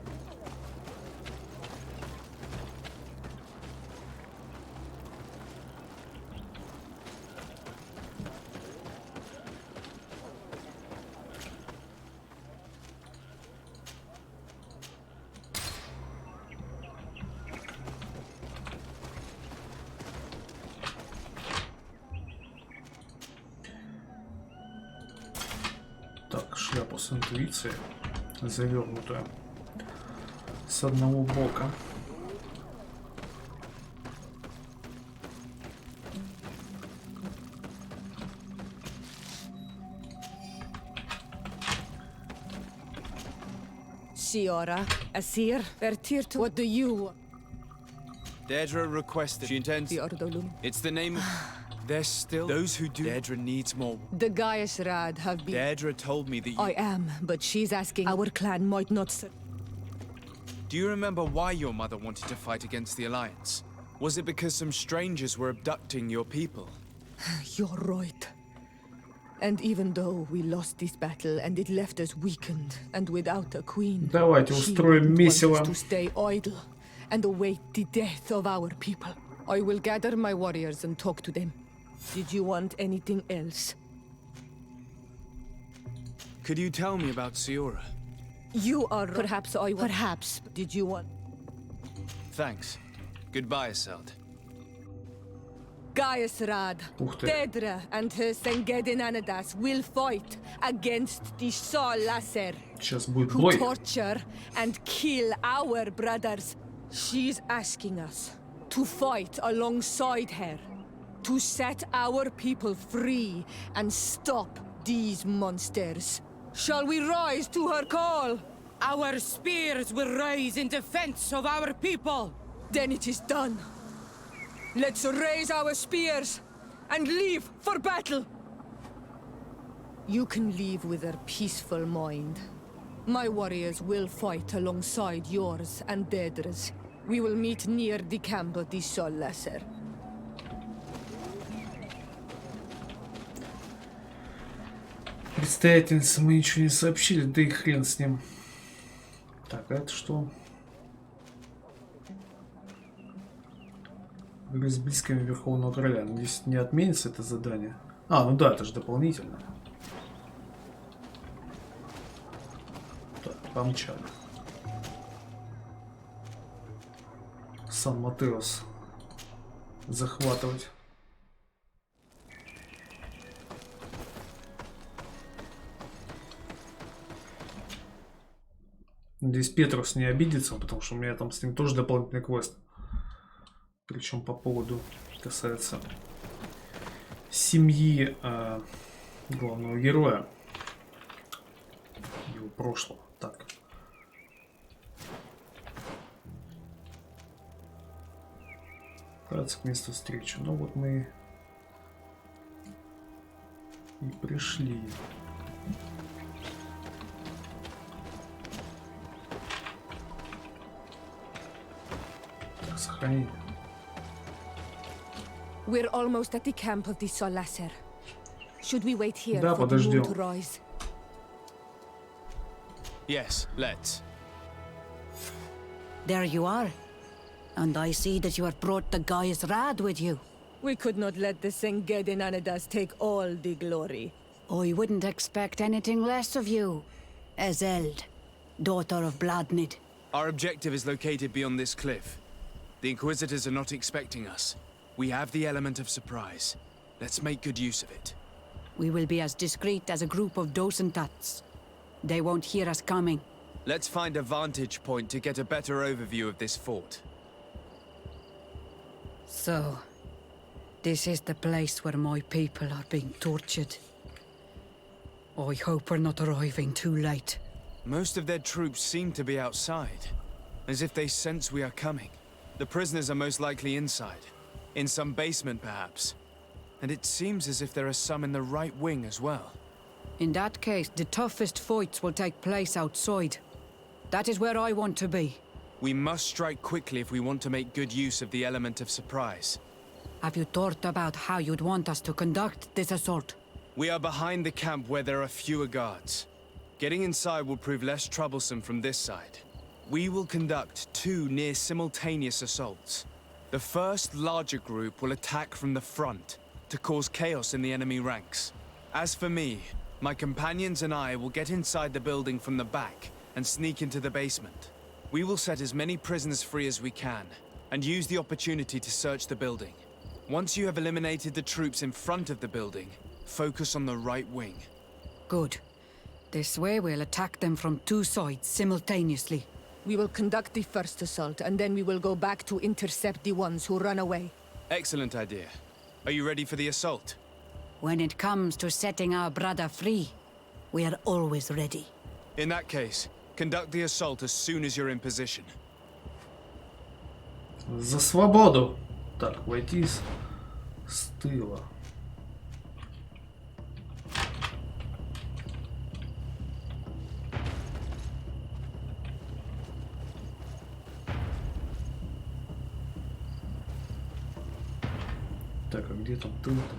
Так, шляпу с интуицией, завернутая с одного бока. Siora, Asir, Bertir, what do you want? Deirdre requested. She intends. The Ordo Luminous. It's the name. There's still those who do. Deirdre needs more. The Gaius Rad have been. Deirdre told me that you. I am, but she's asking. Our clan might not. Do you remember why your mother wanted to fight against the Alliance? Was it because some strangers were abducting your people? You're right. And even though we lost this battle and it left us weakened and without a queen, Давайте she устроим didn't want месиво. us to stay idle and await the death of our people. I will gather my warriors and talk to them. Did you want anything else? Could you tell me about Siora? You are... Perhaps I... Perhaps. Did you want... Thanks. Goodbye, Aseld. Gaiusrad, Dedra, and her Sengedin Anadas will fight against the Sol Lasser, who torture and kill our brothers. She's asking us to fight alongside her, to set our people free and stop these monsters. Shall we rise to her call? Our spears will rise in defense of our people. Then it is done. Let's raise our spears and leave for battle. You can leave with a peaceful mind. My warriors will fight alongside yours and Dedra's. We will meet near the camp of the Sol Lasser. Предстоятельницы мы ничего не сообщили, да и хрен с ним. Так, а это что? Игры с близкими Верховного Короля. Надеюсь, не отменится это задание. А, ну да, это же дополнительно. Так, помчали. Сан-Матеос. Захватывать. Надеюсь, Петрус не обидится, потому что у меня там с ним тоже дополнительный квест. Причем по поводу касается семьи главного героя. Его прошлого. Так. Кажется, к месту встречи. Ну вот мы и пришли. Так, сохранение. We're almost at the camp of the Sol Lasser. Should we wait here Да, for the moon подождем. to rise? Yes, let's. There you are. And I see that you have brought the Gaiusrad with you. We could not let the Sengedin Anadas take all the glory. I wouldn't expect anything less of you, Ezeld, daughter of Bladnid. Our objective is located beyond this cliff. The Inquisitors are not expecting us. We have the element of surprise. Let's make good use of it. We will be as discreet as a group of dosentats. They won't hear us coming. Let's find a vantage point to get a better overview of this fort. So, this is the place where my people are being tortured. I hope we're not arriving too late. Most of their troops seem to be outside, as if they sense we are coming. The prisoners are most likely inside, in some basement perhaps. And it seems as if there are some in the right wing as well. In that case, the toughest fights will take place outside. That is where I want to be. We must strike quickly if we want to make good use of the element of surprise. Have you thought about how you'd want us to conduct this assault? We are behind the camp where there are fewer guards. Getting inside will prove less troublesome from this side. We will conduct two near-simultaneous assaults. The first larger group will attack from the front to cause chaos in the enemy ranks. As for me, my companions and I will get inside the building from the back and sneak into the basement. We will set as many prisoners free as we can and use the opportunity to search the building. Once you have eliminated the troops in front of the building, focus on the right wing. Good. This way we'll attack them from two sides simultaneously. We will conduct the first assault, and then we will go back to intercept the ones who run away. Excellent idea. Are you ready for the assault? When it comes to setting our brother free, we are always ready. In that case, conduct the assault as soon as you're in position. За свободу! Так, войти с тыла. Так, а где там тыл-то?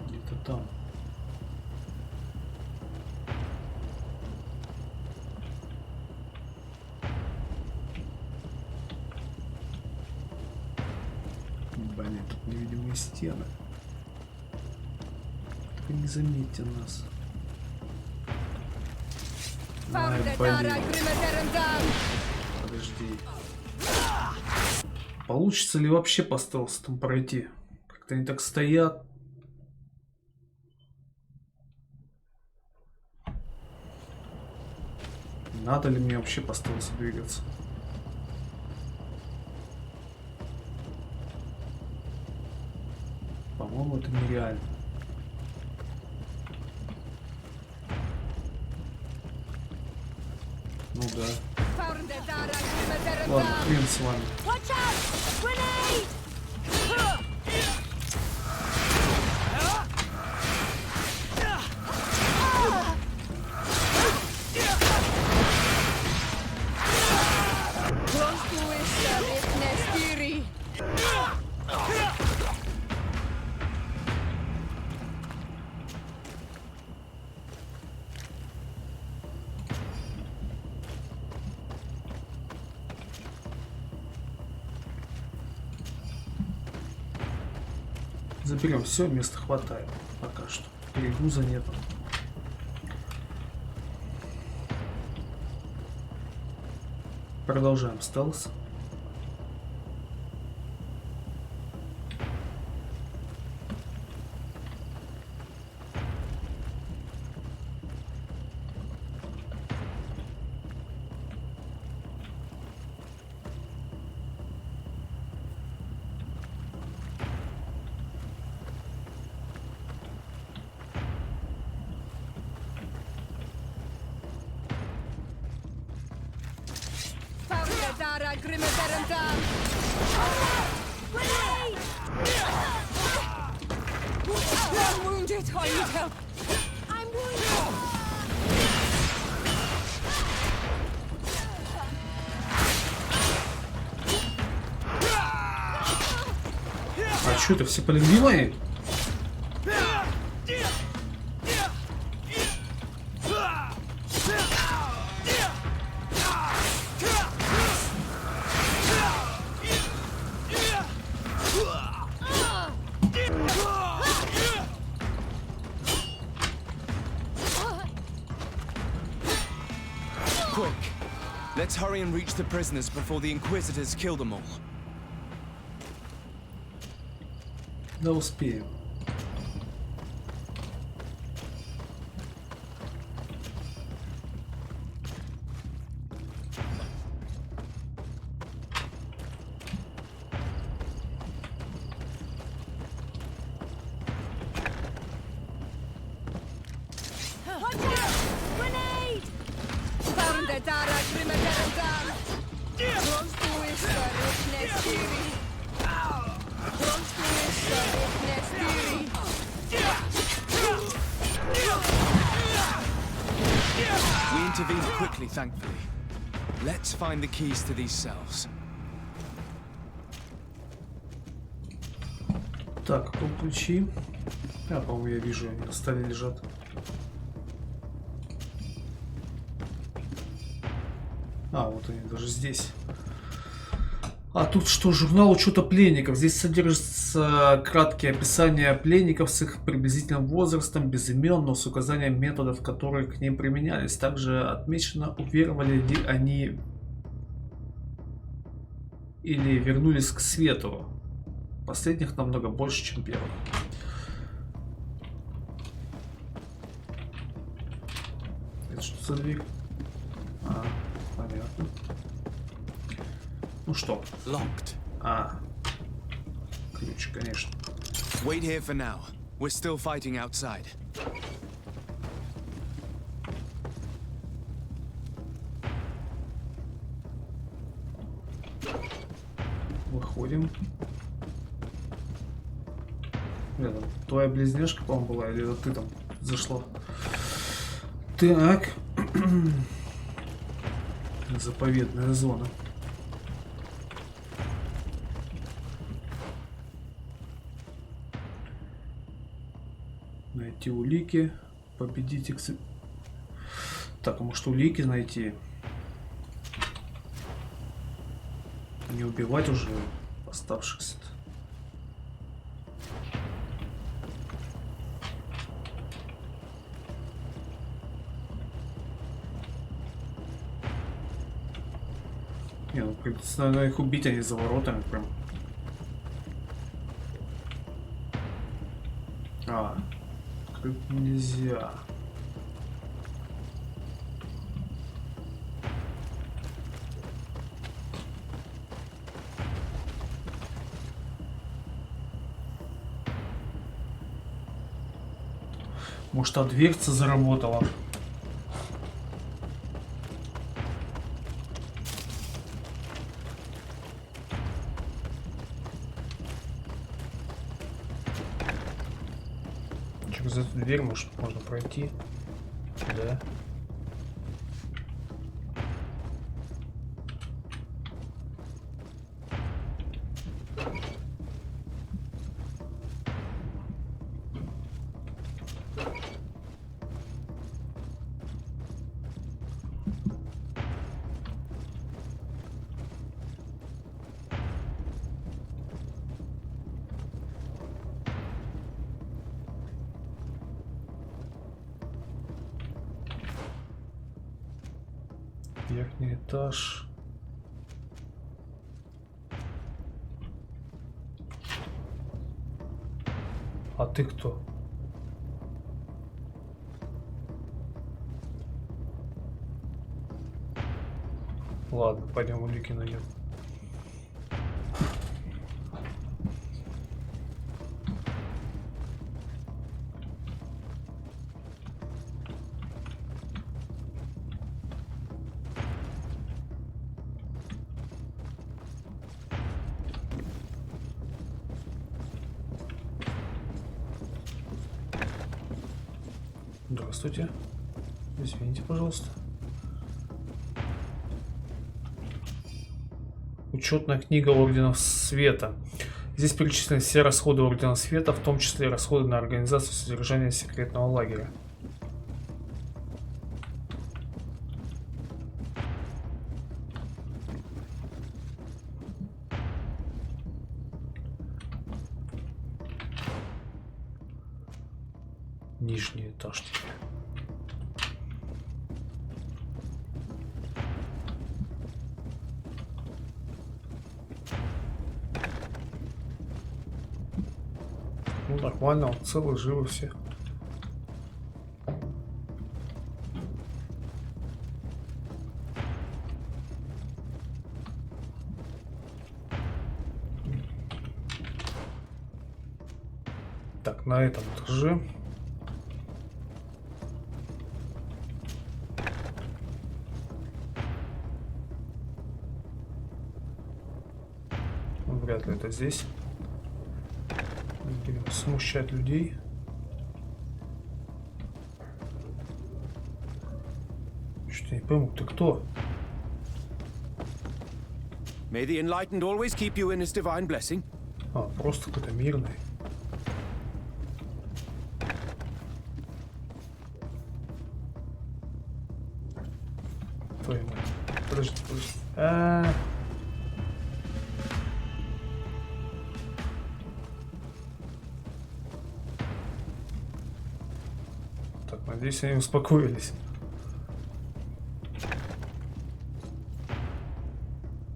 Где-то там. Блин, тут невидимые стены. Только не заметьте нас. Ай, блин. Подожди. Получится ли вообще по стелсу там пройти? Как-то они так стоят. Надо ли мне вообще по стелсу двигаться? По-моему, это нереально. Ну да. Ладно, хрен с вами. Заберем все, места хватает пока что. Перегруза нету. Продолжаем стелс. А что это, все полегли? Quick! Let's hurry and reach the prisoners before the Inquisitors kill them all. Да успеем. We intervened quickly, thankfully. Let's find the keys to these cells. Так, тут ключи. А, по-моему, я вижу, они на столе лежат. А, вот они даже здесь. А тут что, журнал учета пленников. Здесь содержится краткие описания пленников с их приблизительным возрастом, без имен, но с указанием методов, которые к ним применялись. Также отмечено, уверовали ли они или вернулись к свету. Последних намного больше, чем первых. Это что за дверь? А, понятно. Ну что? Locked. А, ключ, конечно. Wait here for now. We're still fighting outside. Выходим. Это твоя близняшка, по-моему, была, или это ты там зашла? Так. Заповедная зона. Найти улики, победить их. Так, а может улики найти? Не убивать уже оставшихся. Не, ну придется, наверное, их убить, а не за воротами прям. А, открыть нельзя. Может, та дверца заработала? Через эту дверь, может, можно пройти? Да. Верхний этаж. А ты кто? Ладно, пойдем улики найдем. Здравствуйте. Извините, пожалуйста. Учетная книга Орденов Света. Здесь перечислены все расходы Ордена Света, в том числе и расходы на организацию содержания секретного лагеря. Нижний этаж. Ну нормально, целые, живы все. Так, на этом этаже. Вряд ли это здесь. Будем смущать людей. Что-то не пойму, ты кто? May the enlightened always keep you in his divine blessing. А, просто какой-то мирный. Твою мать. Подожди. Так, надеюсь, они успокоились.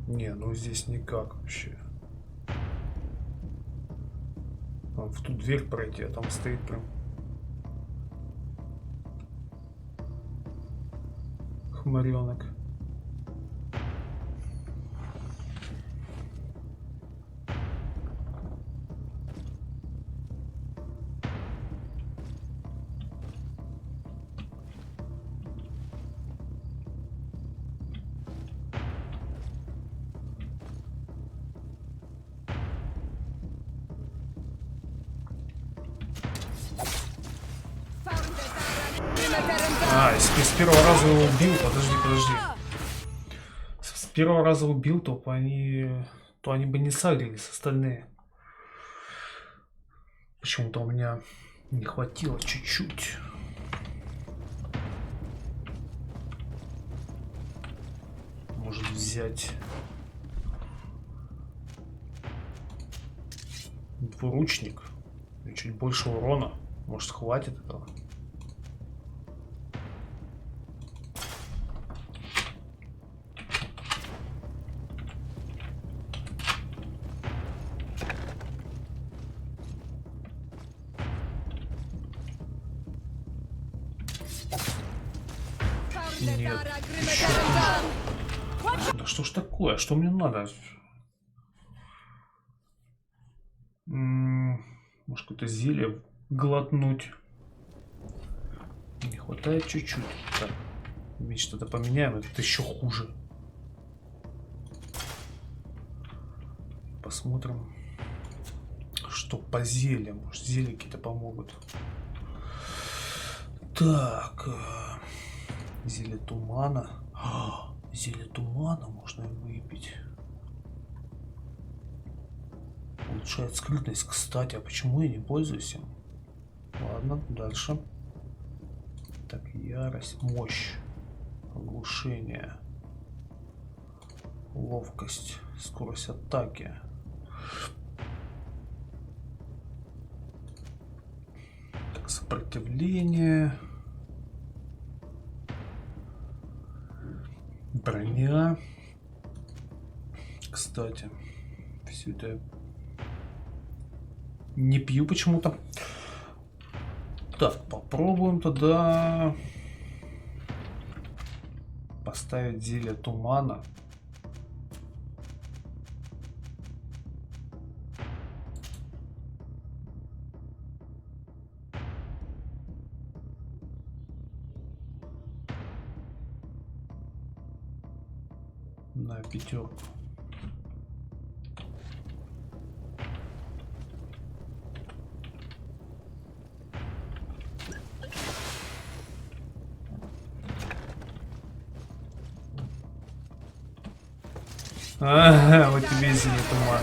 Не, ну здесь никак вообще. Надо в ту дверь пройти, а там стоит прям хмаренок. А, если с первого раза его убил, подожди. С первого раза убил, то они бы не сагрились остальные. Почему-то у меня не хватило чуть-чуть. Может взять двуручник. Чуть больше урона. Может, хватит этого. Нет. Еще хуже. Да что ж такое? Что мне надо? Может, какое-то зелье глотнуть? Не хватает чуть-чуть. Так, ведь что-то поменяем. Это еще хуже. Посмотрим, что по зельям. Может, зелья какие-то помогут. Так. Зелье тумана. Зелье тумана можно выпить. Улучшает скрытность. Кстати, а почему я не пользуюсь им? Ладно, дальше. Так, ярость, мощь, оглушение, ловкость, скорость атаки. Так, сопротивление, броня. Кстати, все это не пью почему-то. Так, попробуем тогда поставить зелье тумана. На 5. Ага, вот тебе зелье туман.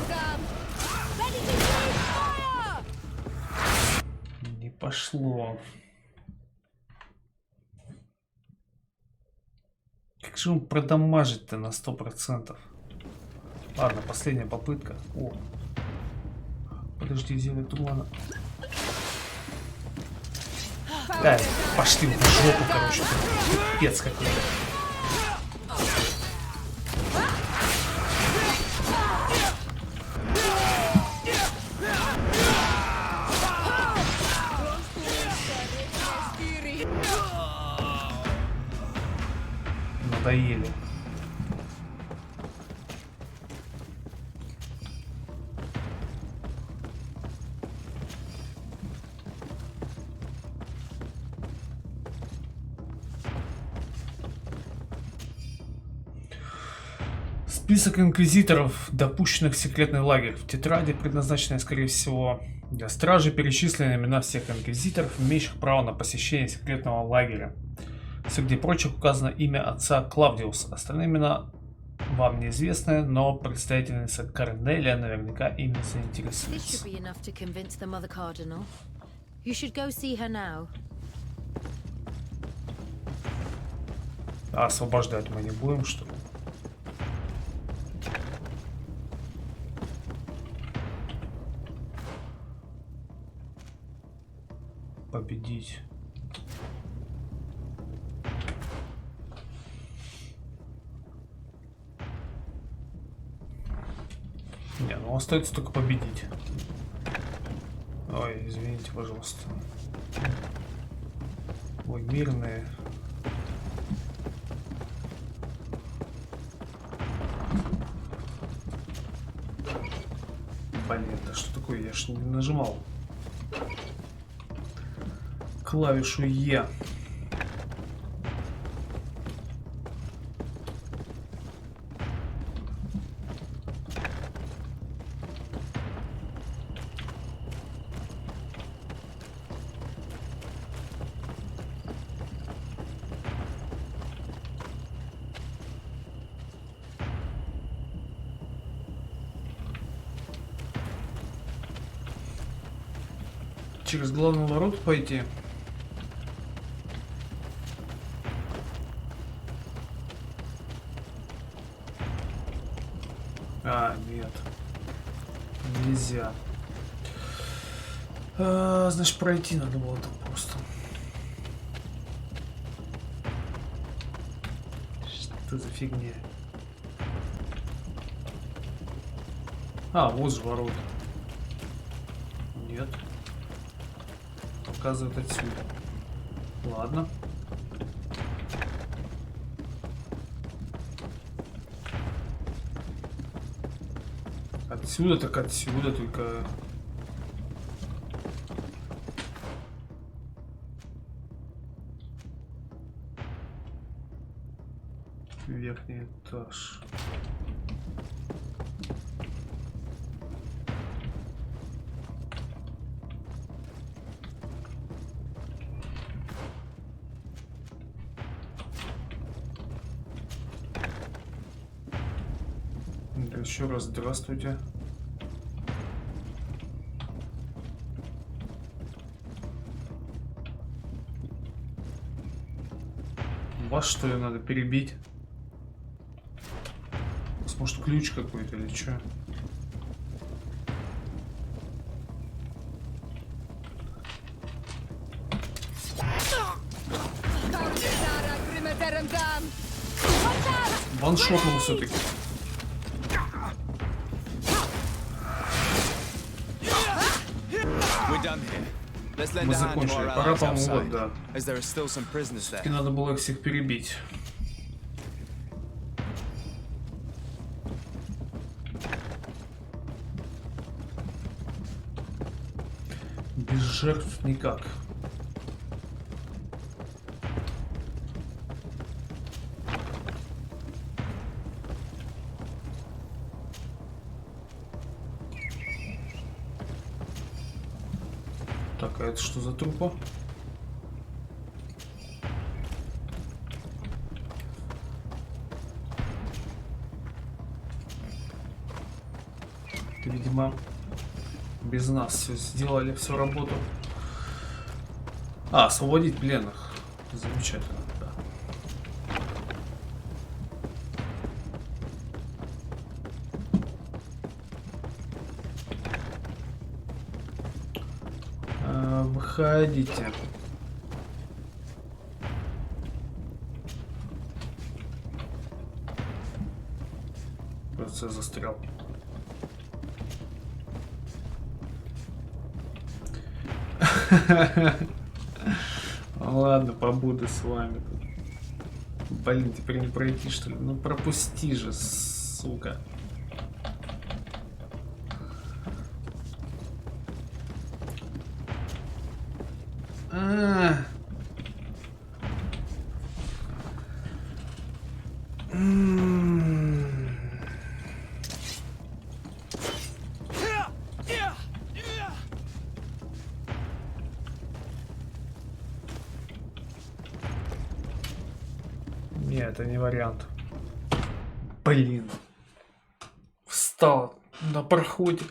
Не пошло. Как же он продамажит-то на 100%? Ладно, последняя попытка. О, подожди, зелье тумана. Да, пошли в жопу, короче. Пипец какой-то. Надоели. Список инквизиторов, допущенных в секретный лагерь. В тетради, предназначенной, скорее всего, для стражи, перечислены имена всех инквизиторов, имеющих право на посещение секретного лагеря. Среди прочих указано имя отца Клавдиуса. Остальные имена вам неизвестны, но представительница Корнелия наверняка ими заинтересуется. А освобождать мы не будем, что ли? Победить. Не, ну остается только победить. Ой, извините, пожалуйста. Ой, мирные. Блин, да что такое? Я ж не нажимал клавишу Е. Через главный ворот пойти. А, нет. Нельзя. Значит, пройти надо было там просто. Что за фигня? А, вот же ворота. Нет. Показывает отсюда. Ладно. Отсюда так отсюда, только... Верхний этаж. Еще раз здравствуйте. Вас что ли надо перебить? Может ключ какой-то или что? Ваншотнул все-таки. Мы закончили. Пора, по-моему, вот, да. Все-таки надо было их всех перебить. Без жертв никак. Так, а это что за трупа? Это, видимо, без нас все сделали, всю работу. А, освободить пленных. Замечательно, да. Выходите. Просто я застрял. Ладно, побуду с вами. Блин, теперь не пройти, что ли? Ну пропусти же, сука. Нет, это не вариант. Блин. Встал на проходе.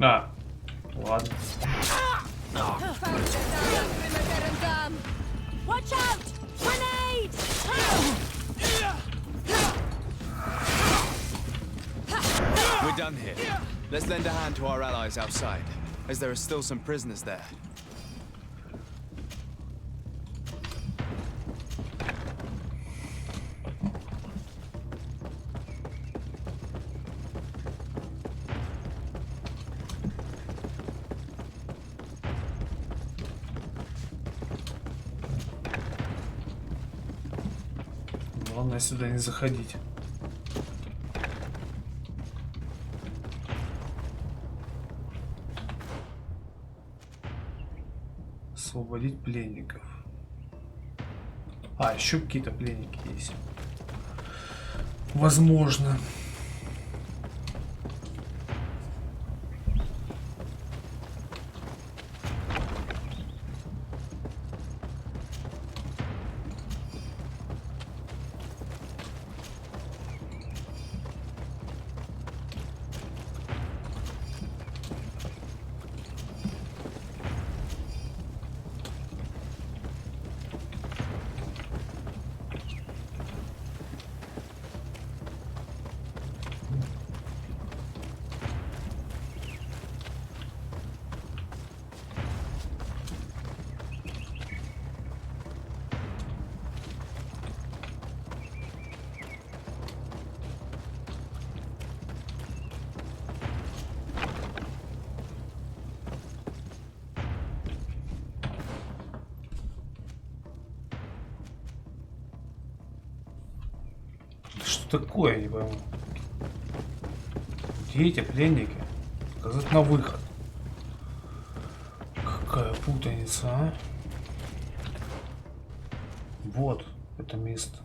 А, ладно. We're done here. Let's lend a hand to our allies outside, as there are still some prisoners there. Главное сюда не заходить. Освободить пленников. А, еще какие-то пленники есть. Возможно. такое, я не пойму. Где эти пленники? Сказать на выход. Какая путаница, а? Вот это место.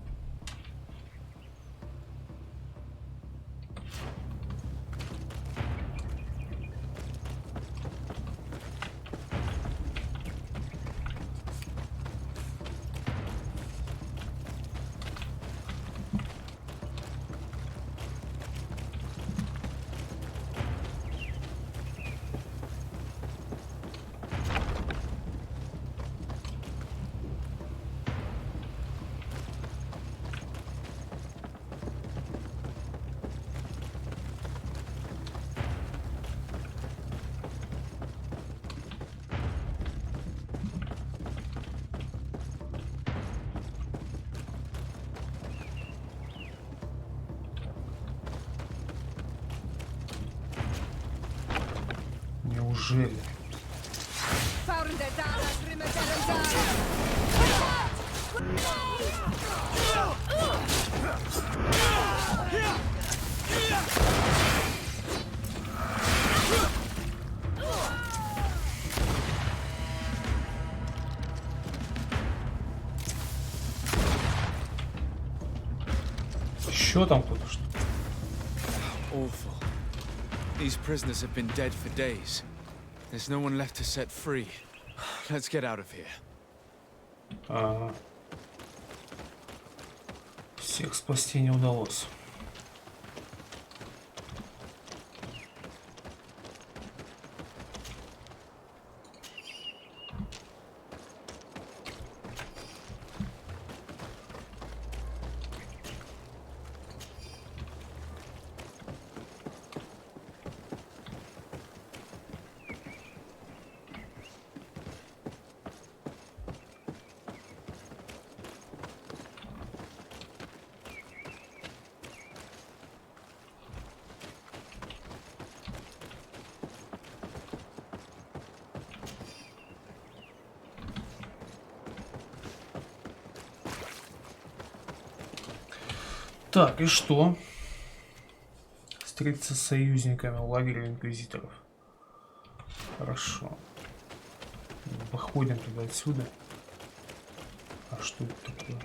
Неужели? Еще там кто-то что? Awful. These prisoners have been dead for days. There's no one left to set free. Let's get out of here. Ага. Всех спасти не удалось. Так, и что? Встретиться с союзниками в лагере инквизиторов. Хорошо. Выходим туда отсюда. А что это такое?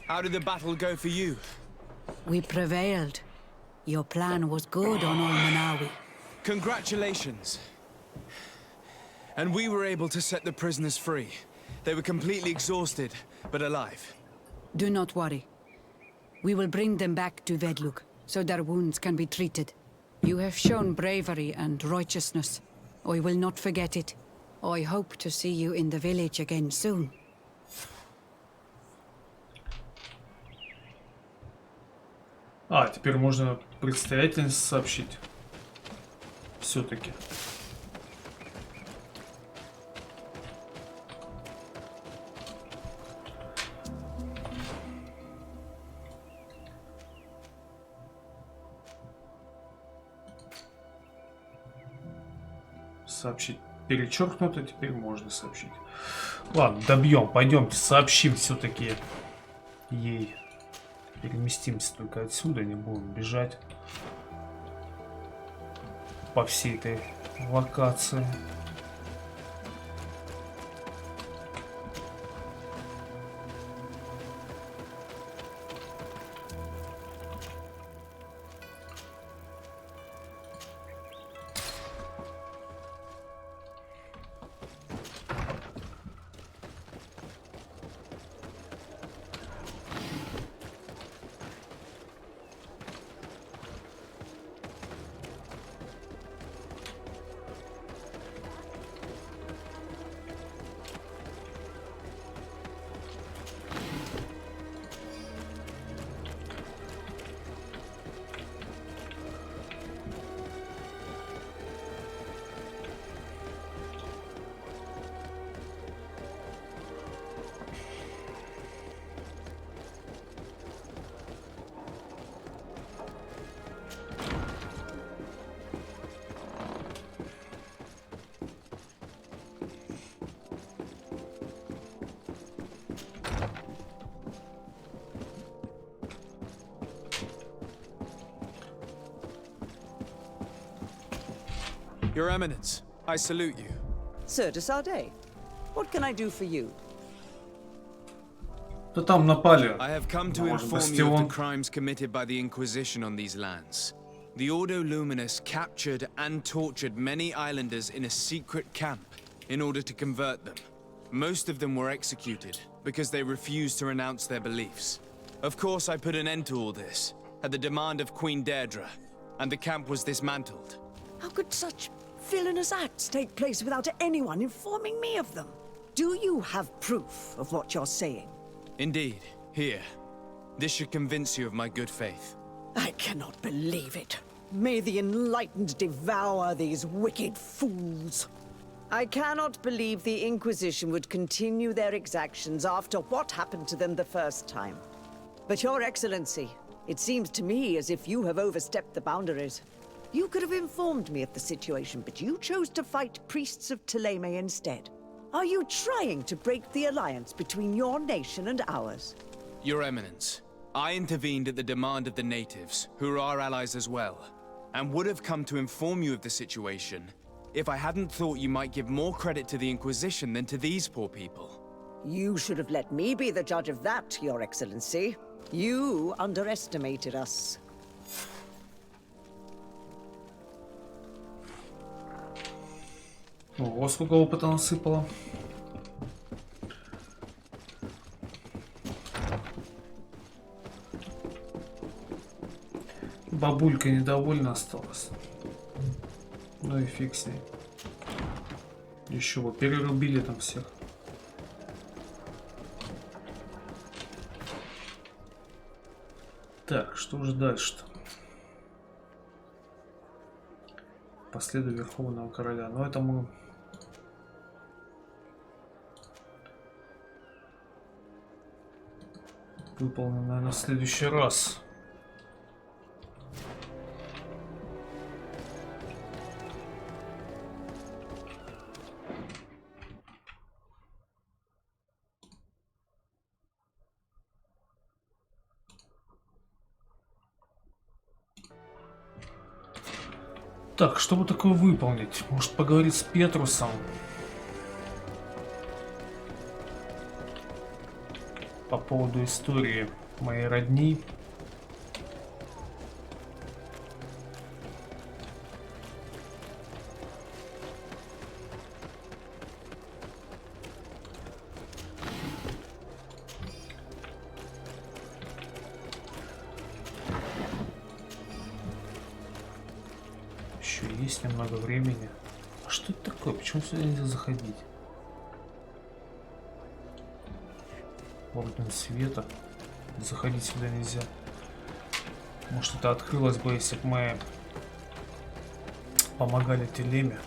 How did the battle go for you? We prevailed. Your plan was good on Manawi. Congratulations. And we were able to set the prisoners free. They were completely exhausted, but alive. Do not worry. We will bring them back to Vedluk, so their wounds can be treated. You have shown bravery and righteousness. I will not forget it. I hope to see you in the village again soon. А, теперь можно предстоятельность сообщить. Все-таки. Сообщить перечеркнуто, теперь можно сообщить. Ладно, добьем, пойдемте сообщим все-таки ей. Переместимся только отсюда, не будем бежать по всей этой локации. Your Eminence, I salute you. Sir de Sardet, what can I do for you? То там напали. I have come to inform you of the crimes committed by the Inquisition on these lands. The Ordo Luminous captured and tortured many islanders in a secret camp in order to convert them. Most of them were executed because they refused to renounce their beliefs. Of course, I put an end to all this at the demand of Queen Deirdre, and the camp was dismantled. How could such villainous acts take place without anyone informing me of them? Do you have proof of what you're saying? Indeed, here. This should convince you of my good faith. I cannot believe it. May the enlightened devour these wicked fools. I cannot believe the Inquisition would continue their exactions after what happened to them the first time. But Your Excellency, it seems to me as if you have overstepped the boundaries. You could have informed me of the situation, but you chose to fight priests of Thélème instead. Are you trying to break the alliance between your nation and ours? Your Eminence, I intervened at the demand of the natives, who are our allies as well, and would have come to inform you of the situation if I hadn't thought you might give more credit to the Inquisition than to these poor people. You should have let me be the judge of that, Your Excellency. You underestimated us. Ого, сколько опыта насыпало. Бабулька недовольна осталась. Ну и фиг с ней. Еще вот перерубили там всех. Так, что же дальше-то? Последуй Верховного Короля. Но это мы... выполним, наверное, в следующий раз. Так, чтобы такое выполнить? Может поговорить с Петрусом? По поводу истории моей родни. Еще есть немного времени. А что это такое? Почему сюда нельзя заходить? Орден Света. Заходить сюда нельзя. Может, это открылось бы, если бы мы помогали Телеме.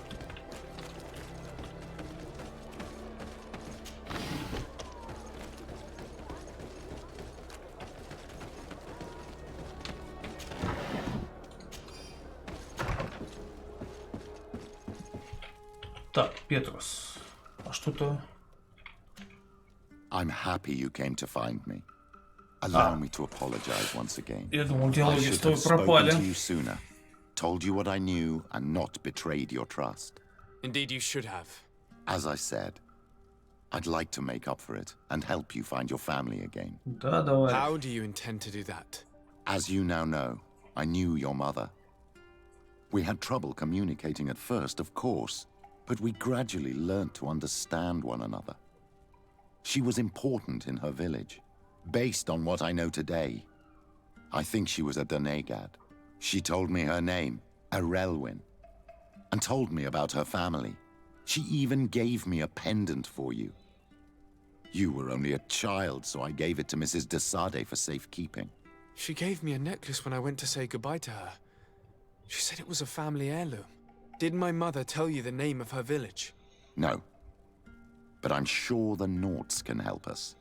Так, Петрус. А что-то... I'm happy you came to find me. Allow me to apologize once again. Я думал, I диалоги should с тобой have spoken пропали. to you sooner, told you what I knew, and not betrayed your trust. Indeed, you should have. As I said, I'd like to make up for it and help you find your family again. Да, давай. How do you intend to do that? As you now know, I knew your mother. We had trouble communicating at first, of course, but we gradually learned to understand one another. She was important in her village. Based on what I know today, I think she was a Donegad. She told me her name, Arelwyn, and told me about her family. She even gave me a pendant for you. You were only a child, so I gave it to Mrs. de Sardet for safekeeping. She gave me a necklace when I went to say goodbye to her. She said it was a family heirloom. Did my mother tell you the name of her village? No. But I'm sure the Nauts can help us.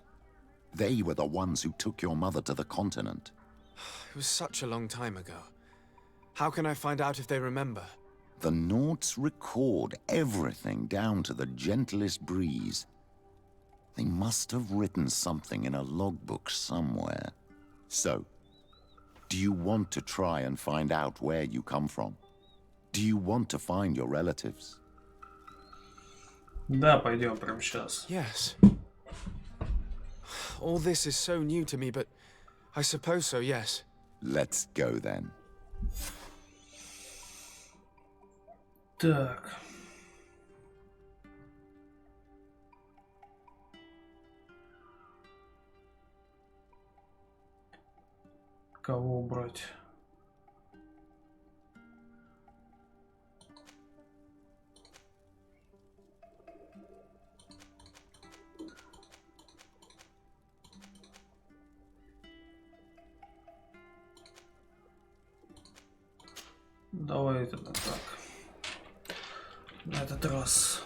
They were the ones who took your mother to the continent. It was such a long time ago. How can I find out if they remember? The Nauts record everything down to the gentlest breeze. They must have written something in a logbook somewhere. So, do you want to try and find out where you come from? Do you want to find your relatives? Да, пойдем прямо сейчас. Yes. All this is so new to me, but I suppose so, yes. Let's go then. Так. Кого убрать? Давай это так. На этот раз.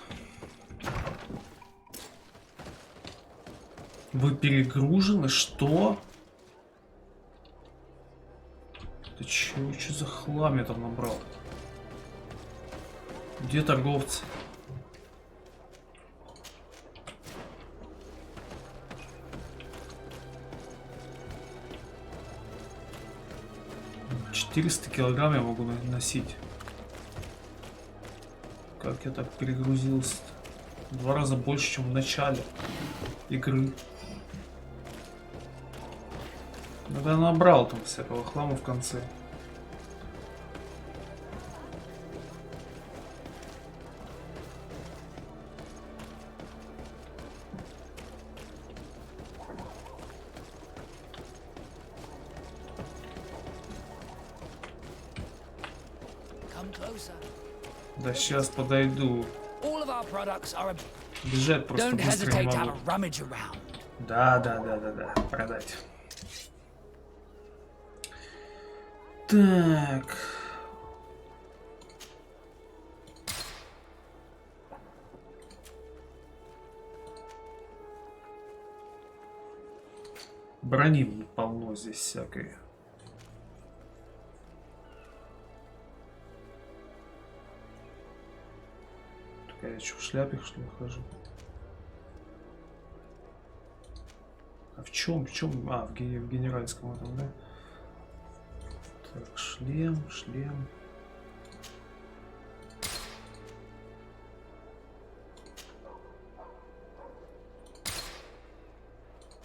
Вы перегружены? Что? Ты чё за хлам я там набрал? Где торговцы? $400 килограмм я могу носить. Как я так перегрузился? В 2 раза больше, чем в начале игры. Я набрал там всякого хлама в конце. Да сейчас подойду. Бежать просто быстро не могу. Да. Продать. Так. Брони полно здесь всякой. Я что, в шляпе, что ли, хожу? А в чем? А, в генеральском этом, да? Так, шлем.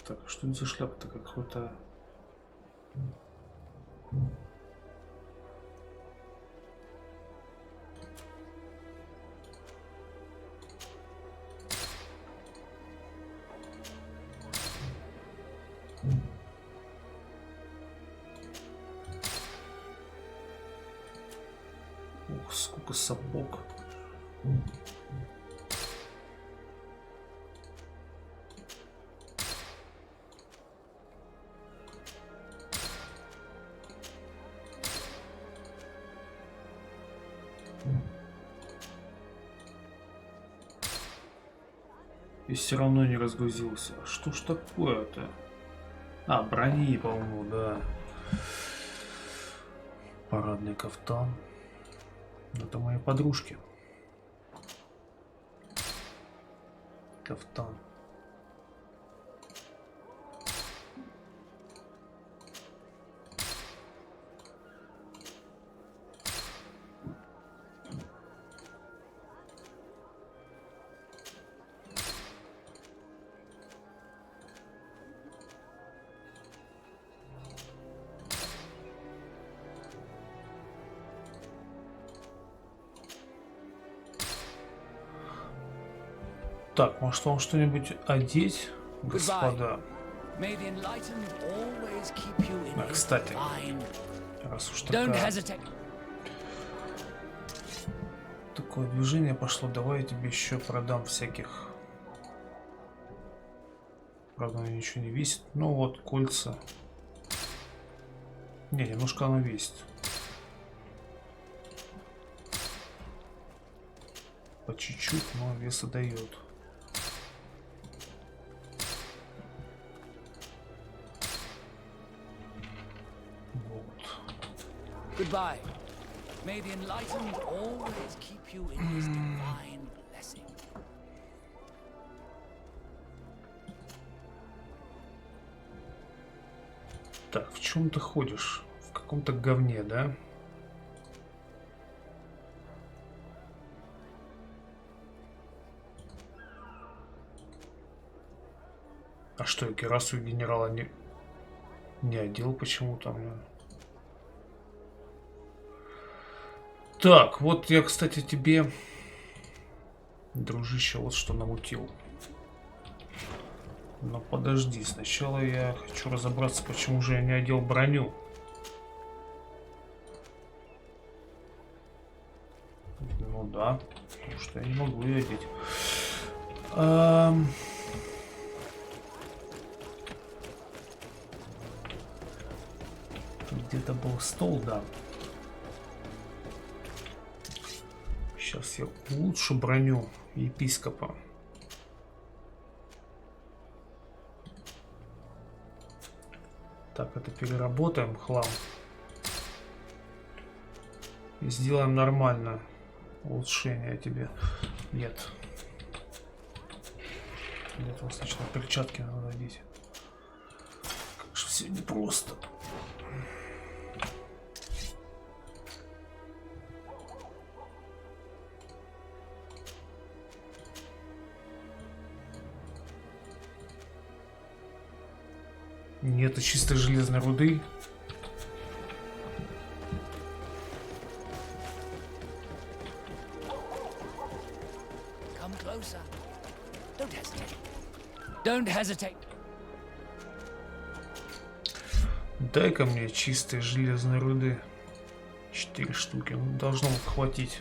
Так, что это за шляпа-то какой-то? Ух, сколько сапог. И все равно не разгрузился. Что ж такое-то? А, брони, по-моему, да. Парадный кафтан. Это мои подружки. Кафтан. Так, может вам что-нибудь одеть, господа? А, кстати, раз уж такое движение пошло, давай я тебе еще продам всяких. Правда, оно ничего не весит. Ну вот, кольца. Не, немножко оно весит. По чуть-чуть, но веса дает. Goodbye. May the enlightened always keep you in his divine blessing. Так, в чем ты ходишь? В каком-то говне, да? что, я кирасу генерала не одел почему-то. Так, вот я, кстати, тебе, дружище, вот что намутил. Но подожди, сначала я хочу разобраться, почему же я не одел броню. Ну да, потому что я не могу ее одеть. Где-то был стол, да. Сейчас я улучшу броню епископа. Так, это переработаем хлам. И сделаем нормально. Улучшение тебе. Нет. Для этого сначала перчатки надо надеть. Как же все непросто. Нет чистой железной руды. Дай-ка мне чистой железной руды. 4 штуки. Ну, должно хватить.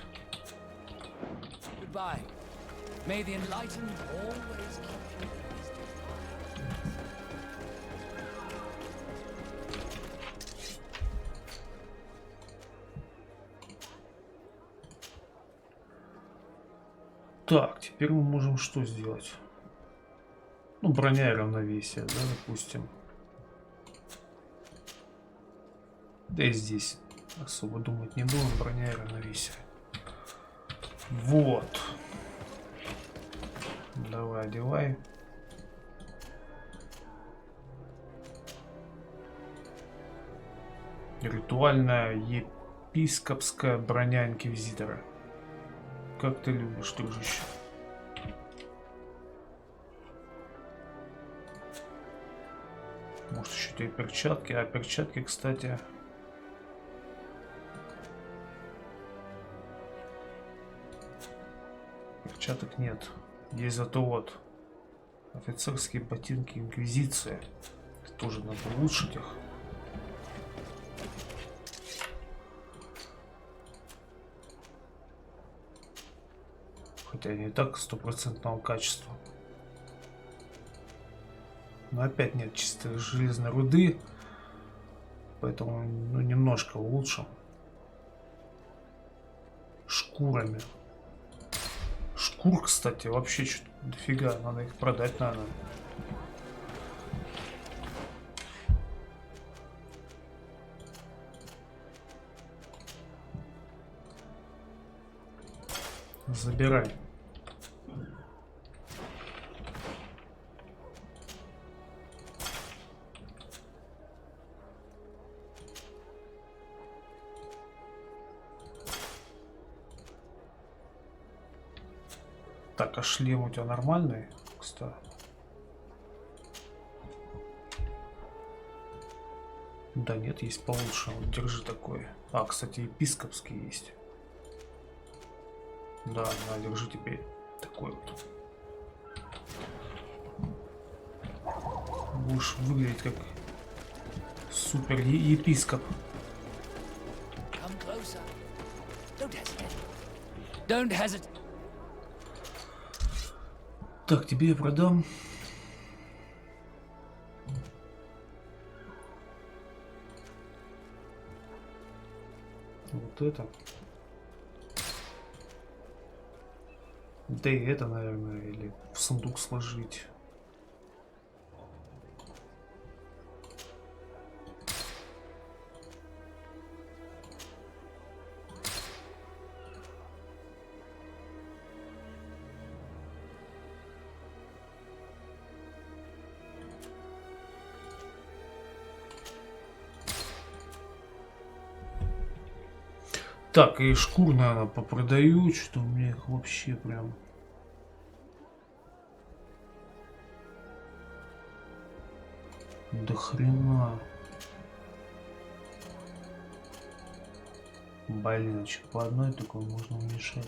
Так, теперь мы можем что сделать? Ну, броня и равновесие, да, допустим. Да и здесь особо думать не будем, броня и равновесие. Вот. Давай, одевай. Ритуальная епископская броня инквизитора. Как ты любишь, дружище. Может, еще тебе перчатки. А перчатки, кстати... Перчаток нет. Есть зато вот офицерские ботинки инквизиции. Тоже надо улучшить их. Хотя не так стопроцентного качества. Но опять нет чистой железной руды. Поэтому ну, немножко улучшим. Шкурами. Шкур, кстати, вообще что-то дофига. Надо их продать, наверное. Забирай. Так, а шлем у тебя нормальный, кстати? Да нет, есть получше. Вот держи такой. А, кстати, епископский есть. Да, на, держи теперь такой вот. Будешь выглядеть как супер епископ. Так, тебе я продам. Вот это. Да и это, наверное, или в сундук сложить. Так, и шкур, наверное, попродаю, что у меня их вообще прям... До хрена. Блин, а что, по одной такой можно уменьшать?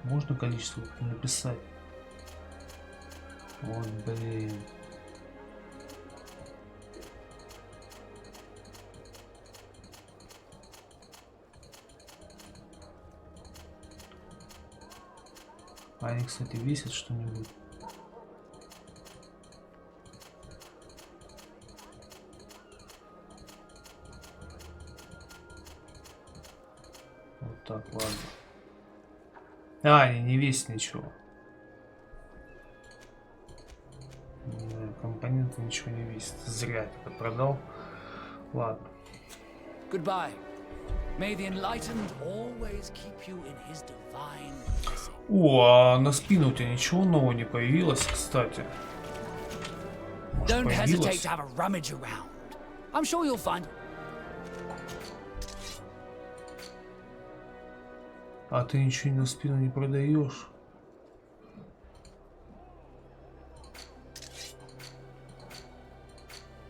Можно количество написать? Вот, блин. А они, кстати, весят что-нибудь? Вот так, ладно. А, они не весят ничего. Компоненты ничего не весят. Зря это продал. Ладно. Goodbye. May the enlightened always keep you in his divine blessing. О, а на спину у тебя ничего нового не появилось, кстати. Может, Don't hesitate появилось? to have a rummage around. I'm sure you'll find. А ты ничего на спину не продаешь?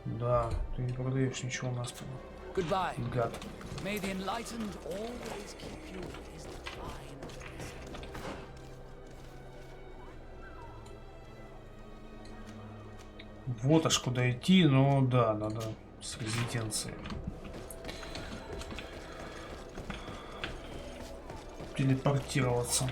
Да, ты не продаешь ничего на спину. Goodbye. Гад. May the enlightened always keep you in his divine blessing. Вот аж куда идти, но да, надо с резиденцией. Телепортироваться.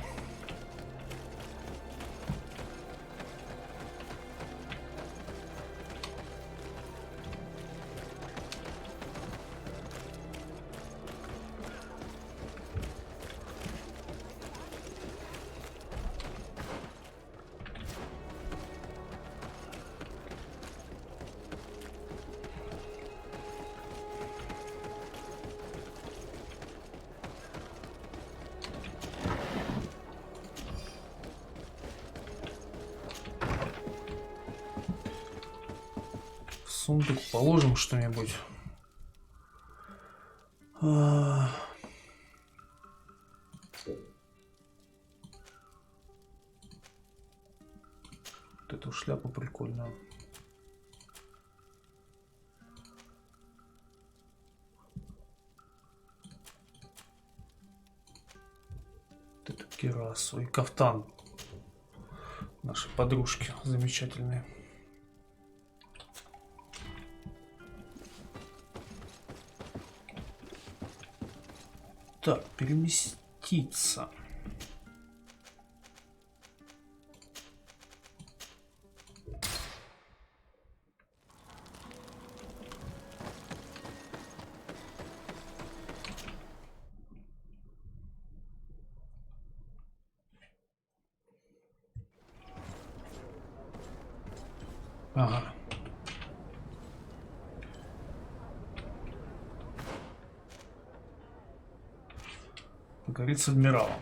Сундук положим что-нибудь. Вот эту шляпу прикольную. Вот эту кирасу и кафтан нашей подружки замечательные. Так, переместиться. Ага. Поговорить с адмиралом.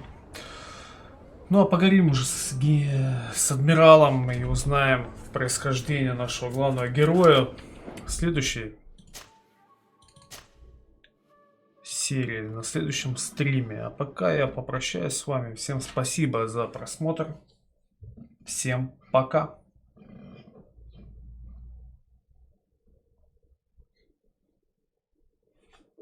Ну а поговорим уже с адмиралом и узнаем происхождение нашего главного героя в следующей серии, на следующем стриме. А пока я попрощаюсь с вами. Всем спасибо за просмотр. Всем пока.